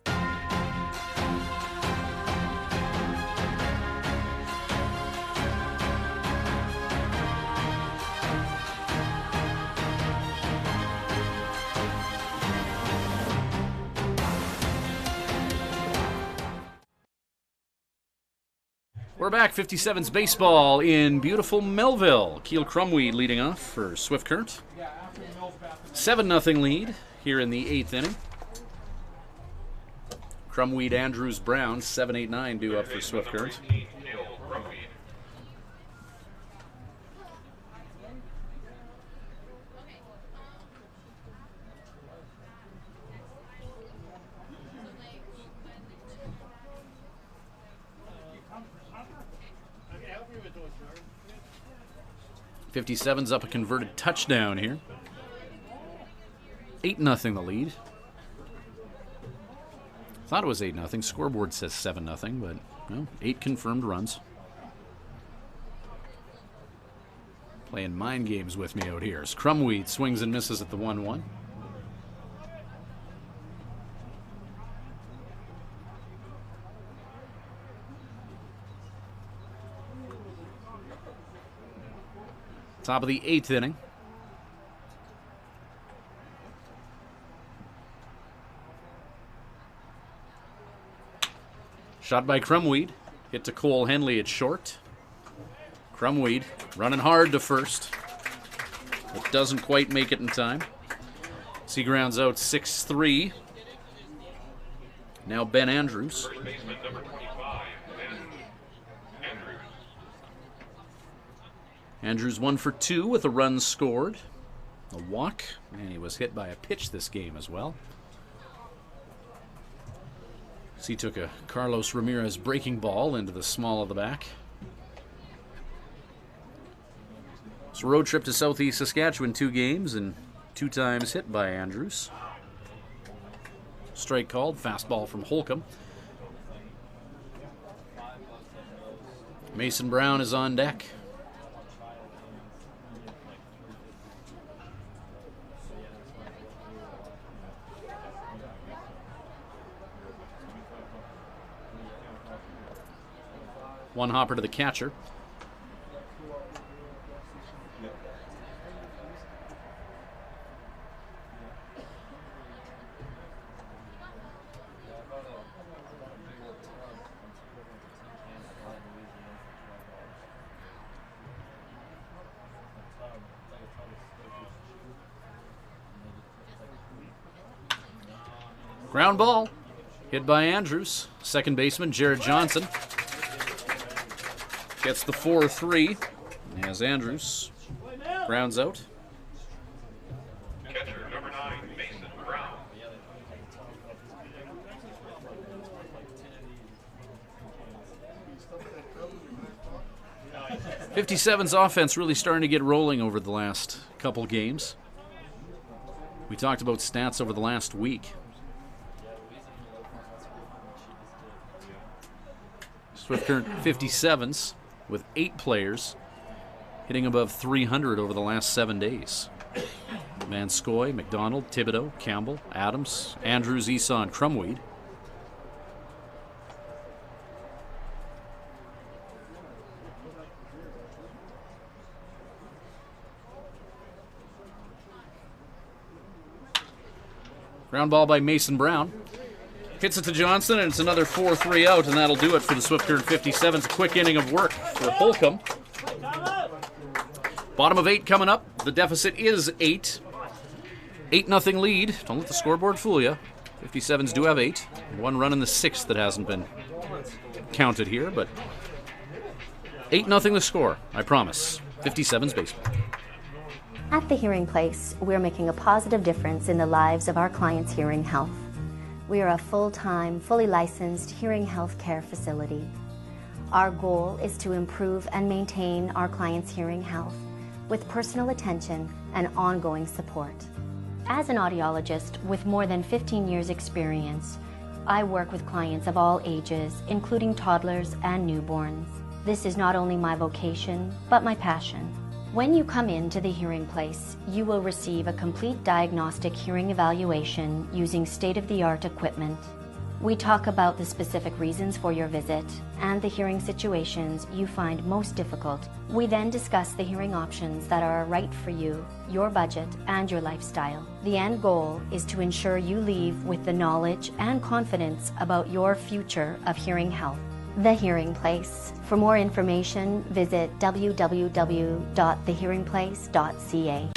S1: We're back, 57's baseball in beautiful Melville. Keel Crumweed leading off for Swift Current. 7-0 lead here in the 8th inning. Crumweed, Andrews, Brown, 7, 8, 9 due up for Swift Current. .57's up a converted touchdown here. 8-0 the lead. Thought it was 8-0. Scoreboard says 7-0, but no, 8 confirmed runs. Playing mind games with me out here as Crumweed swings and misses at the 1-1. Top of the 8th inning. Shot by Crumweed. Hit to Cole Henley at short. Crumweed running hard to first, but doesn't quite make it in time. He grounds out 6-3. Now Ben Andrews.
S2: First baseman number 25, Ben Andrews.
S1: Andrews 1 for 2 with a run scored. A walk, and he was hit by a pitch this game as well. He took a Carlos Ramirez breaking ball into the small of the back. It's a road trip to Southeast Saskatchewan, 2 games and 2 times hit by Andrews. Strike called, fastball from Holcomb. Mason Brown is on deck. One hopper to the catcher. Ground ball. Hit by Andrews. Second baseman Jared Johnson gets the 4-3 as Andrews grounds out.
S2: Catcher number 9, Mason Brown.
S1: .57's offense really starting to get rolling over the last couple games. We talked about stats over the last week. Swift Current 57's with 8 players hitting above 300 over the last 7 days. Manskoy, McDonald, Thibodeau, Campbell, Adams, Andrews, Esau, and Crumweed. Ground ball by Mason Brown. Hits it to Johnson, and it's another 4-3 out, and that'll do it for the Swift Current 57's. A quick inning of work for Holcomb. Bottom of 8 coming up. The deficit is 8. 8-0 lead. Don't let the scoreboard fool you. 57's do have 8. 1 run in the 6th that hasn't been counted here, but 8-0 the score, I promise. 57's baseball.
S5: At the Hearing Place, we're making a positive difference in the lives of our clients' hearing health. We are a full-time, fully licensed hearing health care facility. Our goal is to improve and maintain our clients' hearing health with personal attention and ongoing support. As an audiologist with more than 15 years' experience, I work with clients of all ages, including toddlers and newborns. This is not only my vocation, but my passion. When you come into the Hearing Place, you will receive a complete diagnostic hearing evaluation using state-of-the-art equipment. We talk about the specific reasons for your visit and the hearing situations you find most difficult. We then discuss the hearing options that are right for you, your budget, and your lifestyle. The end goal is to ensure you leave with the knowledge and confidence about your future of hearing health. The Hearing Place. For more information, visit www.thehearingplace.ca.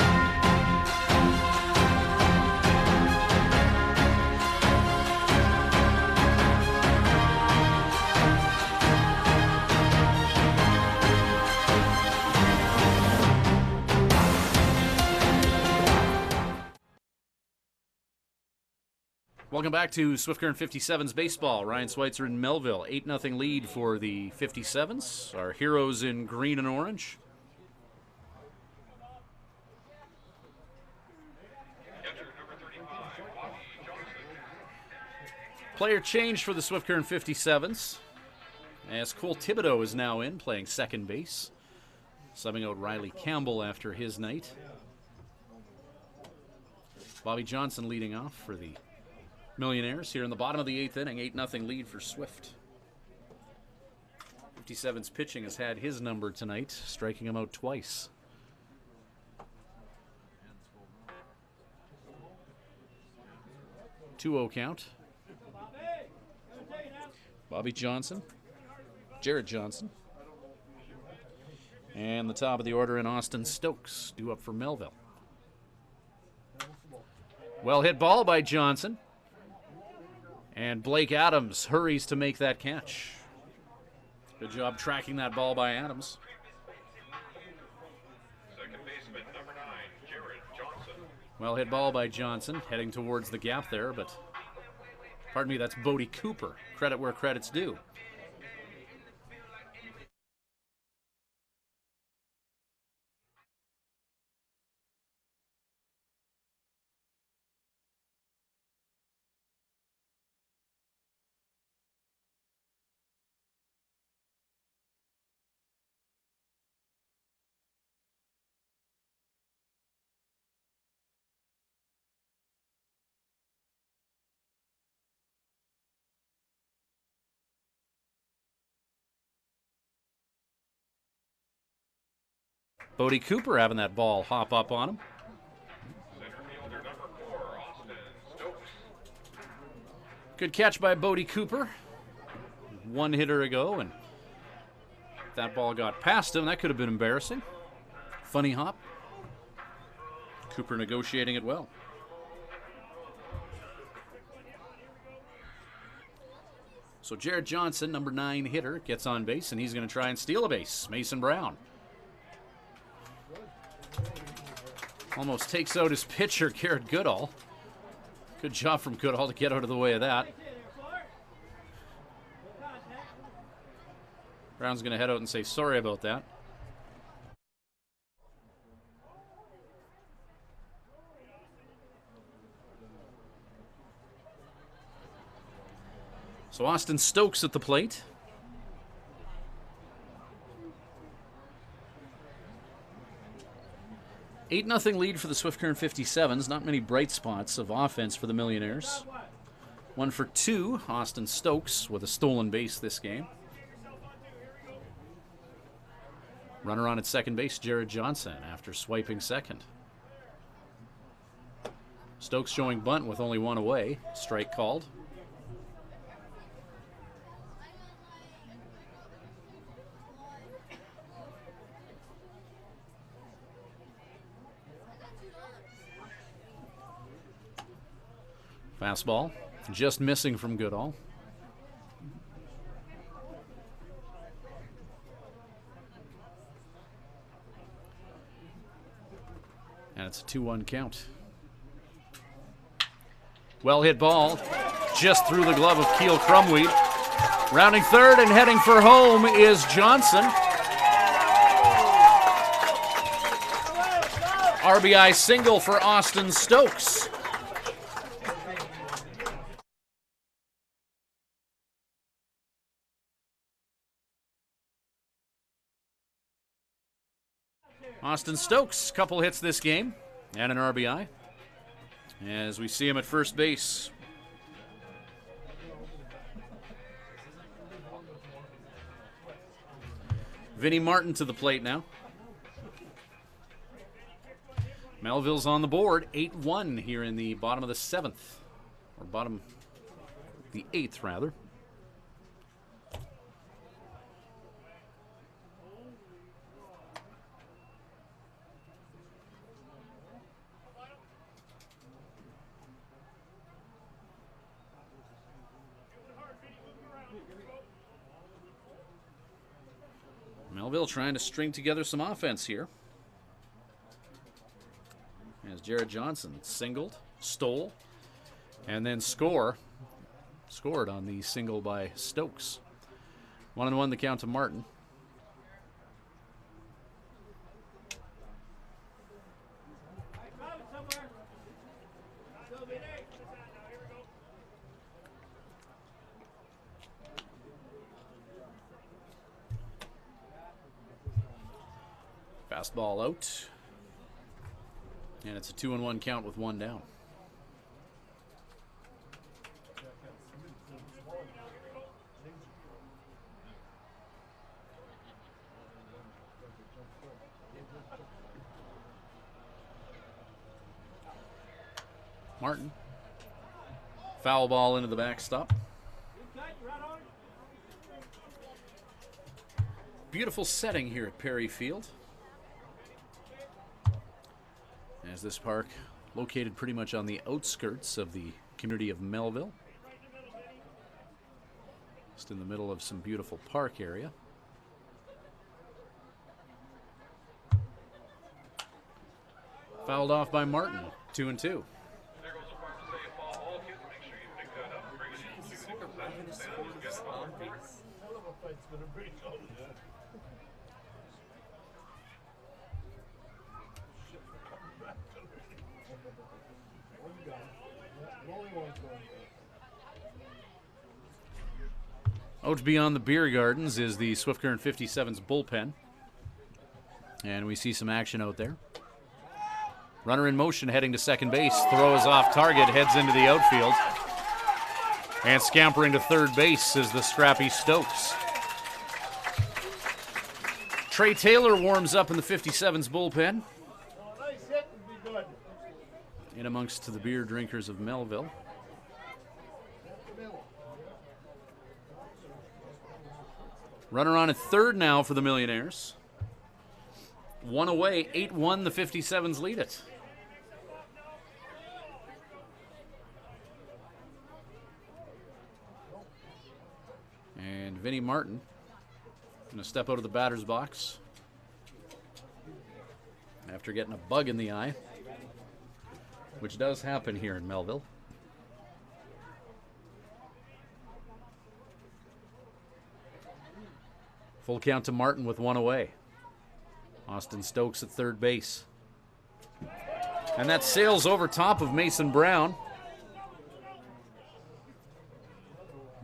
S1: Welcome back to Swift Current 57's baseball. Ryan Schweitzer in Melville. 8-0 lead for the 57's. Our heroes in green and orange. Player change for the Swift Current 57's. As Cole Thibodeau is now in, playing second base. Subbing out Riley Campbell after his night. Bobby Johnson leading off for the Millionaires here in the bottom of the 8th inning. 8-0 lead for Swift. 57's pitching has had his number tonight, striking him out twice. Two-0 count. Bobby Johnson, Jared Johnson, and the top of the order in Austin Stokes, due up for Melville. Well hit ball by Johnson. And Blake Adams hurries to make that catch. Good job tracking that ball by Adams.
S2: Second baseman, number 9, Jared Johnson.
S1: Well hit ball by Johnson, heading towards the gap there, but pardon me, that's Bodie Cooper. Credit where credit's due. Bodie Cooper having that ball hop up on him.
S2: Center fielder, number 4, Austin Stokes.
S1: Good catch by Bodie Cooper. One hitter ago, and that ball got past him. That could have been embarrassing. Funny hop. Cooper negotiating it well. So Jared Johnson, number 9 hitter, gets on base, and he's going to try and steal a base. Mason Brown almost takes out his pitcher, Garrett Goodall. Good job from Goodall to get out of the way of that. Brown's going to head out and say sorry about that. So Austin Stokes at the plate. Eight 8-0 lead for the Swift Current 57's. Not many bright spots of offense for the Millionaires. 1 for 2, Austin Stokes with a stolen base this game. Runner on at second base, Jared Johnson, after swiping second. Stokes showing bunt with only one away. Strike called. Fastball, just missing from Goodall. And it's a 2-1 count. Well hit ball, just through the glove of Keel Crumweed. Rounding third and heading for home is Johnson. RBI single for Austin Stokes. Austin Stokes, couple hits this game, and an RBI, as we see him at first base. Vinnie Martin to the plate now. Melville's on the board, 8-1 here in the bottom of the 7th, or bottom, the 8th rather. Melville trying to string together some offense here. As Jared Johnson singled, stole, And then scored on the single by Stokes. 1-1 the count to Martin. Fastball out. And it's a 2-1 count with one down. Martin. Foul ball into the backstop. Beautiful setting here at Perry Field. As this park located pretty much on the outskirts of the community of Melville. Just in the middle of some beautiful park area. Fouled off by Martin, 2-2. Out beyond the beer gardens is the Swift Current 57's bullpen. And we see some action out there. Runner in motion heading to second base. Throw is off target, heads into the outfield. And scampering to third base is the scrappy Stokes. Trey Taylor warms up in the 57's bullpen. In amongst the beer drinkers of Melville. Runner on at third now for the Millionaires. One away, 8-1, the 57's lead it. And Vinnie Martin going to step out of the batter's box after getting a bug in the eye, which does happen here in Melville. Full count to Martin with one away. Austin Stokes at third base. And that sails over top of Mason Brown.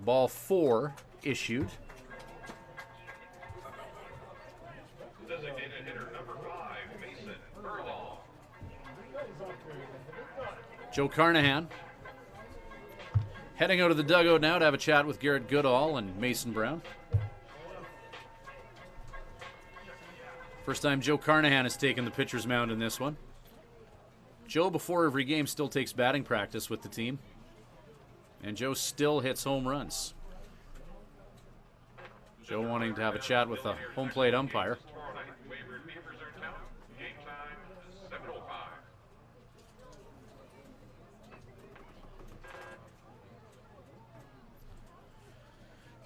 S1: Ball 4 issued.
S2: Designated hitter number 5, Mason Brown.
S1: Joe Carnahan heading out of the dugout now to have a chat with Garrett Goodall and Mason Brown. First time Joe Carnahan has taken the pitcher's mound in this one. Joe, before every game, still takes batting practice with the team. And Joe still hits home runs. Joe wanting to have a chat with the home plate umpire.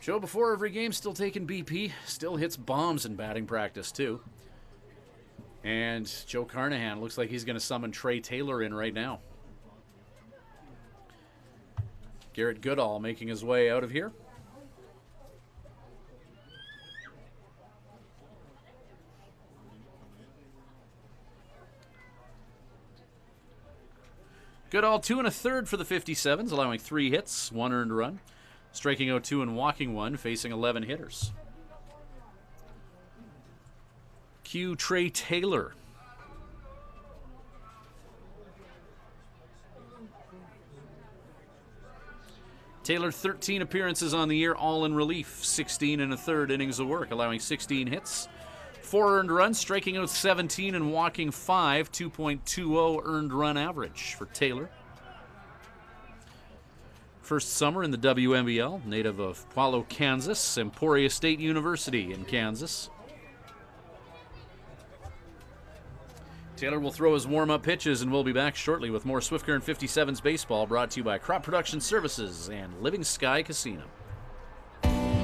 S1: Joe, before every game, still taking BP, still hits bombs in batting practice, too. And Joe Carnahan looks like he's going to summon Trey Taylor in right now. Garrett Goodall making his way out of here. Goodall 2 1/3 for the 57's, allowing 3 hits, 1 earned run. Striking out 2 and walking 1, facing 11 hitters. Cue Trey Taylor. Taylor, 13 appearances on the year, all in relief. 16 1/3 innings of work, allowing 16 hits. 4 earned runs, striking out 17 and walking 5. 2.20 earned run average for Taylor. First summer in the WNBL, native of Palo, Kansas, Emporia State University in Kansas. Taylor will throw his warm-up pitches, and we'll be back shortly with more Swift Current 57's baseball, brought to you by Crop Production Services and Living Sky Casino.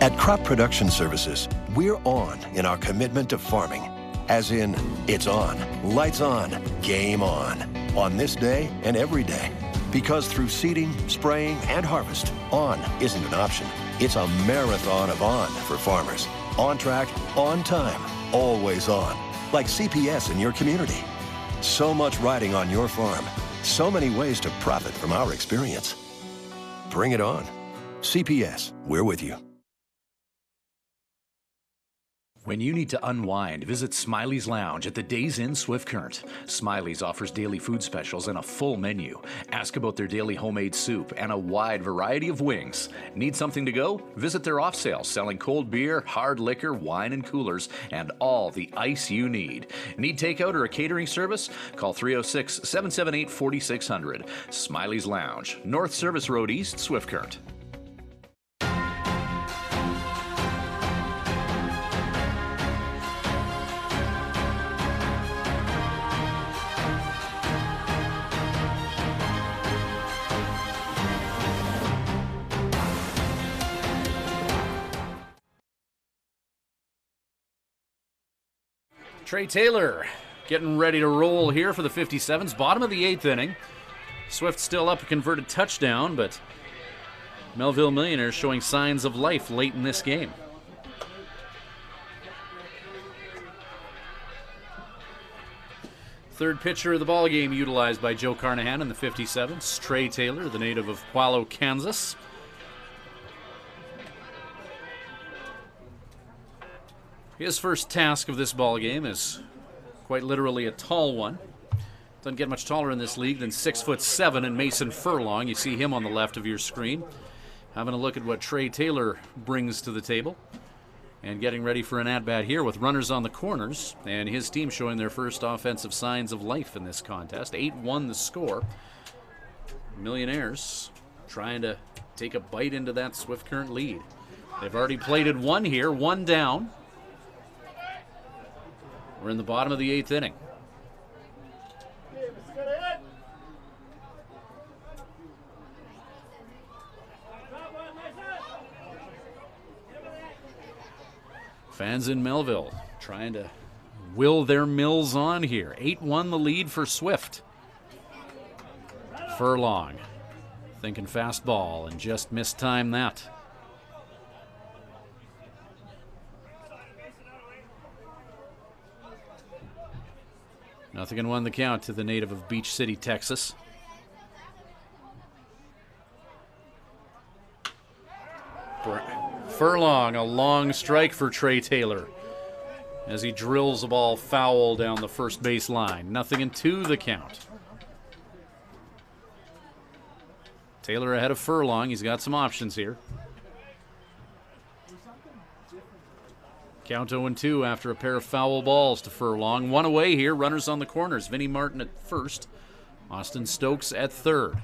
S4: At Crop Production Services, we're on in our commitment to farming. As in, it's on, lights on, game on this day and every day. Because through seeding, spraying, and harvest, on isn't an option. It's a marathon of on for farmers. On track, on time, always on. Like CPS in your community. So much riding on your farm. So many ways to profit from our experience. Bring it on. CPS, we're with you.
S6: When you need to unwind, visit Smiley's Lounge at the Days Inn Swift Current. Smiley's offers daily food specials and a full menu. Ask about their daily homemade soup and a wide variety of wings. Need something to go? Visit their off sale, selling cold beer, hard liquor, wine and coolers, and all the ice you need. Need takeout or a catering service? Call 306-778-4600. Smiley's Lounge, North Service Road East, Swift Current.
S1: Trey Taylor getting ready to roll here for the 57's. Bottom of the 8th inning. Swift still up a converted touchdown, but Melville Millionaires showing signs of life late in this game. Third pitcher of the ball game utilized by Joe Carnahan in the 57's. Trey Taylor, the native of Palo, Kansas. His first task of this ball game is quite literally a tall one. Doesn't get much taller in this league than 6'7" and Mason Furlong. You see him on the left of your screen. Having a look at what Trey Taylor brings to the table. And getting ready for an at-bat here with runners on the corners. And his team showing their first offensive signs of life in this contest. 8-1 the score. Millionaires trying to take a bite into that Swift Current lead. They've already plated one here, one down. We're in the bottom of the 8th inning. Fans in Melville trying to will their mills on here. 8-1 the lead for Swift. Furlong thinking fastball and just mistimed that. Nothing in one the count to the native of Beach City, Texas. Furlong, a long strike for Trey Taylor as he drills the ball foul down the first base line. Nothing in 2 the count. Taylor ahead of Furlong. He's got some options here. Count 0-2 after a pair of foul balls to Furlong. One away here, runners on the corners. Vinnie Martin at first, Austin Stokes at third.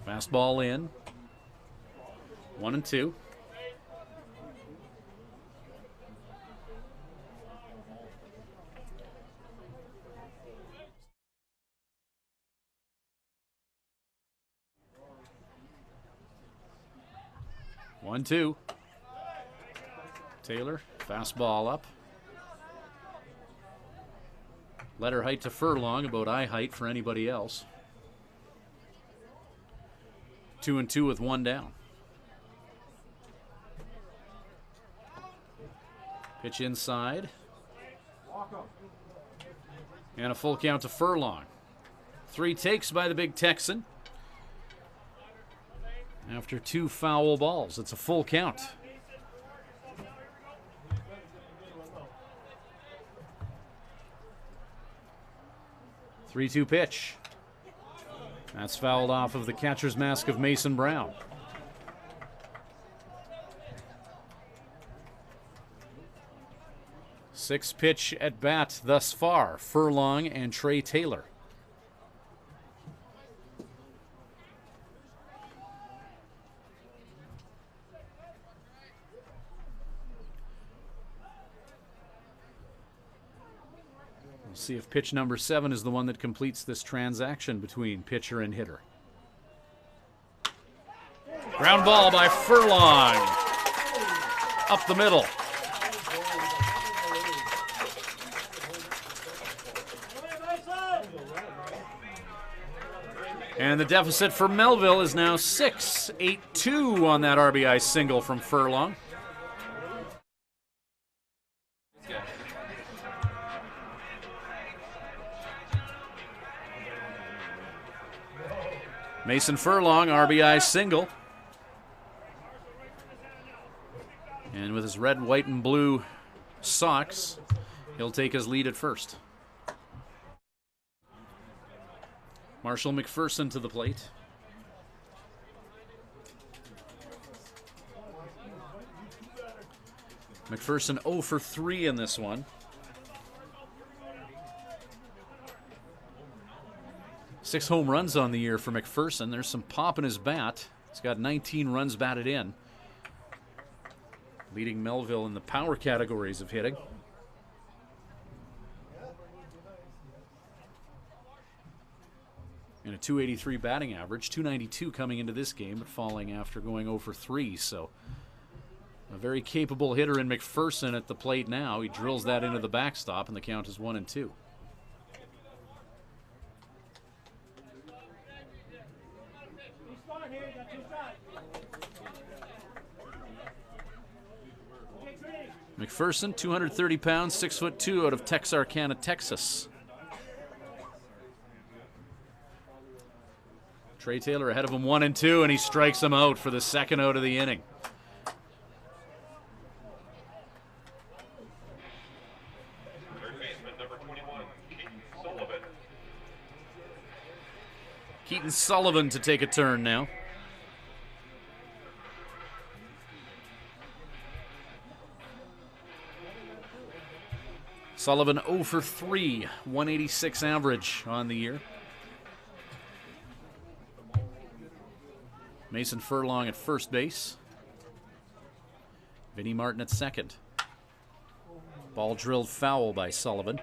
S1: Fastball in. 1-2. One, two. Taylor, fastball up. Letter height to Furlong, about eye height for anybody else. 2-2 with one down. Pitch inside. And a full count to Furlong. 3 takes by the big Texan. After 2 foul balls, it's a full count. Three-two pitch. That's fouled off of the catcher's mask of Mason Brown. Six pitch at bat thus far, Furlong and Trey Taylor. We'll see if pitch number 7 is the one that completes this transaction between pitcher and hitter. Ground ball by Furlong. Up the middle. And the deficit for Melville is now 6, 8-2 on that RBI single from Furlong. Mason Furlong, RBI single. And with his red, white, and blue socks, he'll take his lead at first. Marshall McPherson to the plate. McPherson 0 for 3 in this one. 6 home runs on the year for McPherson. There's some pop in his bat. He's got 19 runs batted in. Leading Melville in the power categories of hitting. And a .283 batting average. .292 coming into this game, but falling after going 0 for 3. So a very capable hitter in McPherson at the plate now. He drills that into the backstop, and the count is 1-2. McPherson, 230 pounds, 6'2", out of Texarkana, Texas. Trey Taylor ahead of him 1-2, and he strikes him out for the second out of the inning.
S2: Third baseman, number 21, Keaton Sullivan.
S1: Keaton Sullivan to take a turn now. Sullivan 0 for 3, 186 average on the year. Mason Furlong at first base. Vinnie Martin at second. Ball drilled foul by Sullivan.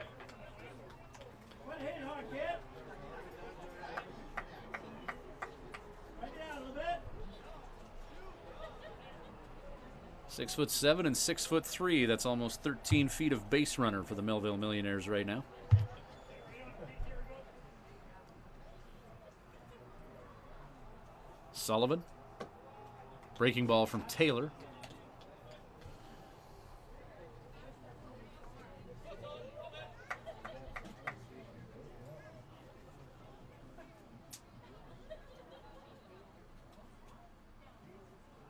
S1: Six 6'7" and 6'3". That's almost 13 feet of base runner for the Melville Millionaires right now. Sullivan. Breaking ball from Taylor.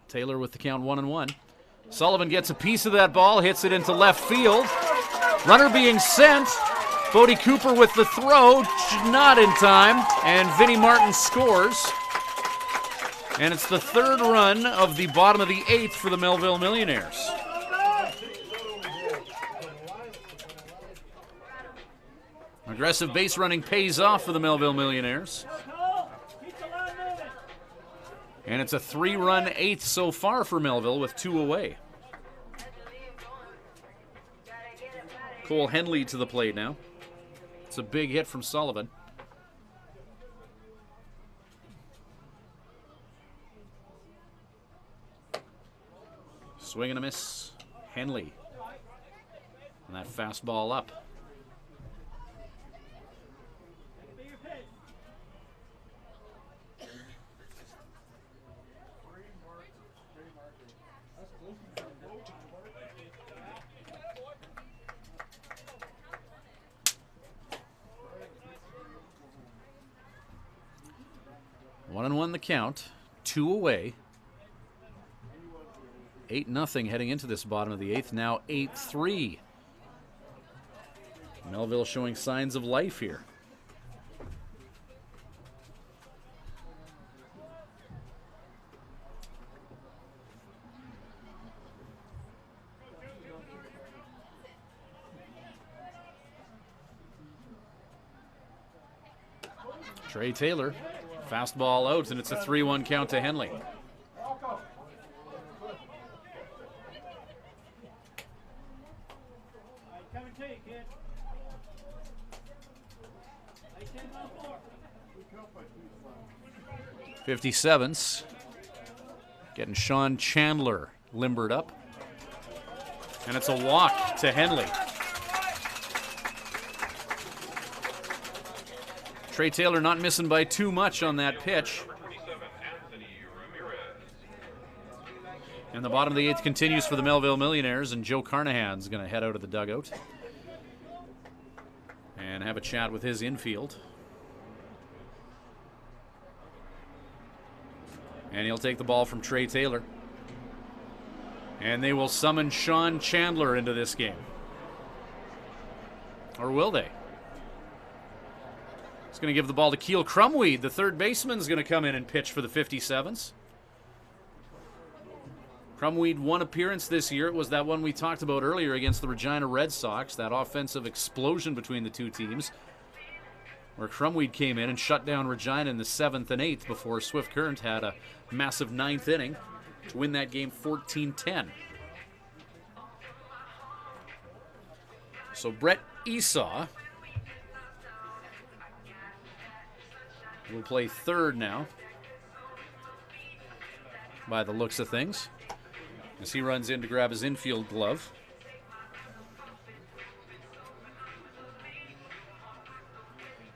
S1: Taylor with the count 1-1. Sullivan gets a piece of that ball, hits it into left field. Runner being sent. Bodie Cooper with the throw, not in time, and Vinnie Martin scores. And it's the third run of the bottom of the 8th for the Melville Millionaires. Aggressive base running pays off for the Melville Millionaires. And it's a 3-run 8th so far for Melville with 2 away. Cole Henley to the plate now. It's a big hit from Sullivan. Swing and a miss. Henley. And that fastball up. One and one the count. 2 away. 8-0 heading into this bottom of the 8th. Now 8-3. Melville showing signs of life here. Trey Taylor, fastball out, and it's a 3-1 count to Henley. .57's getting Sean Chandler limbered up, and it's a walk to Henley. Trey Taylor not missing by too much on that pitch. And the bottom of the 8th continues for the Melville Millionaires, and Joe Carnahan's going to head out of the dugout and have a chat with his infield. And he'll take the ball from Trey Taylor. And they will summon Sean Chandler into this game. Or will they? He's going to give the ball to Keel Crumweed. The third baseman's going to come in and pitch for the 57's. Crumweed, one appearance this year. It was that one we talked about earlier against the Regina Red Sox, that offensive explosion between the two teams, where Crumweed came in and shut down Regina in the 7th and 8th before Swift Current had a massive 9th inning to win that game 14-10. So Brett Esau will play third now, by the looks of things, as he runs in to grab his infield glove.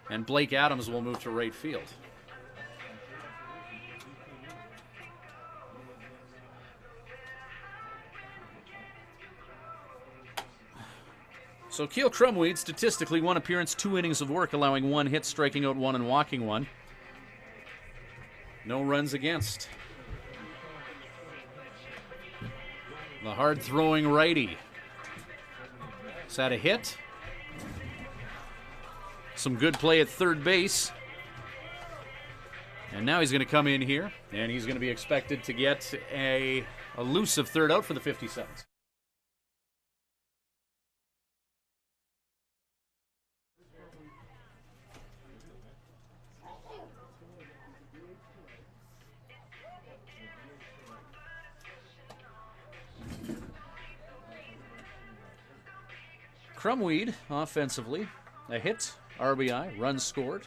S1: And Blake Adams will move to right field. So Keel Crumweed, statistically, 1 appearance, 2 innings of work, allowing 1 hit, striking out 1 and walking 1. No runs against. The hard-throwing righty has had a hit. Some good play at third base. And now he's going to come in here, and he's going to be expected to get a elusive third out for the 57's. Crumweed, offensively, a hit, RBI, runs scored,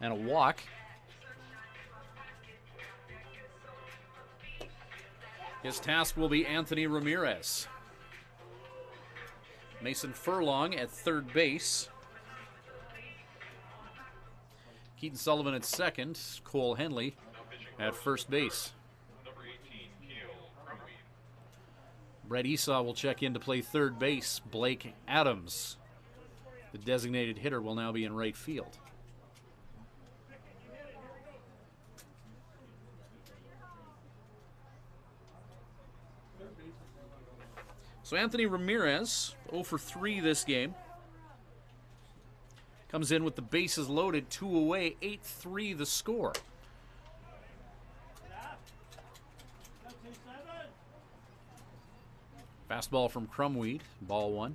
S1: and a walk. His task will be Anthony Ramirez. Mason Furlong at third base. Keaton Sullivan at second. Cole Henley at first base. Brett Esau will check in to play third base. Blake Adams, the designated hitter, will now be in right field. So Anthony Ramirez, 0 for 3 this game. Comes in with the bases loaded, 2 away, 8-3 the score. Fastball from Crumweed, ball 1.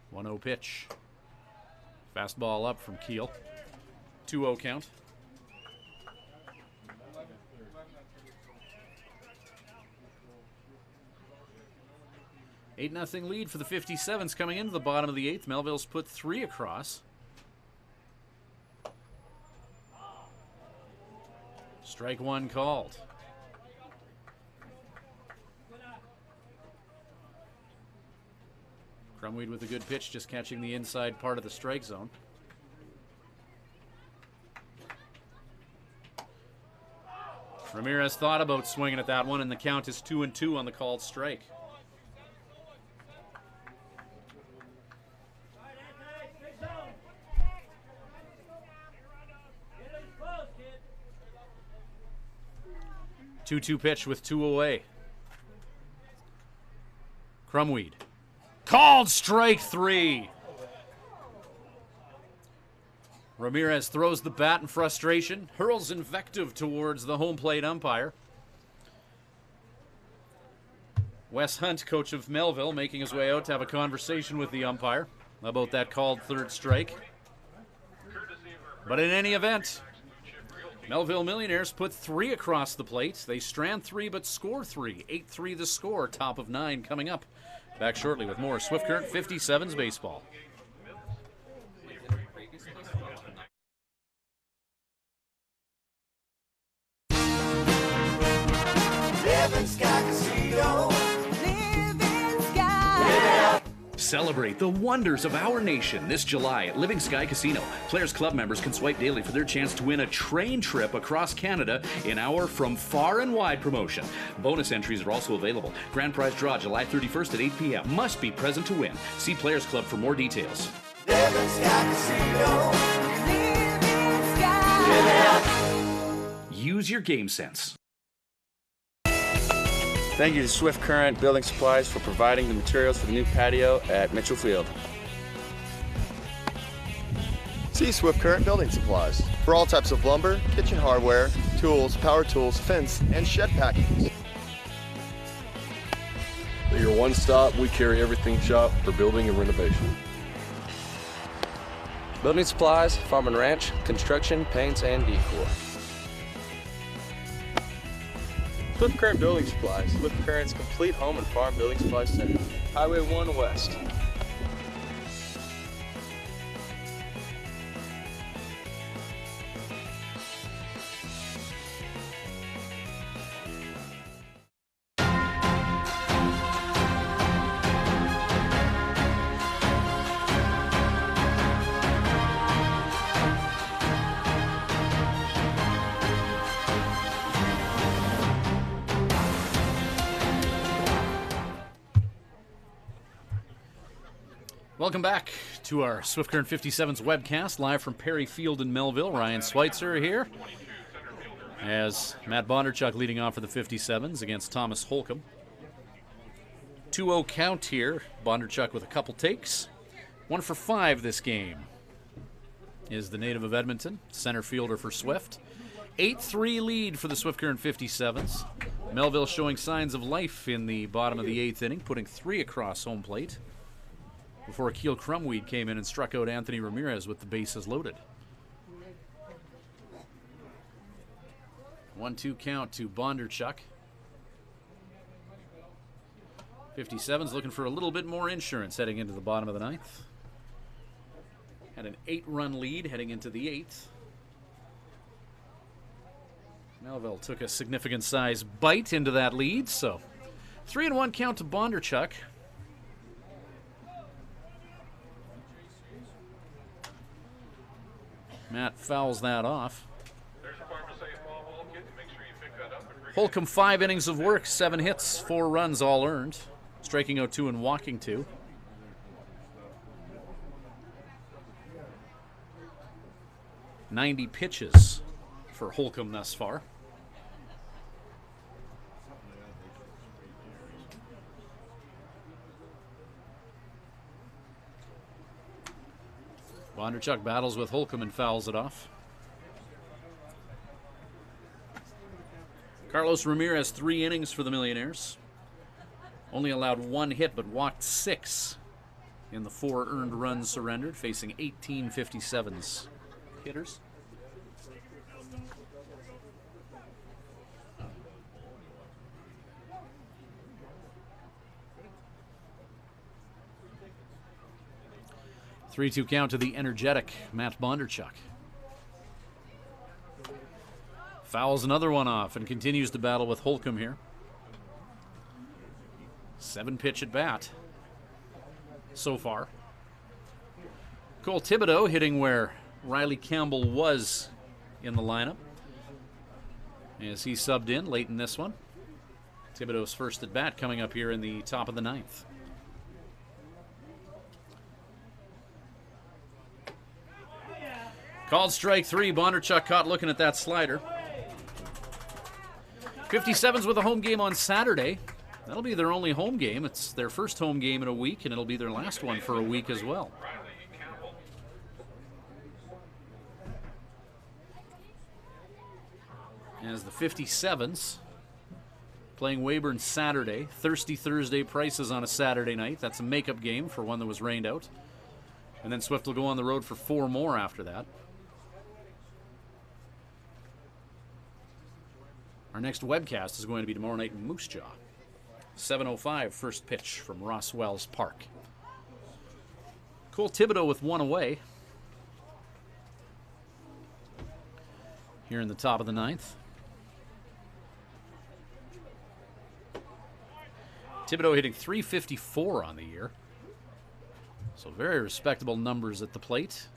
S1: One-oh pitch. Fastball up from Keel. 2-0 count. Eight 0 lead for the 57's coming into the bottom of the 8th. Melville's put 3 across. Strike 1 called. Crumweed with a good pitch, just catching the inside part of the strike zone. Ramirez thought about swinging at that one, and the count is 2-2 on the called strike. Two-two pitch with 2 away. Crumweed. Called strike 3. Ramirez throws the bat in frustration, hurls invective towards the home plate umpire. Wes Hunt, coach of Melville, making his way out to have a conversation with the umpire about that called third strike. But in any event, Melville Millionaires put 3 across the plate. They strand 3 but score 3. 8-3 the score, top of 9 coming up. Back shortly with more Swift Current 57's baseball.
S3: Living Sky Casino.
S6: Celebrate the wonders of our nation this July at Living Sky Casino. Players Club members can swipe daily for their chance to win a train trip across Canada in our From Far and Wide promotion. Bonus entries are also available. Grand prize draw July 31st at 8 p.m. Must be present to win. See Players Club for more details.
S3: Living Sky Casino. Living Sky.
S6: Use your game sense.
S7: Thank you to Swift Current Building Supplies for providing the materials for the new patio at Mitchell Field.
S8: See Swift Current Building Supplies for all types of lumber, kitchen hardware, tools, power tools, fence, and shed packings.
S9: At your one stop, we carry everything shop for building and renovation.
S7: Building supplies, farm and ranch, construction, paints, and decor. Swift Current Building Supplies, Swift Current's complete home and farm building supply center. Highway 1 West.
S1: Welcome back to our Swift Current 57's webcast, live from Perry Field in Melville. Ryan Schweitzer here, as Matt Bondarchuk leading off for the 57's against Thomas Holcomb. 2-0 count here. Bondarchuk with a couple takes. 1 for 5 this game is the native of Edmonton, center fielder for Swift. 8-3 lead for the Swift Current 57's. Melville showing signs of life in the bottom of the 8th inning, putting 3 across home plate, before Akil Crumweed came in and struck out Anthony Ramirez with the bases loaded. 1-2 count to Bondarchuk. 57's looking for a little bit more insurance heading into the bottom of the 9th. Had an 8-run lead heading into the 8th. Melville took a significant size bite into that lead, so 3-1 count to Bondarchuk. Matt fouls that off. Holcomb 5 innings of work, 7 hits, 4 runs all earned, striking out 2 and walking 2. $90 pitches for Holcomb thus far. Bondarchuk battles with Holcomb and fouls it off. Carlos Ramirez, 3 innings for the Millionaires. Only allowed 1 hit, but walked 6 in the 4 earned runs surrendered, facing 18 57's hitters. 3-2 count to the energetic Matt Bondarchuk. Fouls another one off and continues to battle with Holcomb here. 7 pitch at bat so far. Cole Thibodeau hitting where Riley Campbell was in the lineup, as he subbed in late in this one. Thibodeau's first at bat coming up here in the top of the 9th. Called strike 3. Bondarchuk caught looking at that slider. 57's with a home game on Saturday. That'll be their only home game. It's their first home game in a week, and it'll be their last one for a week as well. As the 57's playing Weyburn Saturday. Thirsty Thursday prices on a Saturday night. That's a makeup game for one that was rained out. And then Swift will go on the road for 4 more after that. Our next webcast is going to be tomorrow night in Moose Jaw. 7:05 first pitch from Ross Wells Park. Cole Thibodeau with 1 away here in the top of the 9th. Thibodeau hitting .354 on the year. So very respectable numbers at the plate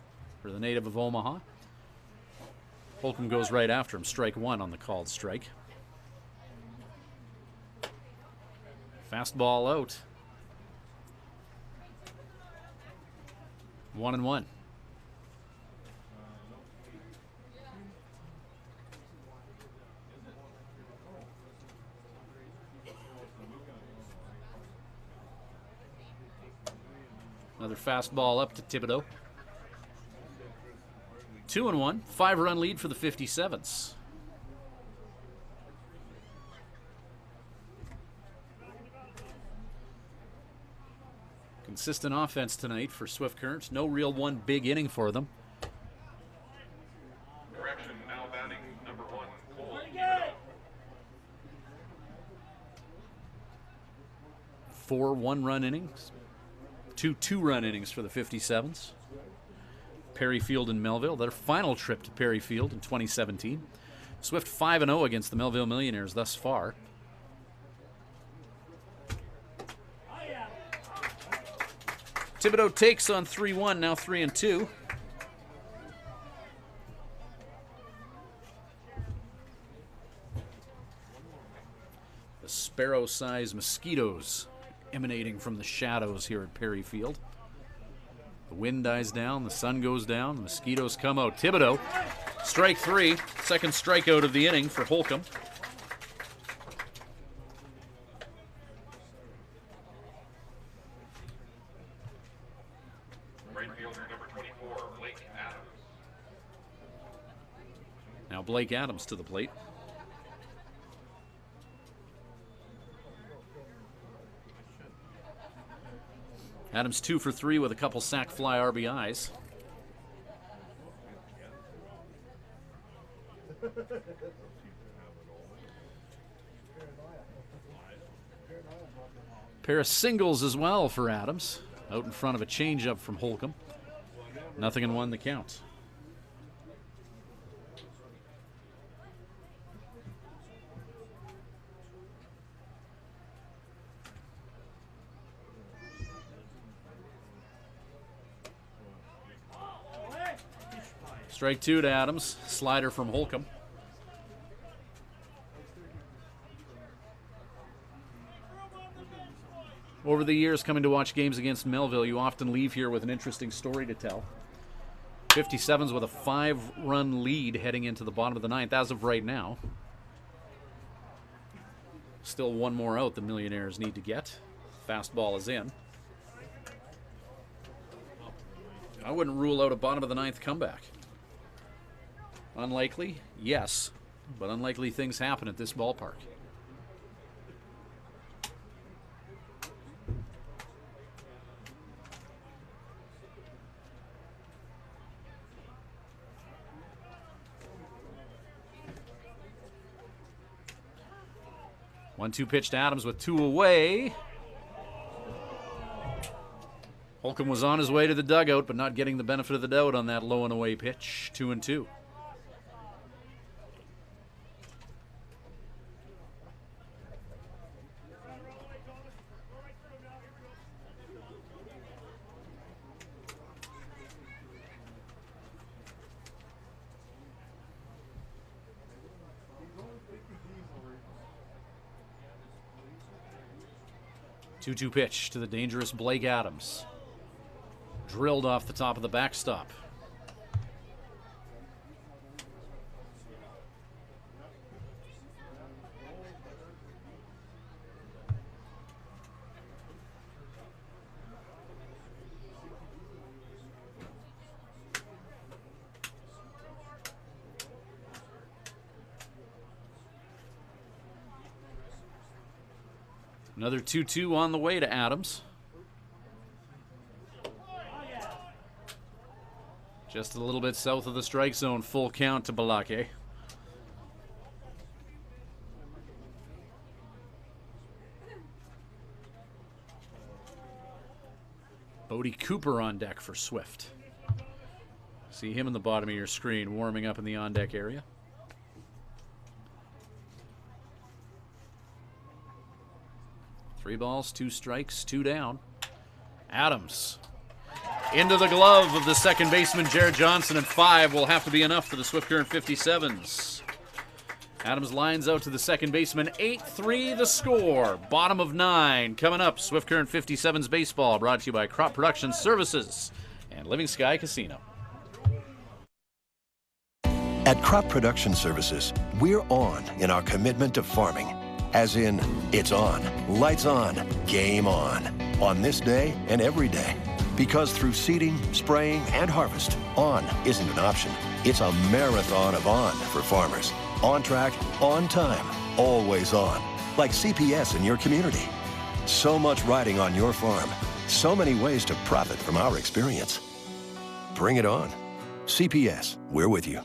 S1: for the native of Omaha. Holcomb goes right after him. Strike one on the called strike. Fastball out. 1-1. Another fastball up to Thibodeau. 2-1. 5-run lead for the 57's. Consistent offense tonight for Swift Current. No real one big inning for them.
S2: Correction, now batting number 1, Cole Thibodeau.
S1: 4 one-run innings. 2 two-run innings for the 57's. Perry Field and Melville, their final trip to Perry Field in 2017. Swift 5-0 against the Melville Millionaires thus far. Thibodeau takes on 3-1, now 3-2. The sparrow-sized mosquitoes emanating from the shadows here at Perry Field. The wind dies down, the sun goes down, the mosquitoes come out. Thibodeau, strike 3, second strikeout of the inning for Holcomb.
S2: Right fielder number 24, Blake Adams.
S1: Now Blake Adams to the plate. Adams 2 for 3 with a couple sac fly RBIs. Pair of singles as well for Adams. Out in front of a changeup from Holcomb. 0-1 the count. Strike 2 to Adams. Slider from Holcomb. Over the years, coming to watch games against Melville, you often leave here with an interesting story to tell. 57's with a 5-run lead heading into the bottom of the 9th as of right now. Still one more out the Millionaires need to get. Fastball is in. I wouldn't rule out a bottom of the 9th comeback. Unlikely? Yes. But unlikely things happen at this ballpark. One-two pitch to Adams with 2 away. Holcomb was on his way to the dugout, but not getting the benefit of the doubt on that low and away pitch. 2-2. Two-two pitch to the dangerous Blake Adams. Drilled off the top of the backstop. Another 2-2 on the way to Adams. Just a little bit south of the strike zone. Full count to Balake. Bodie Cooper on deck for Swift. See him in the bottom of your screen warming up in the on-deck area. Three balls, 2 strikes, 2 down. Adams Into the glove of the second baseman, Jared Johnson, and 5 will have to be enough for the Swift Current 57's. Adams lines out to the second baseman, 8-3 the score. Bottom of 9 coming up. Swift Current 57's baseball brought to you by Crop Production Services and Living Sky Casino.
S4: At Crop Production Services, we're on in our commitment to farming. As in, it's on, lights on, game on this day and every day. Because through seeding, spraying, and harvest, on isn't an option. It's a marathon of on for farmers. On track, on time, always on. Like CPS in your community. So much riding on your farm. So many ways to profit from our experience. Bring it on. CPS, we're with you.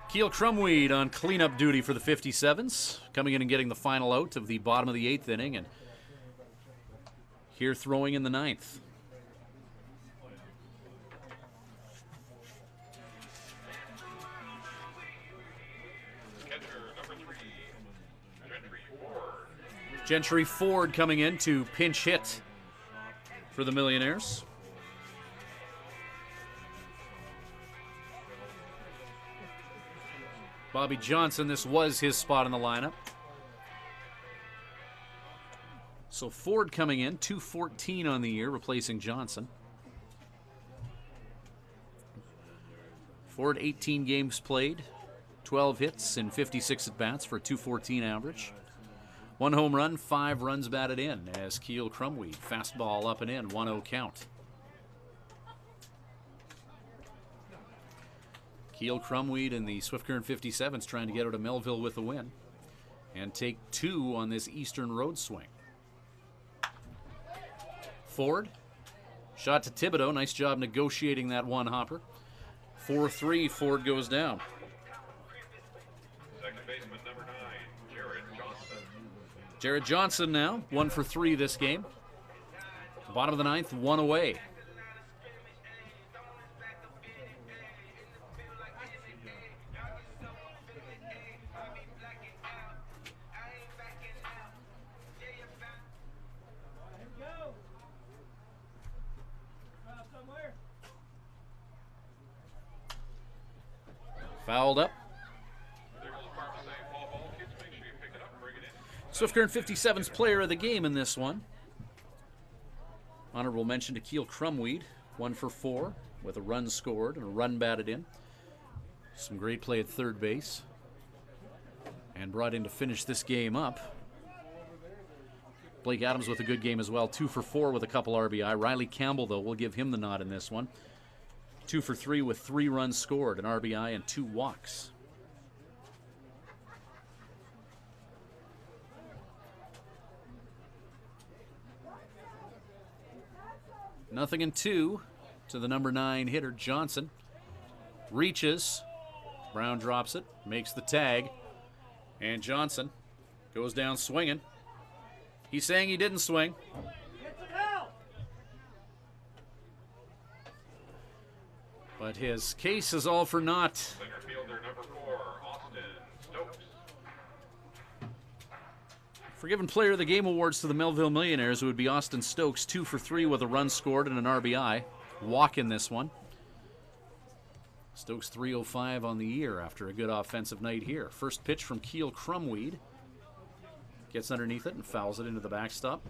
S1: Keel Crumweed on cleanup duty for the 57's, coming in and getting the final out of the bottom of the 8th inning, and here throwing in the 9th. Gentry Ford coming in to pinch hit for the Millionaires. Bobby Johnson, this was his spot in the lineup. So Ford coming in, 214 on the year, replacing Johnson. Ford, 18 games played, 12 hits in 56 at-bats for a 214 average. 1 home run, 5 runs batted in as Keel Crumweed, fastball up and in, 1-0 count. Keel Crumweed and the Swift Current 57's trying to get out of Melville with a win and take 2 on this Eastern Road swing. Ford, shot to Thibodeau. Nice job negotiating that one hopper. 4-3, Ford goes down.
S2: Second baseman, number 9, Jared Johnson.
S1: Jared Johnson now, 1 for 3 this game. Bottom of the 9th, 1 away. Fouled up. Swift Current 57's player of the game in this one. Honorable mention to Keel Crumweed, 1 for 4 with a run scored and a run batted in. Some great play at third base. And brought in to finish this game up. Blake Adams with a good game as well, 2 for 4 with a couple RBI. Riley Campbell, though, will give him the nod in this one. 2 for 3 with 3 runs scored, an RBI and 2 walks. Nothing in 2 to the number 9 hitter, Johnson. Reaches. Brown drops it, makes the tag. And Johnson goes down swinging. He's saying he didn't swing. But his case is all for naught.
S2: Center fielder, number 4, Austin Stokes.
S1: For giving Player of the Game awards to the Melville Millionaires, it would be Austin Stokes, 2 for 3 with a run scored and an RBI. Walk in this one. Stokes 305 on the year after a good offensive night here. First pitch from Keel Crumweed. Gets underneath it and fouls it into the backstop.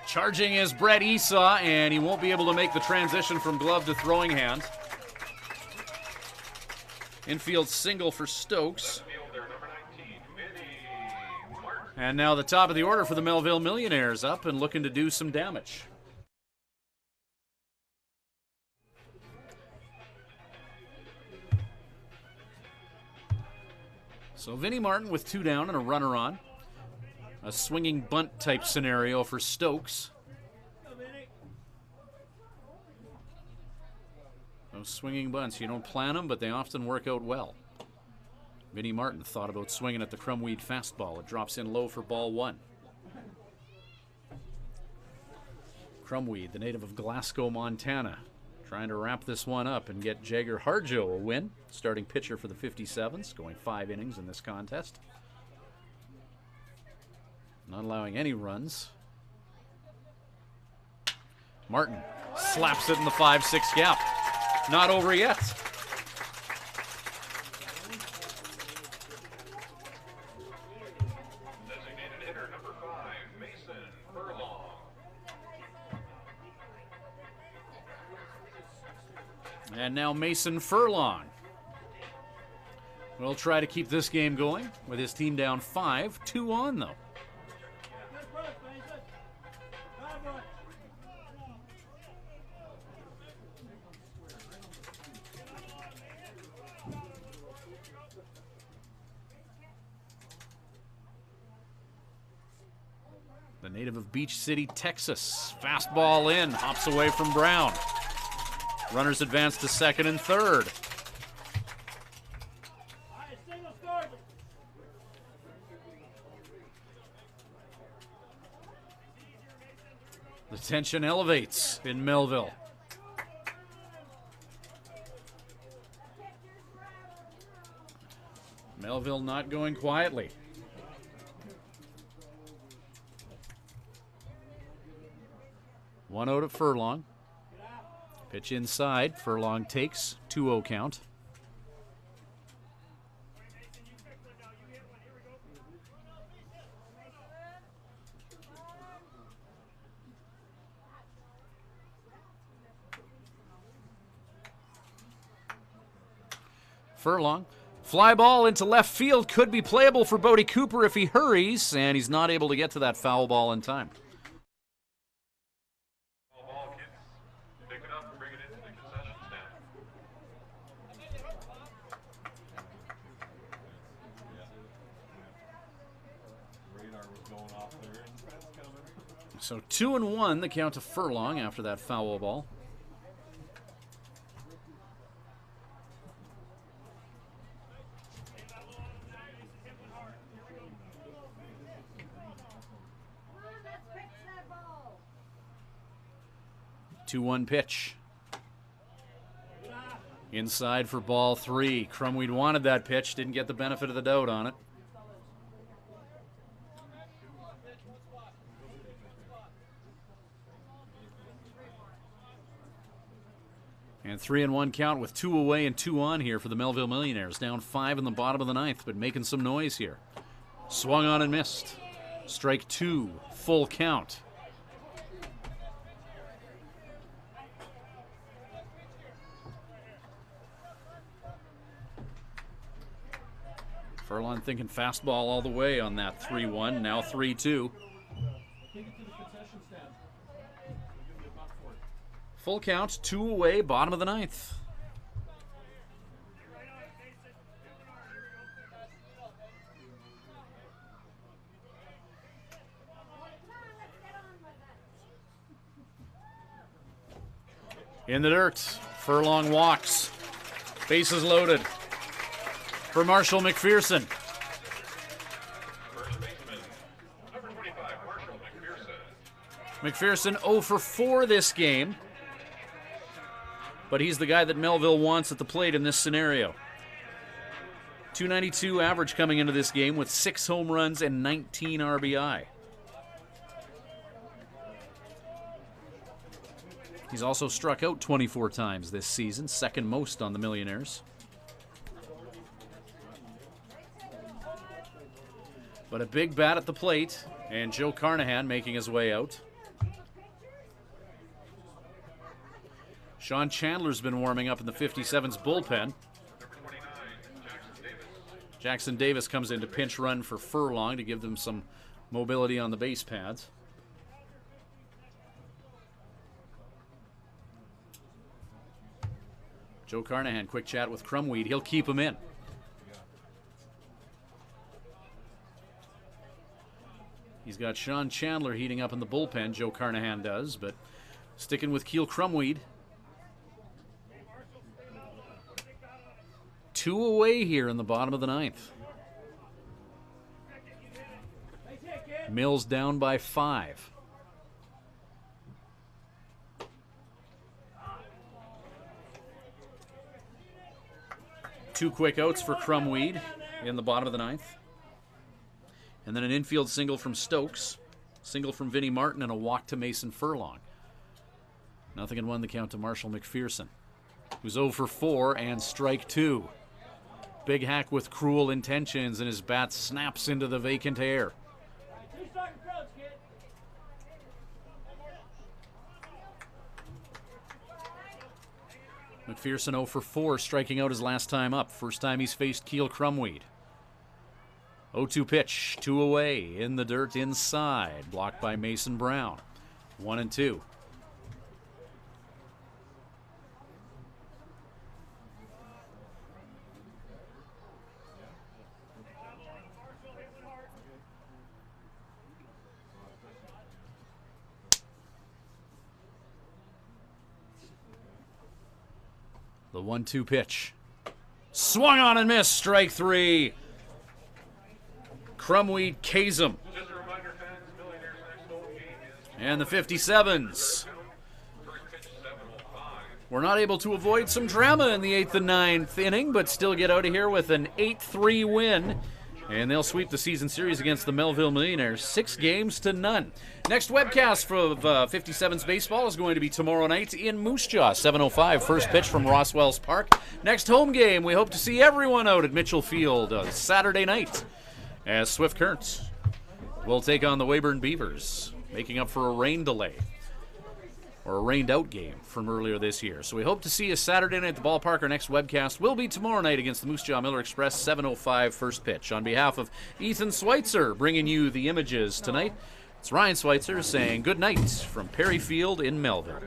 S1: Charging is Brett Esau, and he won't be able to make the transition from glove to throwing hand. Infield single for Stokes. And now the top of the order for the Melville Millionaires up and looking to do some damage. So Vinnie Martin with 2 down and a runner on. A swinging bunt type scenario for Stokes. Those swinging bunts, you don't plan them, but they often work out well. Vinnie Martin thought about swinging at the Crumweed fastball. It drops in low for ball one. Crumweed, the native of Glasgow, Montana, trying to wrap this one up and get Jagger Harjo a win. Starting pitcher for the 57's, going 5 innings in this contest. Not allowing any runs. Martin slaps it in the 5-6 gap. Not over yet.
S2: Designated hitter number 5, Mason Furlong.
S1: And now Mason Furlong will try to keep this game going with his team down 5, 2 on though. The native of Beach City, Texas. Fastball in, hops away from Brown. Runners advance to second and third. The tension elevates in Melville. Melville not going quietly. One out at Furlong. Pitch inside. Furlong takes. 2-0 count. Furlong. Fly ball into left field. Could be playable for Bodie Cooper if he hurries, and he's not able to get to that foul ball in time. So 2-1, the count to Furlong after that foul ball. Two-one pitch. Inside for ball 3. Crumweed wanted that pitch, didn't get the benefit of the doubt on it. And 3-1 count with 2 away and 2 on here for the Melville Millionaires. Down 5 in the bottom of the 9th, but making some noise here. Swung on and missed. Strike 2, full count. Furlong thinking fastball all the way on that 3-1, now 3-2. Full count, 2 away, bottom of the 9th. In the dirt, Furlong walks. Bases loaded for Marshall McPherson.
S2: First baseman, number 25, Marshall McPherson.
S1: McPherson 0 for 4 this game. But he's the guy that Melville wants at the plate in this scenario. .292 average coming into this game with 6 home runs and 19 RBI. He's also struck out 24 times this season, second most on the Millionaires. But a big bat at the plate, and Joe Carnahan making his way out. Sean Chandler's been warming up in the 57's bullpen. Jackson Davis comes in to pinch run for Furlong to give them some mobility on the base pads. Joe Carnahan, quick chat with Crumweed. He'll keep him in. He's got Sean Chandler heating up in the bullpen, Joe Carnahan does, but sticking with Keel Crumweed. 2 away here in the bottom of the 9th. Mills down by 5. Two quick outs for Crumweed in the bottom of the 9th. And then an infield single from Stokes, single from Vinnie Martin, and a walk to Mason Furlong. Nothing in 1 the count to Marshall McPherson, who's 0 for 4 and strike 2. Big hack with cruel intentions, and his bat snaps into the vacant air. McPherson 0 for 4, striking out his last time up. First time he's faced Keel Crumweed. 0-2 pitch, 2 away, in the dirt inside, blocked by Mason Brown. 1-2. The 1-2 pitch. Swung on and missed. Strike 3. Crumweed K's him.
S2: Just a reminder, fans, Millionaires' next home game is
S1: And the 57's.
S2: first pitch 7:05.
S1: We're not able to avoid some drama in the 8th and 9th inning, but still get out of here with an 8-3 win. And they'll sweep the season series against the Melville Millionaires 6-0. Next webcast for 57's baseball is going to be tomorrow night in Moose Jaw, 7:05. First pitch from Roswell's Park. Next home game, we hope to see everyone out at Mitchell Field Saturday night, as Swift Current will take on the Weyburn Beavers, making up for a rain delay, or a rained-out game from earlier this year. So we hope to see you Saturday night at the ballpark. Our next webcast will be tomorrow night against the Moose Jaw Miller Express, 7:05 first pitch. On behalf of Ethan Schweitzer, bringing you the images tonight, it's Ryan Schweitzer saying good night from Perry Field in Melville.